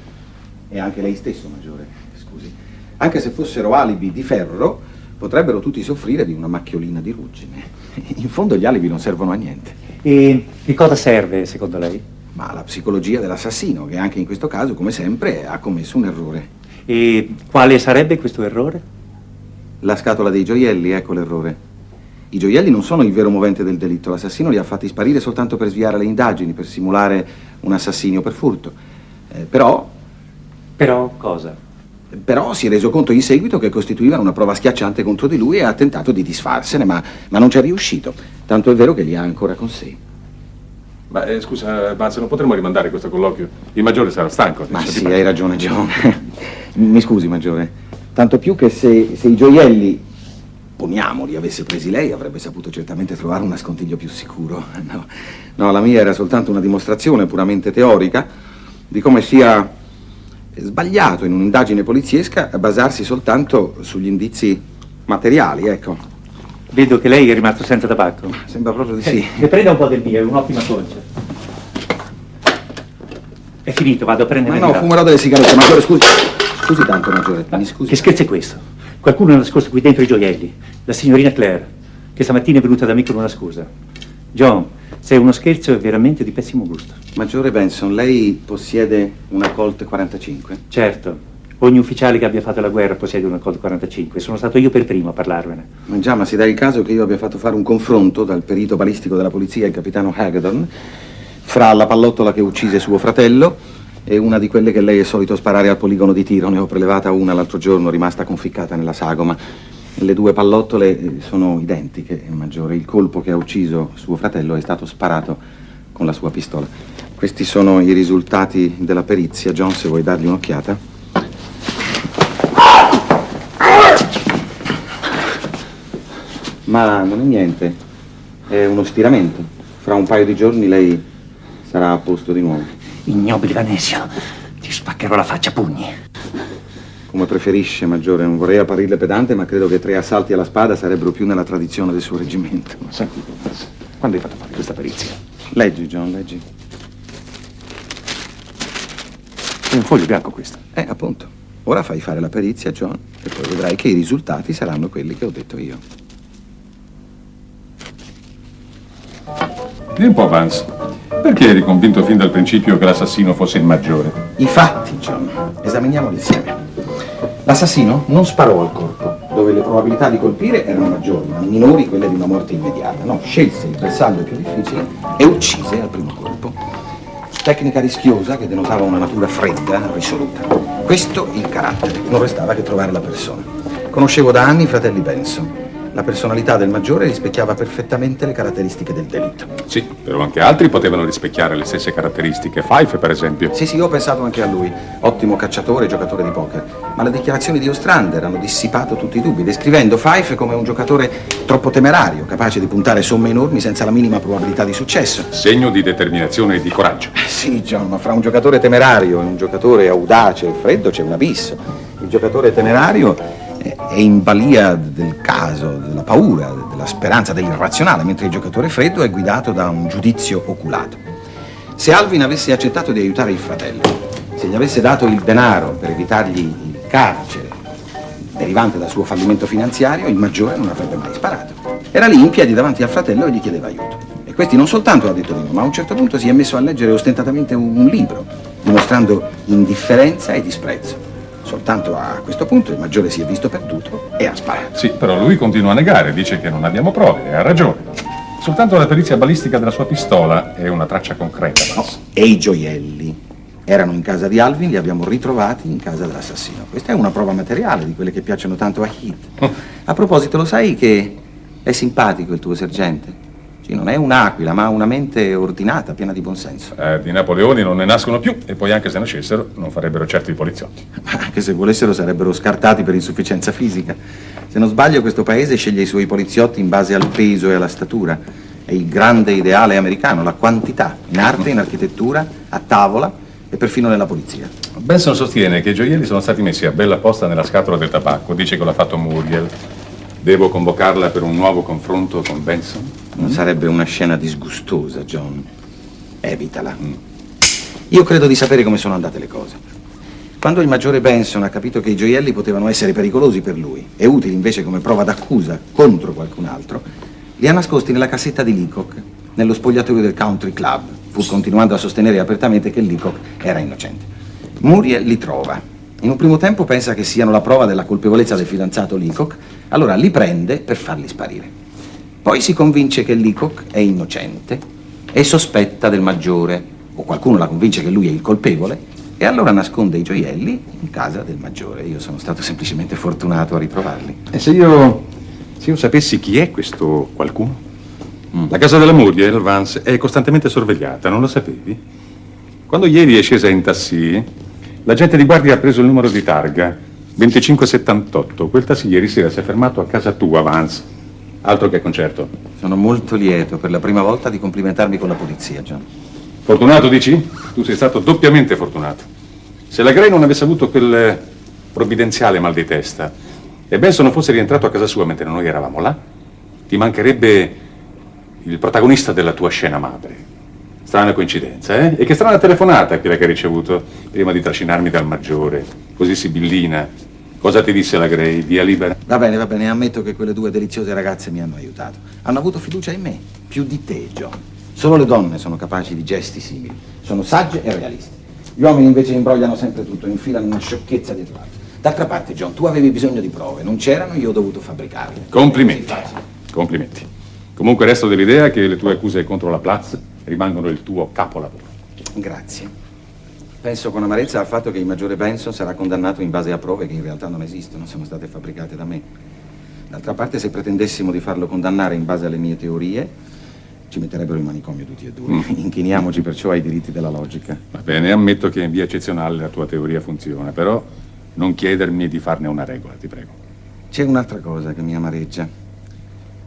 e anche lei stesso, Maggiore, scusi, anche se fossero alibi di ferro, potrebbero tutti soffrire di una macchiolina di ruggine. In fondo gli alibi non servono a niente. E che cosa serve, secondo lei? Ma la psicologia dell'assassino, che anche in questo caso, come sempre, ha commesso un errore. E quale sarebbe questo errore? La scatola dei gioielli, ecco l'errore. I gioielli non sono il vero movente del delitto. L'assassino li ha fatti sparire soltanto per sviare le indagini, per simulare un assassinio per furto. Però cosa? Però si è reso conto in seguito che costituivano una prova schiacciante contro di lui e ha tentato di disfarsene, ma non ci è riuscito. Tanto è vero che li ha ancora con sé. Ma scusa, Vance, non potremmo rimandare questo colloquio? Il maggiore sarà stanco. Ma sì, hai ragione, John. Mi scusi, maggiore. Tanto più che se i gioielli, poniamo, li avesse presi lei, avrebbe saputo certamente trovare un nascondiglio più sicuro. No, la mia era soltanto una dimostrazione puramente teorica di come sia sbagliato in un'indagine poliziesca basarsi soltanto sugli indizi materiali, ecco. Vedo che lei è rimasto senza tabacco. Sembra proprio di sì. Ne prenda un po' del mio, è un'ottima concia. È finito, vado a prendere. No, fumerò delle sigarette, maggiore, scusi tanto, maggiore, mi scusi. Che scherzo è questo? Qualcuno ha nascosto qui dentro i gioielli. La signorina Claire, che stamattina è venuta da me con una scusa. John, se è uno scherzo è veramente di pessimo gusto. Maggiore Benson, lei possiede una Colt 45? Certo. Ogni ufficiale che abbia fatto la guerra possiede una Colt 45. Sono stato io per primo a parlarvene. Ma già, ma si dà il caso che io abbia fatto fare un confronto dal perito balistico della polizia, il capitano Hagedorn, fra la pallottola che uccise suo fratello e una di quelle che lei è solito sparare al poligono di tiro. Ne ho prelevata una l'altro giorno, rimasta conficcata nella sagoma. Le due pallottole sono identiche, maggiore. Il colpo che ha ucciso suo fratello è stato sparato con la sua pistola. Questi sono i risultati della perizia. John, se vuoi dargli un'occhiata. Ma non è niente, è uno stiramento. Fra un paio di giorni lei sarà a posto di nuovo. Ignobile Vanesio, ti spaccherò la faccia a pugni. Come preferisce, maggiore. Non vorrei apparirle pedante, ma credo che 3 assalti alla spada sarebbero più nella tradizione del suo reggimento. Senti, quando hai fatto fare questa perizia? Leggi, John, leggi. È un foglio bianco questo. Appunto. Ora fai fare la perizia, John, e poi vedrai che i risultati saranno quelli che ho detto io. Di un po', Vance. Perché eri convinto fin dal principio che l'assassino fosse il maggiore? I fatti, John. Esaminiamoli insieme. L'assassino non sparò al corpo, dove le probabilità di colpire erano maggiori, ma minori quelle di una morte immediata. No, scelse il bersaglio più difficile e uccise al primo colpo. Tecnica rischiosa che denotava una natura fredda, risoluta. Questo il carattere. Non restava che trovare la persona. Conoscevo da anni i fratelli Benson. La personalità del maggiore rispecchiava perfettamente le caratteristiche del delitto. Sì, però anche altri potevano rispecchiare le stesse caratteristiche. Fife, per esempio. Sì, io ho pensato anche a lui. Ottimo cacciatore e giocatore di poker. Ma le dichiarazioni di Ostrander hanno dissipato tutti i dubbi, descrivendo Fife come un giocatore troppo temerario, capace di puntare somme enormi senza la minima probabilità di successo. Segno di determinazione e di coraggio. Sì, John, ma fra un giocatore temerario e un giocatore audace e freddo c'è un abisso. Il giocatore temerario è in balia del caso, della paura, della speranza, dell'irrazionale, mentre il giocatore freddo è guidato da un giudizio oculato. Se Alvin avesse accettato di aiutare il fratello, se gli avesse dato il denaro per evitargli il carcere derivante dal suo fallimento finanziario, il maggiore non avrebbe mai sparato. Era lì in piedi davanti al fratello e gli chiedeva aiuto. E questi non soltanto ha detto di no, ma a un certo punto si è messo a leggere ostentatamente un libro, dimostrando indifferenza e disprezzo. Soltanto a questo punto il maggiore si è visto perduto e ha sparato. Sì, però lui continua a negare, dice che non abbiamo prove, e ha ragione. Soltanto la perizia balistica della sua pistola è una traccia concreta. No, e i gioielli erano in casa di Alvin, li abbiamo ritrovati in casa dell'assassino. Questa è una prova materiale di quelle che piacciono tanto a Heath. A proposito, lo sai che è simpatico il tuo sergente? Sì, non è un'aquila, ma ha una mente ordinata, piena di buonsenso. Di Napoleoni non ne nascono più, e poi anche se nascessero non farebbero certo i poliziotti. Ma anche se volessero sarebbero scartati per insufficienza fisica. Se non sbaglio, questo paese sceglie i suoi poliziotti in base al peso e alla statura. È il grande ideale americano, la quantità, in arte, in architettura, a tavola e perfino nella polizia. Benson sostiene che i gioielli sono stati messi a bella posta nella scatola del tabacco. Dice che l'ha fatto Muriel. Devo convocarla per un nuovo confronto con Benson? Sarebbe una scena disgustosa, John. Evitala. Io credo di sapere come sono andate le cose. Quando il maggiore Benson ha capito che i gioielli potevano essere pericolosi per lui e utili invece come prova d'accusa contro qualcun altro, li ha nascosti nella cassetta di Leacock, nello spogliatoio del Country Club, pur continuando a sostenere apertamente che Leacock era innocente. Muriel li trova. In un primo tempo pensa che siano la prova della colpevolezza del fidanzato Leacock, allora li prende per farli sparire. Poi si convince che Leacock è innocente e sospetta del maggiore, o qualcuno la convince che lui è il colpevole, e allora nasconde i gioielli in casa del maggiore. Io sono stato semplicemente fortunato a ritrovarli. E se io sapessi chi è questo qualcuno? La casa della moglie, il Vance, è costantemente sorvegliata, non lo sapevi? Quando ieri è scesa in taxi, l'agente di guardia ha preso il numero di targa, 2578. Quel taxi ieri sera si è fermato a casa tua, Vance. Altro che concerto. Sono molto lieto per la prima volta di complimentarmi con la polizia, John. Fortunato, dici? Tu sei stato doppiamente fortunato. Se la Gray non avesse avuto quel provvidenziale mal di testa e Benson non fosse rientrato a casa sua mentre noi eravamo là, ti mancherebbe il protagonista della tua scena madre. Strana coincidenza, eh? E che strana telefonata quella che hai ricevuto prima di trascinarmi dal maggiore, così sibillina. Cosa ti disse la Gray? Via libera? Va bene, ammetto che quelle due deliziose ragazze mi hanno aiutato. Hanno avuto fiducia in me, più di te, John. Solo le donne sono capaci di gesti simili. Sono sagge e realiste. Gli uomini invece imbrogliano sempre tutto, infilano una sciocchezza dietro l'altra. D'altra parte, John, tu avevi bisogno di prove, non c'erano, io ho dovuto fabbricarle. Complimenti. Complimenti. Comunque resto dell'idea che le tue accuse contro la Platz rimangono il tuo capolavoro. Grazie. Penso con amarezza al fatto che il maggiore Benson sarà condannato in base a prove che in realtà non esistono, sono state fabbricate da me. D'altra parte, se pretendessimo di farlo condannare in base alle mie teorie, ci metterebbero in manicomio tutti e due. Inchiniamoci perciò ai diritti della logica. Va bene, ammetto che in via eccezionale la tua teoria funziona, però non chiedermi di farne una regola, ti prego. C'è un'altra cosa che mi amareggia.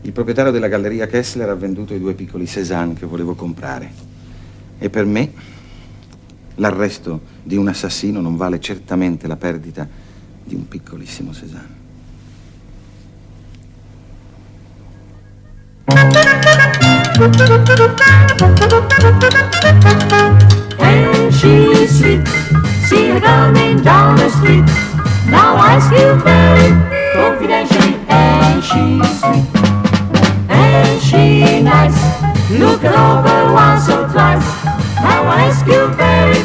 Il proprietario della galleria Kessler ha venduto i 2 piccoli Cézanne che volevo comprare. E per me l'arresto di un assassino non vale certamente la perdita di un piccolissimo Cézanne. And she's sweet, see her coming down the street. Now ask you very confidentially, and she's sweet, and she nice. Look her over once or twice. Now ask you very